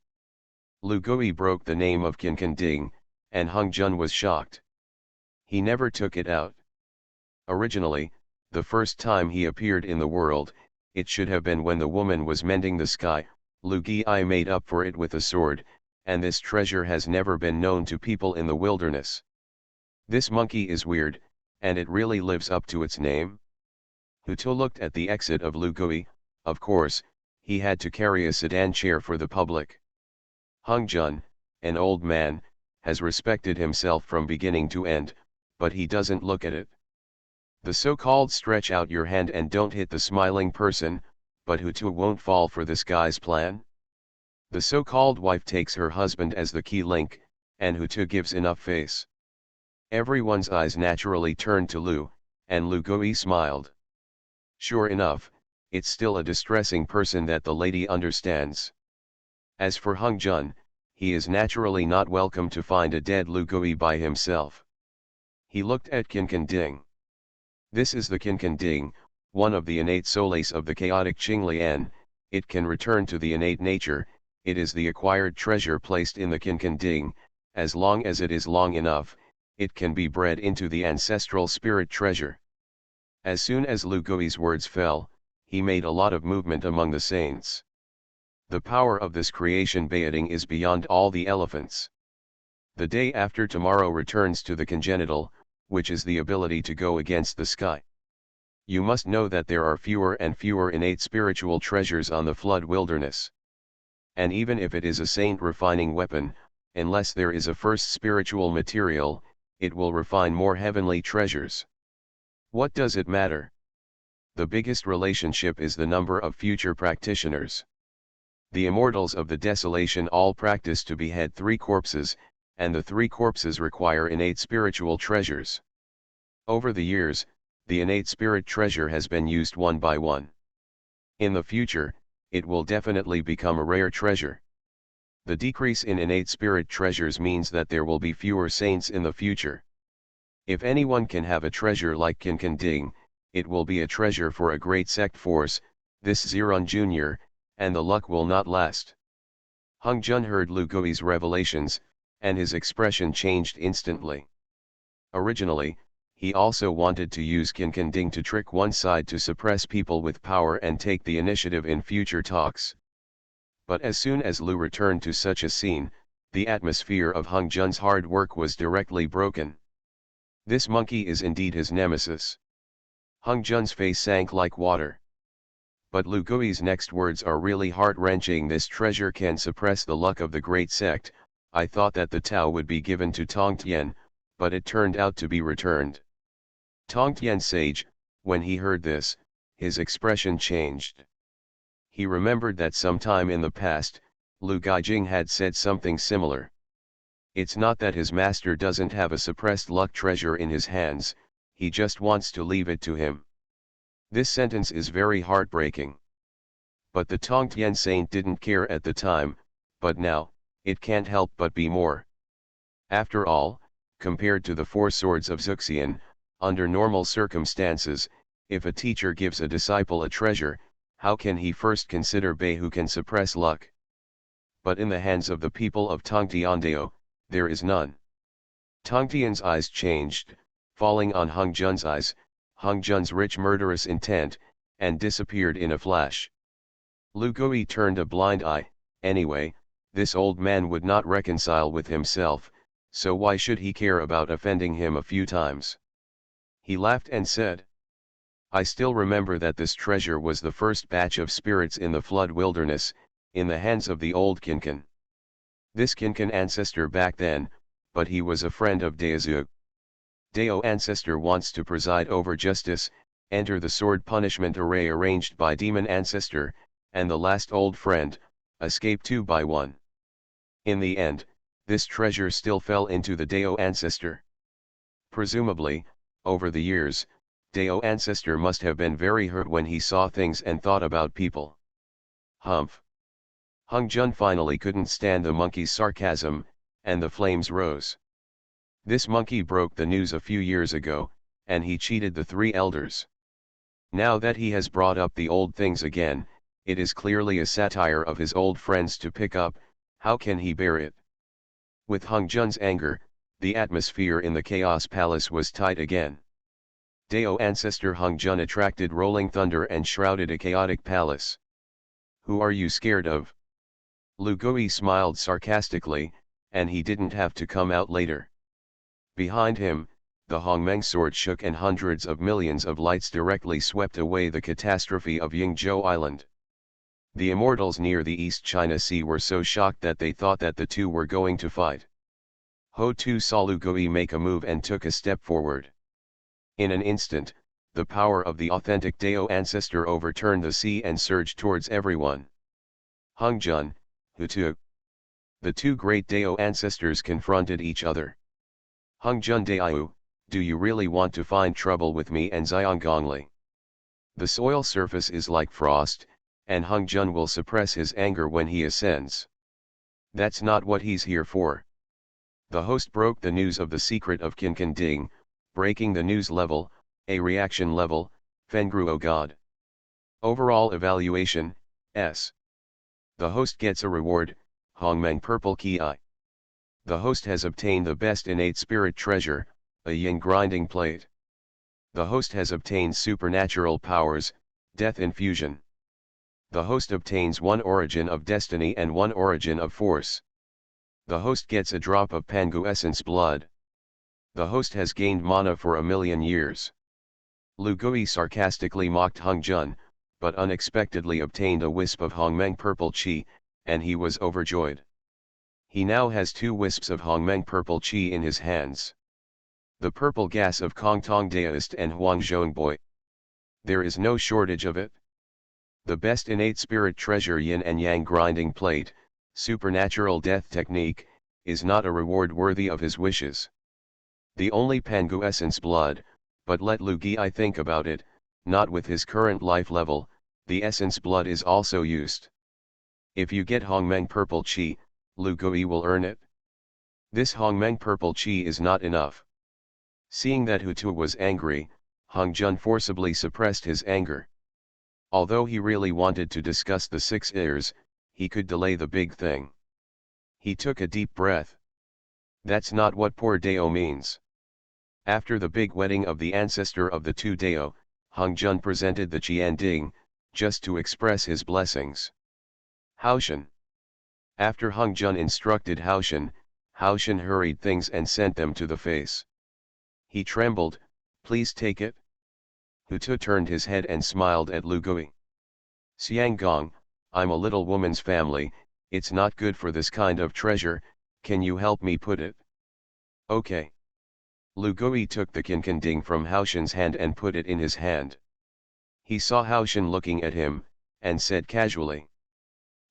Lu Gui broke the name of Kinkan Ding, and Hung Jun was shocked. He never took it out. Originally, the first time he appeared in the world, it should have been when the woman was mending the sky. Lu Gui made up for it with a sword, and this treasure has never been known to people in the wilderness. This monkey is weird, and it really lives up to its name. Hutu looked at the exit of Lu Gui. Of course, he had to carry a sedan chair for the public. Hung Jun, an old man, has respected himself from beginning to end, but he doesn't look at it. The so-called stretch out your hand and don't hit the smiling person, but Hutu won't fall for this guy's plan. The so-called wife takes her husband as the key link, and Hutu gives enough face. Everyone's eyes naturally turned to Lu, and Lu Gui smiled. Sure enough, it's still a distressing person that the lady understands. As for Hung Jun, he is naturally not welcome to find a dead Lu Gui by himself. He looked at Kinkan Ding. This is the Kinkan Ding, one of the innate soles of the chaotic Qinglian. It can return to the innate nature. It is the acquired treasure placed in the Kinkan Ding. As long as it is long enough, it can be bred into the ancestral spirit treasure. As soon as Lu Gui's words fell, he made a lot of movement among the saints. The power of this creation Baoding is beyond all the elephants. The day after tomorrow returns to the congenital, which is the ability to go against the sky. You must know that there are fewer and fewer innate spiritual treasures on the flood wilderness. And even if it is a saint refining weapon, unless there is a first spiritual material, it will refine more heavenly treasures. What does it matter? The biggest relationship is the number of future practitioners. The immortals of the desolation all practice to behead 3 corpses, and the 3 corpses require innate spiritual treasures. Over the years, the innate spirit treasure has been used one by one. In the future, it will definitely become a rare treasure. The decrease in innate spirit treasures means that there will be fewer saints in the future. If anyone can have a treasure like Kinkan Ding, it will be a treasure for a great sect force, this Zirun Jr., and the luck will not last. Hung Jun heard Lu Gui's revelations, and his expression changed instantly. Originally, he also wanted to use Kinkan Ding to trick one side to suppress people with power and take the initiative in future talks. But as soon as Lu returned to such a scene, the atmosphere of Hung Jun's hard work was directly broken. This monkey is indeed his nemesis. Hung Jun's face sank like water. But Lu Gui's next words are really heart-wrenching. This treasure can suppress the luck of the great sect. I thought that the Tao would be given to Tongtian, but it turned out to be returned. Tongtian sage, when he heard this, his expression changed. He remembered that sometime in the past, Lu Guijing had said something similar. It's not that his master doesn't have a suppressed luck treasure in his hands, he just wants to leave it to him. This sentence is very heartbreaking. But the Tongtian saint didn't care at the time, but now, it can't help but be more. After all, compared to the 4 swords of Zuxian, under normal circumstances, if a teacher gives a disciple a treasure, how can he first consider Bei who can suppress luck? But in the hands of the people of Tongtiandao, there is none. Tongtian's eyes changed, falling on Hung Jun's eyes, Hung Jun's rich murderous intent, and disappeared in a flash. Lu Gui turned a blind eye. Anyway, this old man would not reconcile with himself, so why should he care about offending him a few times? He laughed and said, I still remember that this treasure was the first batch of spirits in the flood wilderness, in the hands of the old Kinkan. This Kinkan ancestor back then, but he was a friend of Daozug. Dao ancestor wants to preside over justice, enter the sword punishment array arranged by demon ancestor, and the last old friend, escape 2 by 1. In the end, this treasure still fell into the Dao ancestor. Presumably, over the years, Dao ancestor must have been very hurt when he saw things and thought about people. Humph. Hung Jun finally couldn't stand the monkey's sarcasm, and the flames rose. This monkey broke the news a few years ago, and he cheated the 3 elders. Now that he has brought up the old things again, it is clearly a satire of his old friends to pick up. How can he bear it? With Hung Jun's anger, the atmosphere in the Chaos Palace was tight again. Dao ancestor Hung Jun attracted rolling thunder and shrouded a chaotic palace. Who are you scared of? Lu Gui smiled sarcastically, and he didn't have to come out later. Behind him, the Hongmeng sword shook and hundreds of millions of lights directly swept away the catastrophe of Yingzhou Island. The immortals near the East China Sea were so shocked that they thought that the 2 were going to fight. Ho Tu saw Lu Gui make a move and took a step forward. In an instant, the power of the authentic Dao ancestor overturned the sea and surged towards everyone. Hung Jun, Hu Tu. The 2 great Dao ancestors confronted each other. Hung Jun Dao, do you really want to find trouble with me and Xianggongli? The soil surface is like frost, and Hung Jun will suppress his anger when he ascends. That's not what he's here for. The host broke the news of the secret of Kinkan Ding, breaking the news level, a reaction level, Fengru oh god. Overall evaluation, S. The host gets a reward, Hongmeng Purple Ki I. The host has obtained the best innate spirit treasure, a yin grinding plate. The host has obtained supernatural powers, death infusion. The host obtains 1 origin of destiny and 1 origin of force. The host gets a drop of Pangu essence blood. The host has gained mana for 1,000,000 years. Lu Gui sarcastically mocked Hung Jun, but unexpectedly obtained a wisp of Hongmeng purple qi, and he was overjoyed. He now has 2 wisps of Hongmeng purple qi in his hands. The purple gas of Kongtong Taoist and Huang Boy. There is no shortage of it. The best innate spirit treasure yin and yang grinding plate, supernatural death technique, is not a reward worthy of his wishes. The only Pangu essence blood, but let Lu Gui think about it, not with his current life level, the essence blood is also used. If you get Hongmeng purple qi, Lu Gui will earn it. This Hongmeng purple qi is not enough. Seeing that Hu Tu was angry, Hung Jun forcibly suppressed his anger. Although he really wanted to discuss the 6 ears, he could delay the big thing. He took a deep breath. That's not what poor Dao means. After the big wedding of the ancestor of the 2 Dao, Hung Jun presented the Qian Ding, just to express his blessings. Haoshan. After Hung Jun instructed Haoshan, Haoshan hurried things and sent them to the face. He trembled, please take it. Hu Tu turned his head and smiled at Lu Gui. Xianggong, I'm a little woman's family, it's not good for this kind of treasure, can you help me put it? Okay. Lu Gui took the Qinqin Ding from Haoshan's hand and put it in his hand. He saw Haoshan looking at him, and said casually.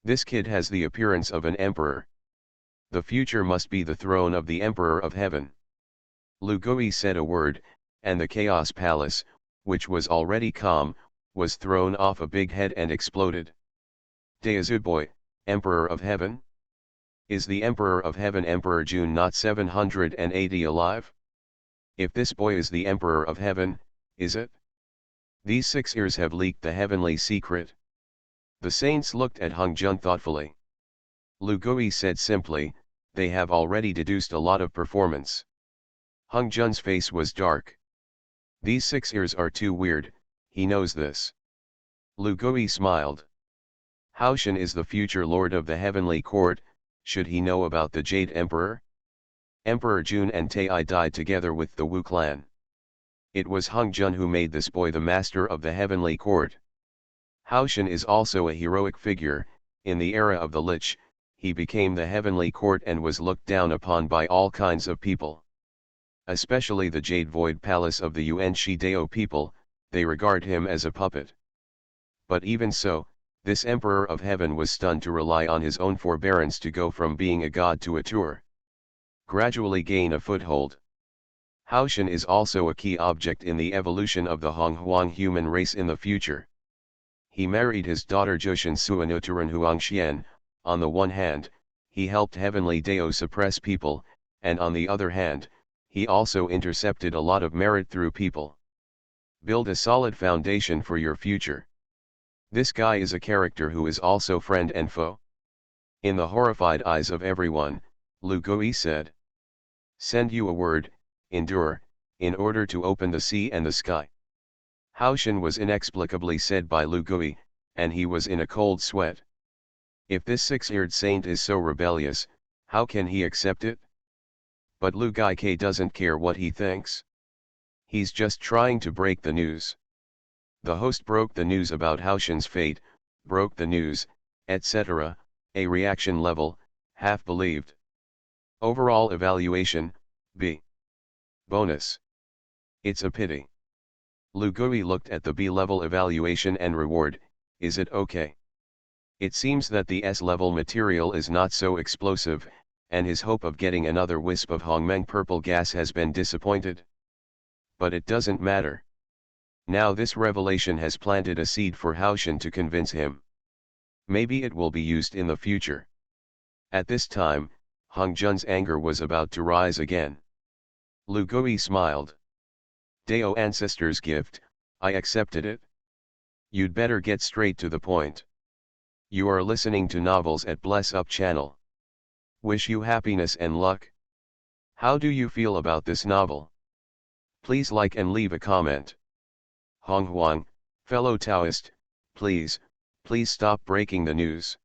This kid has the appearance of an emperor. The future must be the throne of the Emperor of Heaven. Lu Gui said a word, and the Chaos Palace, which was already calm, was thrown off a big head and exploded. Daozuboy, Emperor of Heaven? Is the Emperor of Heaven Emperor Jun not 780 alive? If this boy is the Emperor of Heaven, is it? These 6 ears have leaked the heavenly secret. The saints looked at Hung Jun thoughtfully. Lu Gui said simply, they have already deduced a lot of performance. Hung Jun's face was dark. These 6 ears are too weird, he knows this. Lu Gui smiled. Haoshan is the future lord of the heavenly court, should he know about the Jade Emperor? Emperor Jun and Tai died together with the Wu clan. It was Hung Jun who made this boy the master of the heavenly court. Haoshan is also a heroic figure, in the era of the Lich, he became the heavenly court and was looked down upon by all kinds of people. Especially the Jade Void Palace of the Yuan Shi Dao people, they regard him as a puppet. But even so, this Emperor of Heaven was stunned to rely on his own forbearance to go from being a god to a tour. Gradually gain a foothold. Haoshan is also a key object in the evolution of the Honghuang human race in the future. He married his daughter Joshan Suanuturan Huangxian. On the one hand, he helped heavenly Dao suppress people, and on the other hand, he also intercepted a lot of merit through people. Build a solid foundation for your future. This guy is a character who is also friend and foe. In the horrified eyes of everyone, Lu Gui said. Send you a word, endure, in order to open the sea and the sky. Haoshan was inexplicably said by Lu Gui, and he was in a cold sweat. If this 6-eared saint is so rebellious, how can he accept it? But Lu Gui doesn't care what he thinks. He's just trying to break the news. The host broke the news about Haoshan's fate, broke the news, etc., a reaction level, half believed. Overall evaluation, B. Bonus. It's a pity. Lu Gui looked at the B-level evaluation and reward, is it okay? It seems that the S-level material is not so explosive, and his hope of getting another wisp of Hongmeng purple gas has been disappointed. But it doesn't matter. Now this revelation has planted a seed for Haoshan to convince him. Maybe it will be used in the future. At this time, Hung Jun's anger was about to rise again. Lu Gui smiled. Dao ancestor's gift, I accepted it. You'd better get straight to the point. You are listening to novels at Bless Up channel. Wish you happiness and luck. How do you feel about this novel? Please like and leave a comment. Honghuang, fellow Taoist, please stop breaking the news.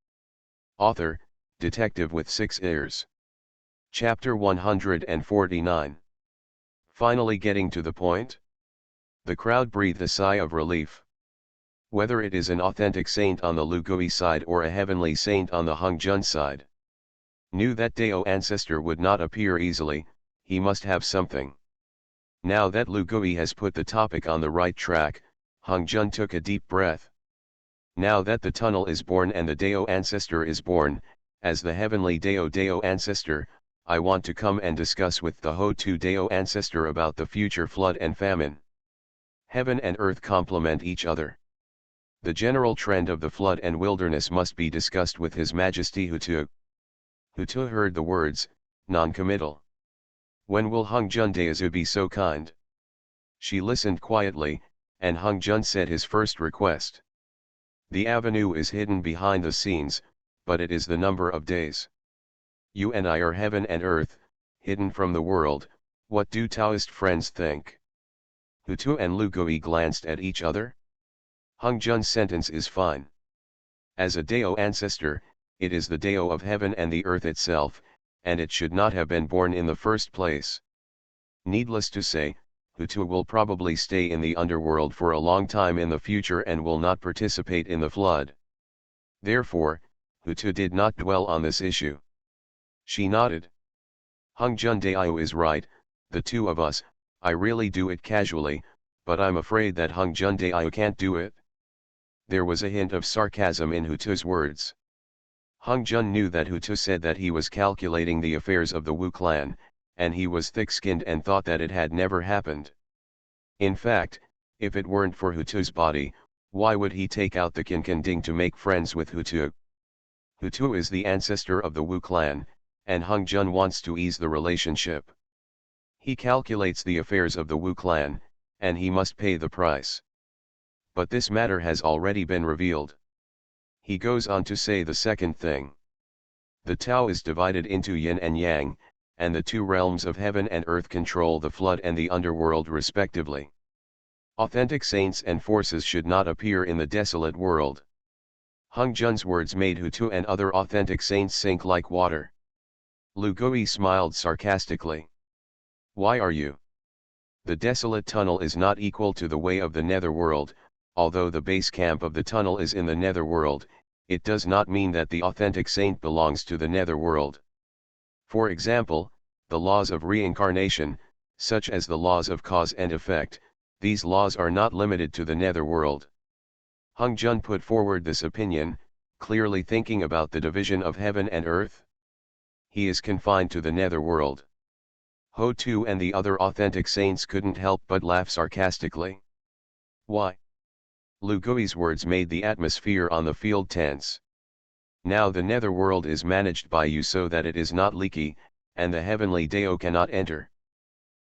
Author, detective with 6 ears. Chapter 149. Finally getting to the point? The crowd breathed a sigh of relief. Whether it is an authentic saint on the Lugui side or a heavenly saint on the Hongjun side, knew that Dao ancestor would not appear easily, he must have something. Now that Lugui has put the topic on the right track, Hongjun took a deep breath. Now that the tunnel is born and the Dao ancestor is born, as the heavenly Dao ancestor, I want to come and discuss with the Ho-Tu Dao ancestor about the future flood and famine. Heaven and earth complement each other. The general trend of the flood and wilderness must be discussed with His Majesty Ho-Tu. Ho-Tu heard the words, non-committal. When will Hongjun Daezu be so kind? She listened quietly, and Hongjun said his first request. The avenue is hidden behind the scenes, but it is the number of days. You and I are heaven and earth, hidden from the world. What do Taoist friends think? Ho-Tu and Lugui glanced at each other. Hongjun's sentence is fine. As a Dao ancestor, it is the Dao of heaven and the earth itself, and it should not have been born in the first place. Needless to say, Ho-Tu will probably stay in the underworld for a long time in the future and will not participate in the flood. Therefore, Ho-Tu did not dwell on this issue. She nodded. Hongjun Daeyu is right, the two of us, I really do it casually, but I'm afraid that Hongjun Daeyu can't do it. There was a hint of sarcasm in Ho-Tu's words. Hongjun knew that Ho-Tu said that he was calculating the affairs of the Wu clan, and he was thick-skinned and thought that it had never happened. In fact, if it weren't for Ho-Tu's body, why would he take out the Kinkanding to make friends with Ho-Tu? Ho-Tu is the ancestor of the Wu clan, and Hongjun wants to ease the relationship. He calculates the affairs of the Wu clan, and he must pay the price. But this matter has already been revealed. He goes on to say the second thing. The Tao is divided into yin and yang, and the two realms of heaven and earth control the flood and the underworld respectively. Authentic saints and forces should not appear in the desolate world. Hongjun's words made Ho-Tu and other authentic saints sink like water. Lugui smiled sarcastically. Why are you? The desolate tunnel is not equal to the way of the netherworld. Although the base camp of the tunnel is in the netherworld, it does not mean that the authentic saint belongs to the netherworld. For example, the laws of reincarnation, such as the laws of cause and effect, these laws are not limited to the netherworld. Hongjun put forward this opinion, clearly thinking about the division of heaven and earth. He is confined to the netherworld. Ho-Tu and the other authentic saints couldn't help but laugh sarcastically. Why? Lugui's words made the atmosphere on the field tense. Now the netherworld is managed by you so that it is not leaky, and the heavenly Dao cannot enter.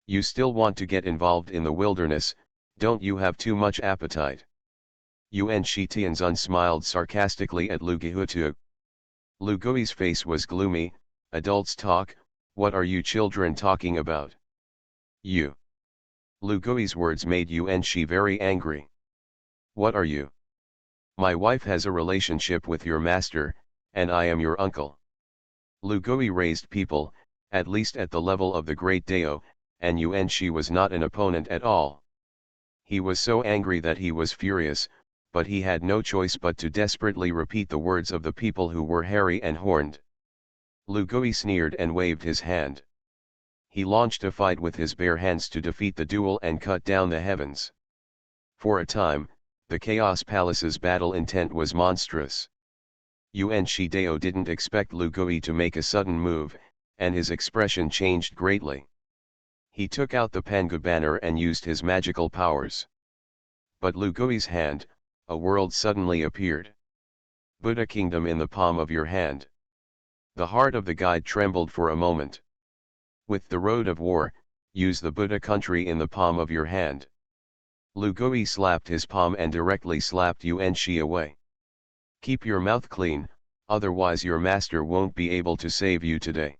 You still want to get involved in the wilderness, don't you have too much appetite? Yuan Shitianzun smiled sarcastically at Luguihutu. Lugui's face was gloomy. Adults talk, what are you children talking about? You. Lugui's words made Yuan Shi very angry. What are you? My wife has a relationship with your master, and I am your uncle. Lugui raised people, at least at the level of the great Dao, and Yuan Shi was not an opponent at all. He was so angry that he was furious, but he had no choice but to desperately repeat the words of the people who were hairy and horned. Lugui sneered and waved his hand. He launched a fight with his bare hands to defeat the duel and cut down the heavens. For a time, the Chaos Palace's battle intent was monstrous. Yuan Shi Dao didn't expect Lugui to make a sudden move, and his expression changed greatly. He took out the Pangu banner and used his magical powers. But Lugui's hand, a world suddenly appeared. Buddha Kingdom in the palm of your hand. The heart of the guide trembled for a moment. With the road of war, use the Buddha country in the palm of your hand. Lugui slapped his palm and directly slapped Yuan Shi away. Keep your mouth clean, otherwise your master won't be able to save you today.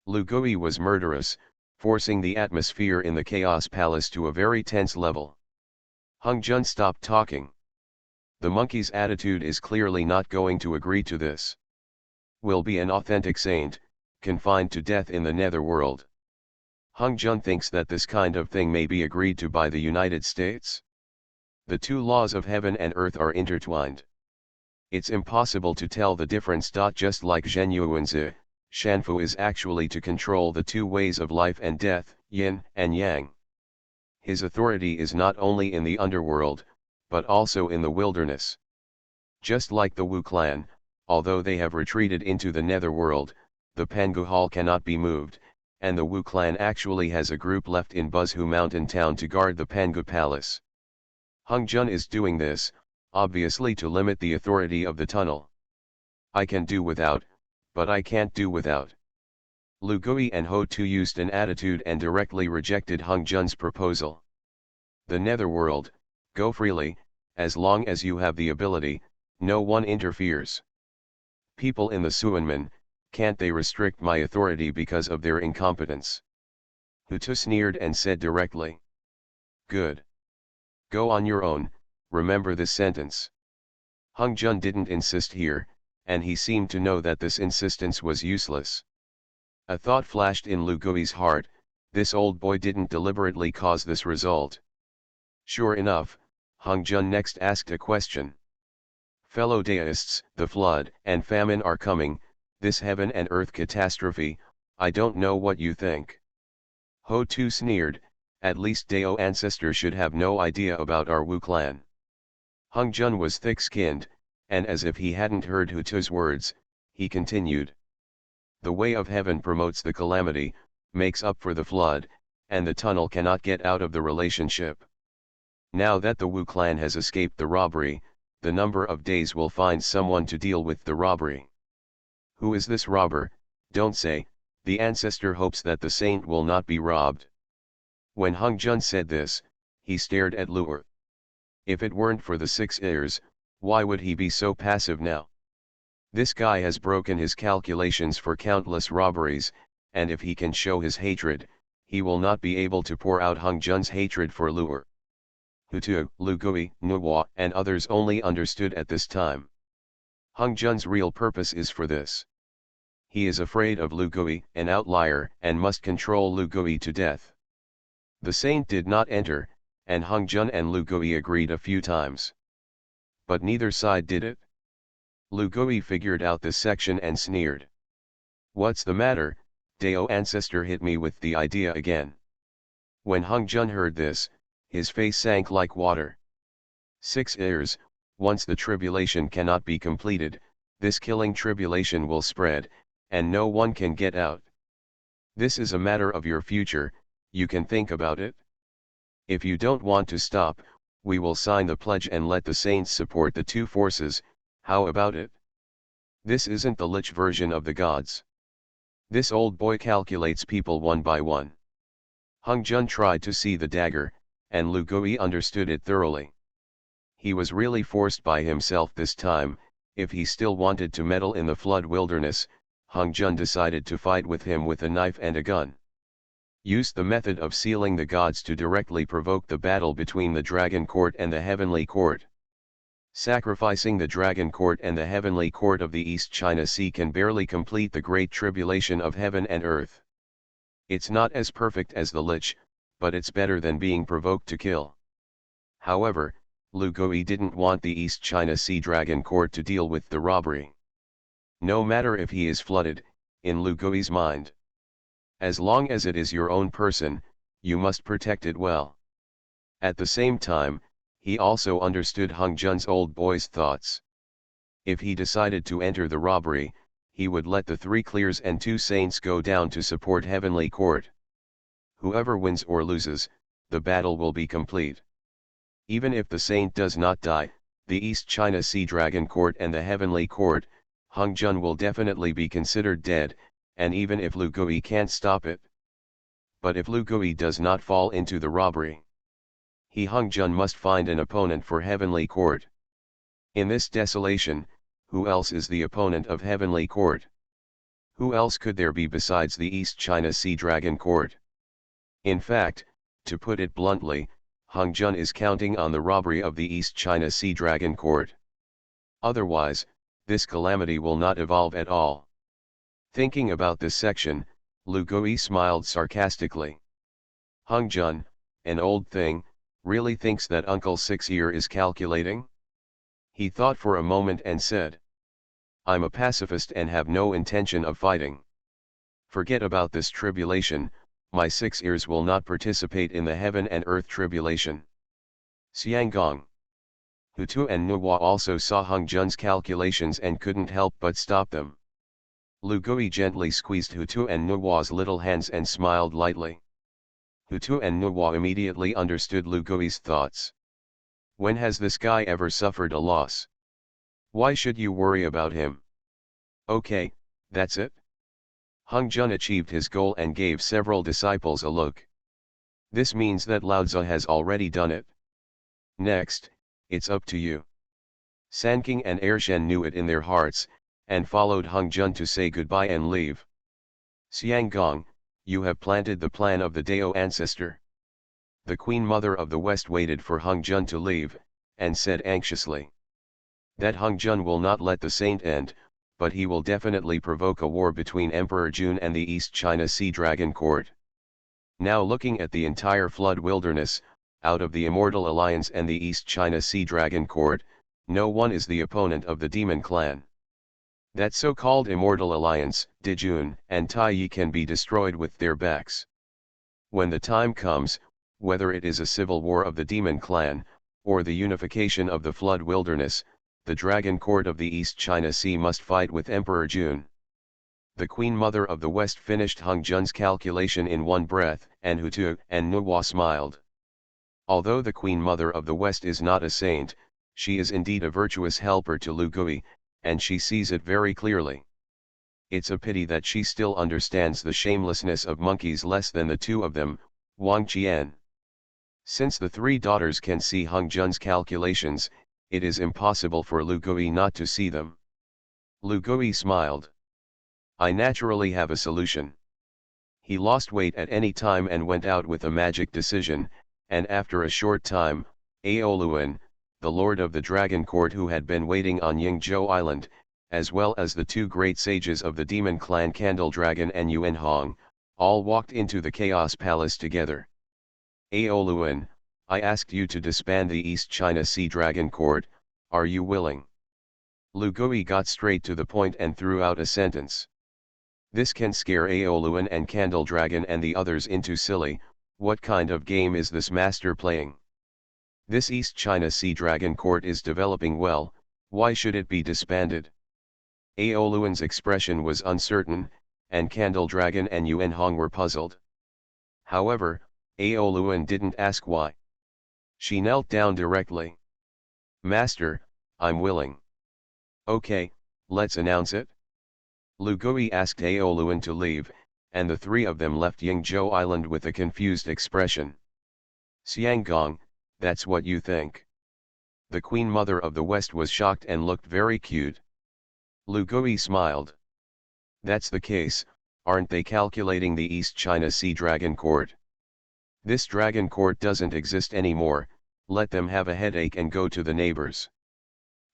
Lugui was murderous, forcing the atmosphere in the Chaos Palace to a very tense level. Hongjun stopped talking. The monkey's attitude is clearly not going to agree to this. Will be an authentic saint, confined to death in the netherworld. Hongzhen thinks that this kind of thing may be agreed to by the United States. The two laws of heaven and earth are intertwined. It's impossible to tell the difference. Just like Zhenyuanzi, Shanfu is actually to control the two ways of life and death, yin and yang. His authority is not only in the underworld, but also in the wilderness. Just like the Wu clan, although they have retreated into the netherworld, the Pangu Hall cannot be moved, and the Wu clan actually has a group left in Buzhu mountain town to guard the Pangu palace. Hongzhen is doing this, obviously to limit the authority of the tunnel. I can do without, but I can't do without. Lu Gui and Ho Tu used an attitude and directly rejected Hongzhen's proposal. The netherworld, go freely, as long as you have the ability, no one interferes. People in the Suanmen, can't they restrict my authority because of their incompetence? Hu Tu sneered and said directly. Good. Go on your own, remember this sentence. Hongzhen didn't insist here, and he seemed to know that this insistence was useless. A thought flashed in Lu Gui's heart, this old boy didn't deliberately cause this result. Sure enough, Hongzhen next asked a question. Fellow Taoists, the flood and famine are coming, this heaven and earth catastrophe, I don't know what you think. Ho Tu sneered, at least Dao ancestor should have no idea about our Wu clan. Hongzhen was thick-skinned, and as if he hadn't heard Hu Tu's words, he continued. The way of heaven promotes the calamity, makes up for the flood, and the tunnel cannot get out of the relationship. Now that the Wu clan has escaped the robbery, the number of days will find someone to deal with the robbery. Who is this robber? Don't say, the ancestor hopes that the saint will not be robbed. When Hongzhen said this, he stared at Lu'er. If it weren't for the 6 ears, why would he be so passive now? This guy has broken his calculations for countless robberies, and if he can show his hatred, he will not be able to pour out Hongzhen's hatred for Lu'er. Hu Tu, Lu Gui, Nuwa, and others only understood at this time. Hongzhen's real purpose is for this. He is afraid of Lu Gui, an outlier, and must control Lu Gui to death. The saint did not enter, and Hongzhen and Lu Gui agreed a few times. But neither side did it. Lu Gui figured out this section and sneered. What's the matter? Dao ancestor hit me with the idea again. When Hongzhen heard this, his face sank like water. 6 ears, once the tribulation cannot be completed, this killing tribulation will spread, and no one can get out. This is a matter of your future, you can think about it. If you don't want to stop, we will sign the pledge and let the saints support the two forces, how about it? This isn't the lich version of the gods. This old boy calculates people one by one. Hongzhen tried to see the dagger, and Lu Gui understood it thoroughly. He was really forced by himself this time. If he still wanted to meddle in the flood wilderness, Hongzhen decided to fight with him with a knife and a gun. Used the method of sealing the gods to directly provoke the battle between the Dragon Court and the Heavenly Court. Sacrificing the Dragon Court and the Heavenly Court of the East China Sea can barely complete the great tribulation of heaven and earth. It's not as perfect as the Lich, but it's better than being provoked to kill. However, Lu Gui didn't want the East China Sea Dragon Court to deal with the robbery. No matter if he is flooded, in Lu Gui's mind. As long as it is your own person, you must protect it well. At the same time, he also understood Hongzhen's old boy's thoughts. If he decided to enter the robbery, he would let the 3 clears and 2 saints go down to support Heavenly Court. Whoever wins or loses, the battle will be complete. Even if the saint does not die, the East China Sea Dragon Court and the Heavenly Court, Hongzhen will definitely be considered dead, and even if Lu Gui can't stop it. But if Lu Gui does not fall into the robbery, he Hongzhen must find an opponent for Heavenly Court. In this desolation, who else is the opponent of Heavenly Court? Who else could there be besides the East China Sea Dragon Court? In fact, to put it bluntly, Hongzhen is counting on the robbery of the East China Sea Dragon Court. Otherwise, this calamity will not evolve at all. Thinking about this section, Lu Gui smiled sarcastically. Hung Jun, an old thing, really thinks that Uncle Six Ear is calculating? He thought for a moment and said, I'm a pacifist and have no intention of fighting. Forget about this tribulation, my 6 ears will not participate in the heaven and earth tribulation. Xianggong. Hutu and Nuwa also saw Hung Jun's calculations and couldn't help but stop them. Lu Gui gently squeezed Hutu and Nuwa's little hands and smiled lightly. Hutu and Nuwa immediately understood Lu Gui's thoughts. When has this guy ever suffered a loss? Why should you worry about him? Okay, that's it. Hung Jun achieved his goal and gave several disciples a look. This means that Lao Tzu has already done it. Next, it's up to you. Sanking and Ershen knew it in their hearts, and followed Hung Jun to say goodbye and leave. Xianggong, you have planted the plan of the Dao ancestor. The Queen Mother of the West waited for Hung Jun to leave, and said anxiously. That Hung Jun will not let the saint end, but he will definitely provoke a war between Emperor Jun and the East China Sea Dragon Court. Now looking at the entire flood wilderness, out of the Immortal Alliance and the East China Sea Dragon Court, no one is the opponent of the Demon Clan. That so-called Immortal Alliance, Dijun and Taiyi can be destroyed with their backs. When the time comes, whether it is a civil war of the Demon Clan, or the unification of the flood wilderness, the Dragon Court of the East China Sea must fight with Emperor Jun. The Queen Mother of the West finished Hung Jun's calculation in one breath, and Hutu and Nuwa smiled. Although the Queen Mother of the West is not a saint, she is indeed a virtuous helper to Lu Gui, and she sees it very clearly. It's a pity that she still understands the shamelessness of monkeys less than the two of them, Wang Qian. Since the three daughters can see Hung Jun's calculations, it is impossible for Lu Gui not to see them. Lu Gui smiled. I naturally have a solution. He lost weight at any time and went out with a magic decision, and after a short time, Aoluan, the lord of the Dragon Court who had been waiting on Yingzhou Island, as well as the two great sages of the Demon Clan Candle Dragon and Yuanhong, all walked into the Chaos Palace together. Aoluan, I asked you to disband the East China Sea Dragon Court, are you willing? Lu Gui got straight to the point and threw out a sentence. This can scare Aoluan and Candle Dragon and the others into silly, what kind of game is this master playing? This East China Sea Dragon Court is developing well, why should it be disbanded? Aoluan's expression was uncertain, and Candle Dragon and Yuanhong were puzzled. However, Aoluan didn't ask why. She knelt down directly. Master, I'm willing. Okay, let's announce it. Lu Gui asked Aoluan to leave, and the three of them left Yingzhou Island with a confused expression. Xianggong, that's what you think. The Queen Mother of the West was shocked and looked very cute. Lu Gui smiled. That's the case, aren't they calculating the East China Sea Dragon Court? This Dragon Court doesn't exist anymore, let them have a headache and go to the neighbors.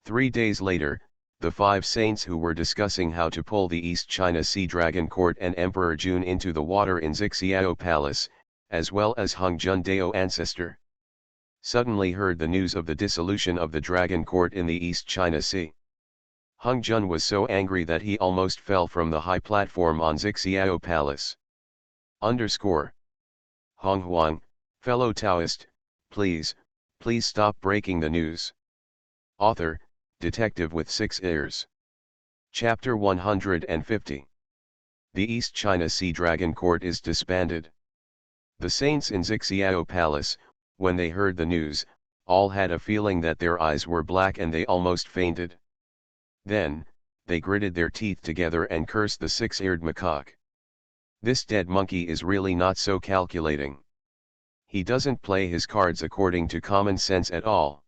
3 days later, the 5 saints who were discussing how to pull the East China Sea Dragon Court and Emperor Jun into the water in Zixiao Palace, as well as Hung Jun Dao ancestor, suddenly heard the news of the dissolution of the Dragon Court in the East China Sea. Hung Jun was so angry that he almost fell from the high platform on Zixiao Palace. Honghuang, fellow Taoist, please stop breaking the news. Author, Detective with 6 ears. Chapter 150. The East China Sea Dragon Court is disbanded. The saints in Zixiao Palace, when they heard the news, all had a feeling that their eyes were black and they almost fainted. Then, they gritted their teeth together and cursed the 6-eared macaque. This dead monkey is really not so calculating. He doesn't play his cards according to common sense at all.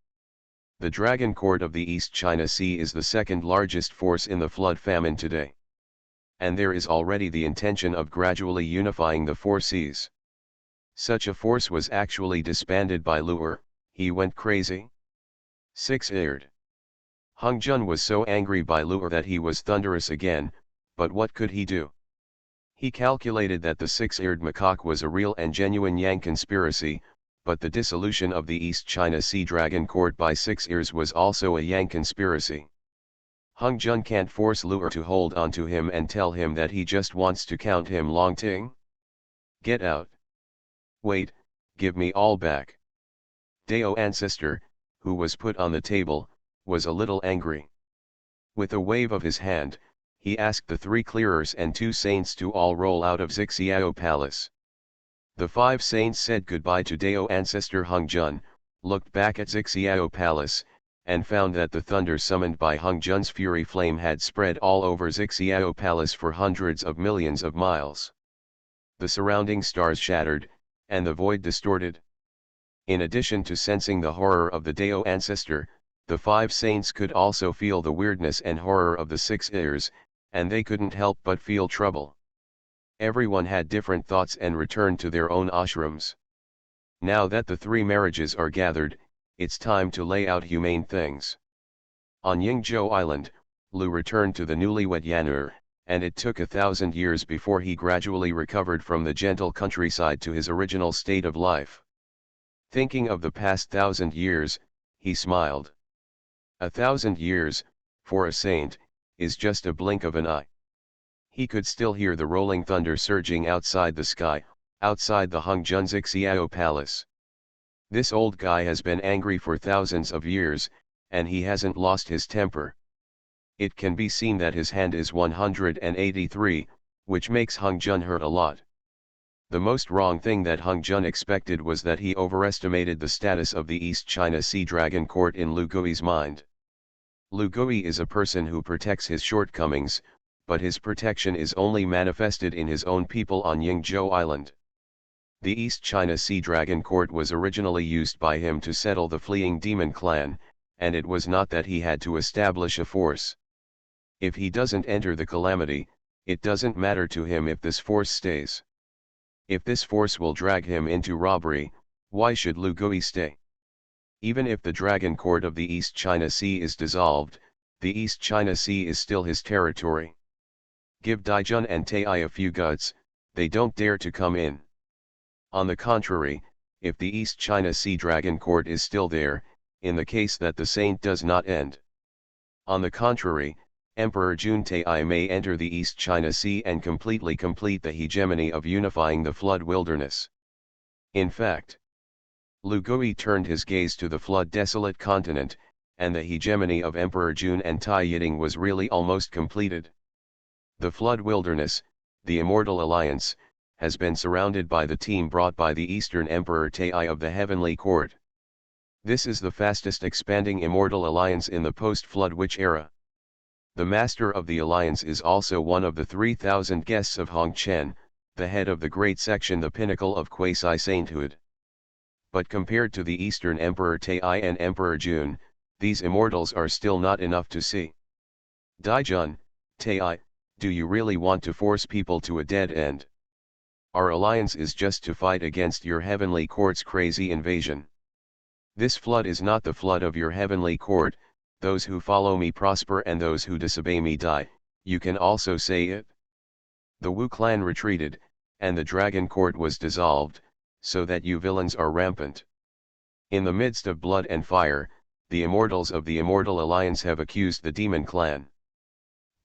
The Dragon Court of the East China Sea is the second largest force in the flood famine today. And there is already the intention of gradually unifying the 4 seas. Such a force was actually disbanded by Lu'er, he went crazy. 6-eared. Hung Jun was so angry by Lu'er that he was thunderous again, But what could he do? He calculated that the six-eared macaque was a real and genuine Yang conspiracy, but the dissolution of the East China Sea Dragon Court by Six Ears was also a Yang conspiracy. Hung Jun can't force Lu'er to hold on to him and tell him that he just wants to count him long ting. Get out. Wait, give me all back. Dao ancestor, who was put on the table, was a little angry. With a wave of his hand, he asked the three clearers and two saints to all roll out of Xixiao Palace. The five saints said goodbye to Dao ancestor Hung Jun, looked back at Xixiao Palace, and found that the thunder summoned by Hung Jun's fury flame had spread all over Xixiao Palace for hundreds of millions of miles. The surrounding stars shattered, and the void distorted. In addition to sensing the horror of the Dao ancestor, the five saints could also feel the weirdness and horror of the six ears, and they couldn't help but feel trouble. Everyone had different thoughts and returned to their own ashrams. Now that the three marriages are gathered, it's time to lay out humane things. On Yingzhou Island, Lu returned to the newlywed Yan'er, and it took 1,000 years before he gradually recovered from the gentle countryside to his original state of life. Thinking of the past 1,000 years, he smiled. 1,000 years, for a saint, is just a blink of an eye. He could still hear the rolling thunder surging outside the sky, outside the Hung Jun Xixiao Palace. This old guy has been angry for thousands of years, and he hasn't lost his temper. It can be seen that his hand is 183, which makes Hung Jun hurt a lot. The most wrong thing that Hung Jun expected was that he overestimated the status of the East China Sea Dragon Court in Lu Gui's mind. Lu Gui is a person who protects his shortcomings, but his protection is only manifested in his own people on Yingzhou Island. The East China Sea Dragon Court was originally used by him to settle the fleeing demon clan, and it was not that he had to establish a force. If he doesn't enter the calamity, it doesn't matter to him if this force stays. If this force will drag him into robbery, why should Lu Gui stay? Even if the Dragon Court of the East China Sea is dissolved, the East China Sea is still his territory. Give Daijun and Tai a few guts, they don't dare to come in. On the contrary, if the East China Sea Dragon Court is still there, in the case that the saint does not end. On the contrary, Emperor Jun Tai may enter the East China Sea and completely complete the hegemony of unifying the flood wilderness. In fact, Lu Gui turned his gaze to the flood-desolate continent, and the hegemony of Emperor Jun and Tai Yiting was really almost completed. The flood wilderness, the Immortal Alliance, has been surrounded by the team brought by the Eastern Emperor Tai of the Heavenly Court. This is the fastest expanding Immortal Alliance in the post-flood witch era. The Master of the Alliance is also one of the 3,000 guests of Hongchen, the head of the Great Section, the pinnacle of quasi-sainthood. But compared to the Eastern Emperor Tai and Emperor Jun, these immortals are still not enough to see. Daijun, Tai, do you really want to force people to a dead end? Our alliance is just to fight against your heavenly court's crazy invasion. This flood is not the flood of your heavenly court, those who follow me prosper and those who disobey me die, you can also say it. The Wu clan retreated, and the Dragon Court was dissolved, so that you villains are rampant. In the midst of blood and fire, the immortals of the Immortal Alliance have accused the Demon Clan.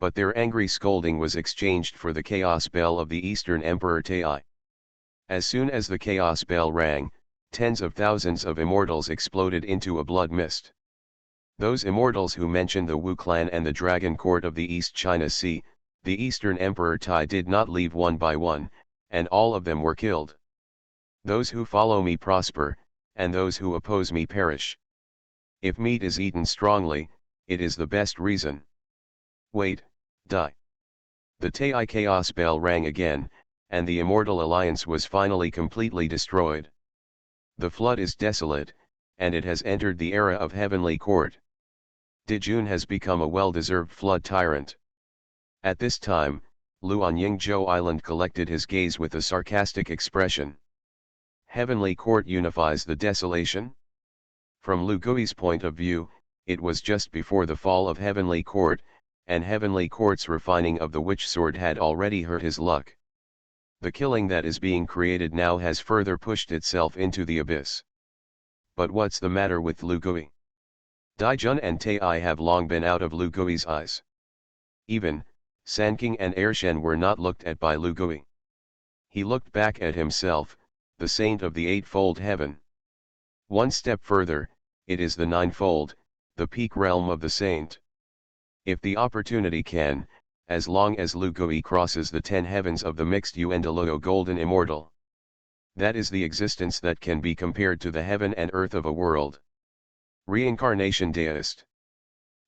But their angry scolding was exchanged for the chaos bell of the Eastern Emperor Tai. As soon as the chaos bell rang, tens of thousands of immortals exploded into a blood mist. Those immortals who mentioned the Wu clan and the Dragon Court of the East China Sea, the Eastern Emperor Tai did not leave one by one, and all of them were killed. Those who follow me prosper, and those who oppose me perish. If meat is eaten strongly, it is the best reason. Wait, die. The Tai chaos bell rang again, and the Immortal Alliance was finally completely destroyed. The flood is desolate, and it has entered the era of Heavenly Court. Dijun has become a well-deserved flood tyrant. At this time, Lu on Yingzhou Island collected his gaze with a sarcastic expression. Heavenly Court unifies the desolation? From Lu Gui's point of view, it was just before the fall of Heavenly Court, and heavenly quartz refining of the witch sword had already hurt his luck. The killing that is being created now has further pushed itself into the abyss. But what's the matter with Lu Gui? Daijun and Tai have long been out of Lu Gui's eyes. Even, Sanking and Ershen were not looked at by Lu Gui. He looked back at himself, the saint of the eightfold heaven. One step further, it is the ninefold, the peak realm of the saint. If the opportunity can, as long as Lu Gui crosses the 10 heavens of the mixed Yuendalogo golden immortal. That is the existence that can be compared to the heaven and earth of a world. Reincarnation Taoist.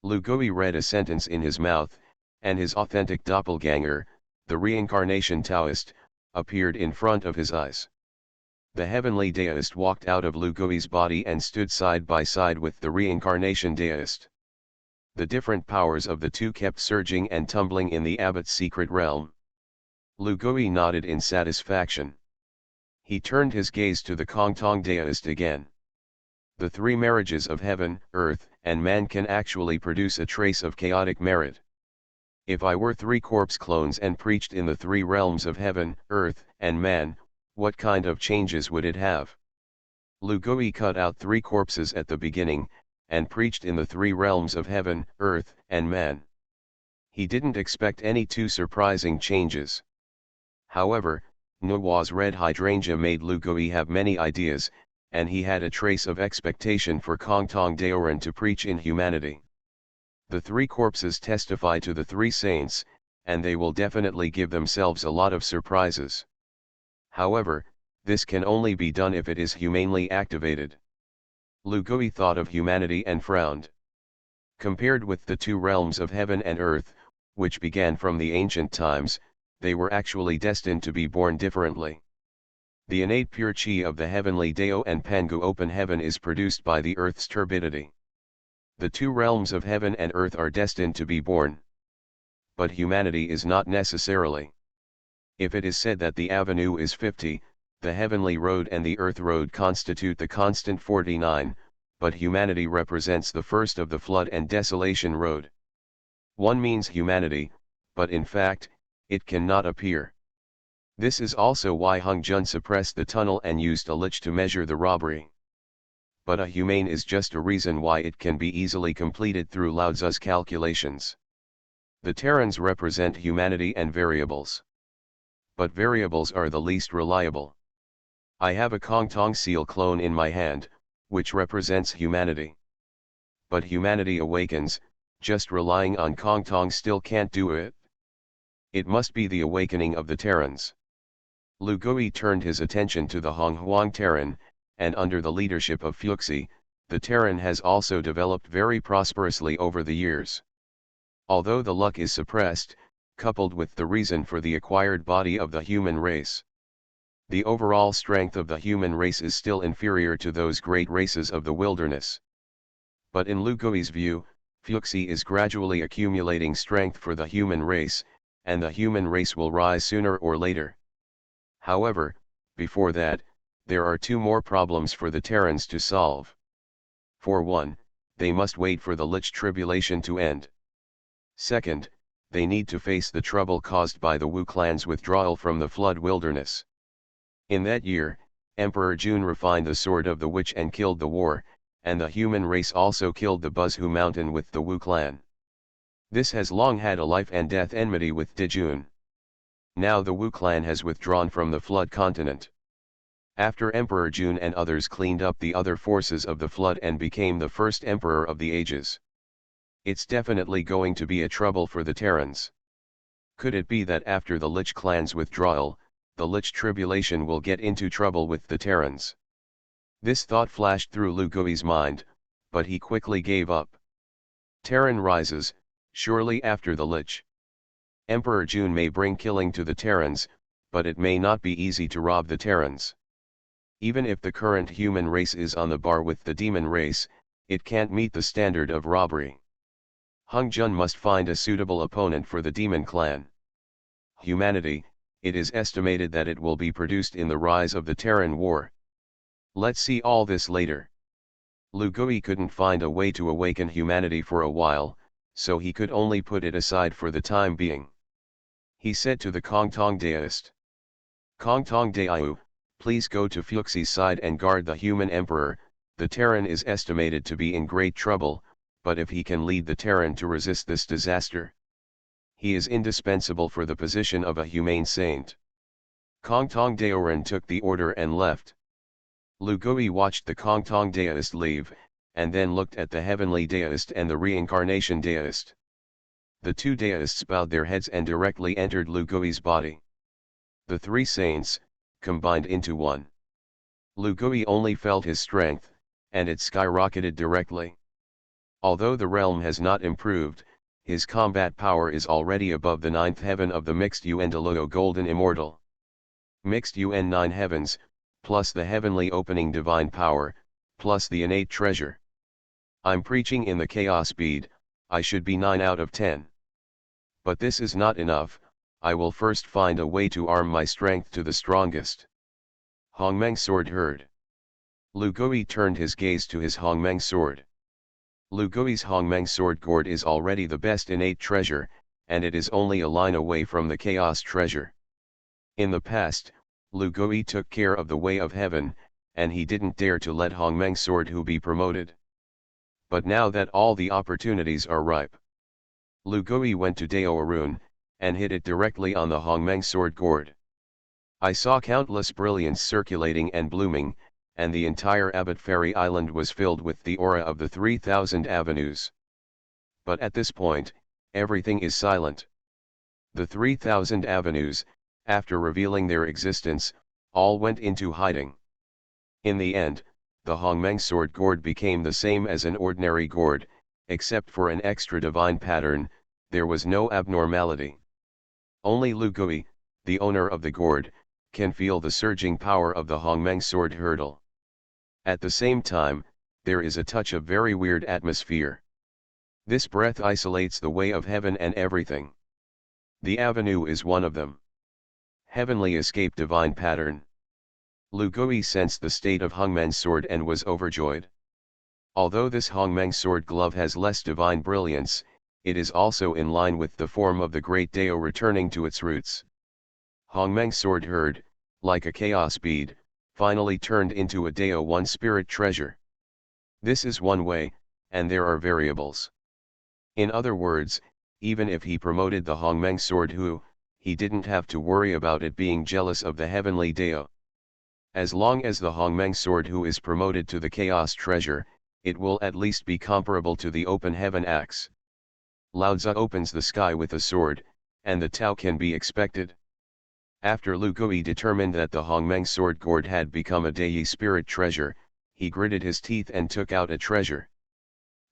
Lu Gui read a sentence in his mouth, and his authentic doppelganger, the reincarnation Taoist, appeared in front of his eyes. The heavenly Taoist walked out of Lu Gui's body and stood side by side with the reincarnation Taoist. The different powers of the two kept surging and tumbling in the abbot's secret realm. Lu Gui nodded in satisfaction. He turned his gaze to the Honghuang Taoist again. The three marriages of heaven, earth, and man can actually produce a trace of chaotic merit. If I were 3 corpse clones and preached in the 3 realms of heaven, earth, and man, what kind of changes would it have? Lu Gui cut out 3 corpses at the beginning, and preached in the 3 realms of heaven, earth, and man. He didn't expect any too surprising changes. However, Nuwa's red hydrangea made Lu Gui have many ideas, and he had a trace of expectation for Honghuang Daoran to preach in humanity. The 3 corpses testify to the 3 saints, and they will definitely give themselves a lot of surprises. However, this can only be done if it is humanely activated. Lu Gui thought of humanity and frowned. Compared with the 2 realms of heaven and earth, which began from the ancient times, they were actually destined to be born differently. The innate pure chi of the heavenly Dao and Pangu open heaven is produced by the earth's turbidity. The 2 realms of heaven and earth are destined to be born. But humanity is not necessarily. If it is said that the avenue is 50, the heavenly road and the earth road constitute the constant 49, but humanity represents the first of the flood and desolation road. One means humanity, but in fact, it cannot appear. This is also why Hung Jun suppressed the tunnel and used a lich to measure the robbery. But a humane is just a reason why it can be easily completed through Lao Tzu's calculations. The Terrans represent humanity and variables. But variables are the least reliable. I have a Honghuang seal clone in my hand, which represents humanity. But humanity awakens, just relying on Honghuang still can't do it. It must be the awakening of the Terrans. Lu Gui turned his attention to the Honghuang Terran, and under the leadership of Fuxi, the Terran has also developed very prosperously over the years. Although the luck is suppressed, coupled with the reason for the acquired body of the human race, the overall strength of the human race is still inferior to those great races of the wilderness. But in Lu Gui's view, Fuxi is gradually accumulating strength for the human race, and the human race will rise sooner or later. However, before that, there are 2 more problems for the Terrans to solve. For one, they must wait for the Lich tribulation to end. Second, they need to face the trouble caused by the Wu clan's withdrawal from the flood wilderness. In that year, Emperor Jun refined the sword of the witch and killed the war, and the human race also killed the Buzhu mountain with the Wu clan. This has long had a life and death enmity with Dijun. Now the Wu clan has withdrawn from the flood continent. After Emperor Jun and others cleaned up the other forces of the flood and became the first emperor of the ages. It's definitely going to be a trouble for the Terrans. Could it be that after the Lich clan's withdrawal, the Lich tribulation will get into trouble with the Terrans? This thought flashed through Lu Gui's mind, but he quickly gave up. Terran rises, surely after the Lich. Emperor Jun may bring killing to the Terrans, but it may not be easy to rob the Terrans. Even if the current human race is on the bar with the demon race, it can't meet the standard of robbery. Hung Jun must find a suitable opponent for the demon clan. Humanity, it is estimated that it will be produced in the rise of the Terran War. Let's see all this later. Lu Gui couldn't find a way to awaken humanity for a while, so he could only put it aside for the time being. He said to the Honghuang Taoist, "Honghuang Daiu, please go to Fuxi's side and guard the human emperor. The Terran is estimated to be in great trouble, but if he can lead the Terran to resist this disaster, he is indispensable for the position of a humane saint." Honghuang Daoran took the order and left. Lu Gui watched the Honghuang Daoist leave, and then looked at the heavenly Daoist and the reincarnation Daoist. The two Daoists bowed their heads and directly entered Lu Gui's body. The three saints, combined into one. Lu Gui only felt his strength, and it skyrocketed directly. Although the realm has not improved, his combat power is already above the ninth heaven of the mixed Yuan Golden Immortal. Mixed Yuan 9 heavens, plus the heavenly opening divine power, plus the innate treasure. I'm preaching in the chaos bead, I should be 9 out of 10. But this is not enough, I will first find a way to arm my strength to the strongest. Hongmeng sword heard. Lu Gui turned his gaze to his Hongmeng sword. Lu Gui's Hongmeng sword gourd is already the best innate treasure, and it is only a line away from the chaos treasure. In the past, Lu Gui took care of the way of heaven, and he didn't dare to let Hongmeng sword who be promoted. But now that all the opportunities are ripe, Lu Gui went to Dao Arun, and hit it directly on the Hongmeng sword gourd. I saw countless brilliance circulating and blooming, and the entire Abbot Fairy Island was filled with the aura of the 3,000 avenues. But at this point, everything is silent. The 3,000 avenues, after revealing their existence, all went into hiding. In the end, the Hongmeng sword gourd became the same as an ordinary gourd, except for an extra divine pattern. There was no abnormality. Only Lu Gui, the owner of the gourd, can feel the surging power of the Hongmeng sword hurdle. At the same time, there is a touch of very weird atmosphere. This breath isolates the way of heaven and everything. The avenue is one of them. Heavenly escape divine pattern. Lu Gui sensed the state of Hongmeng's sword and was overjoyed. Although this Hongmeng sword glove has less divine brilliance, it is also in line with the form of the great Dao returning to its roots. Hongmeng sword herd, like a chaos bead, finally turned into a Dao one spirit treasure. This is one way, and there are variables. In other words, even if he promoted the Hongmeng sword he didn't have to worry about it being jealous of the heavenly Dao. As long as the Hongmeng sword is promoted to the chaos treasure, it will at least be comparable to the open heaven axe. Lao Tzu opens the sky with a sword, and the Tao can be expected. After Lu Gui determined that the Hongmeng sword gourd had become a Dai spirit treasure, he gritted his teeth and took out a treasure.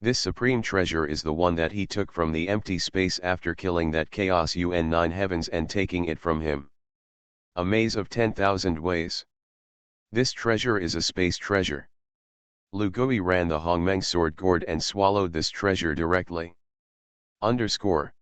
This supreme treasure is the one that he took from the empty space after killing that chaos UN 9 heavens and taking it from him. A maze of 10,000 ways. This treasure is a space treasure. Lu Gui ran the Hongmeng sword gourd and swallowed this treasure directly. Underscore.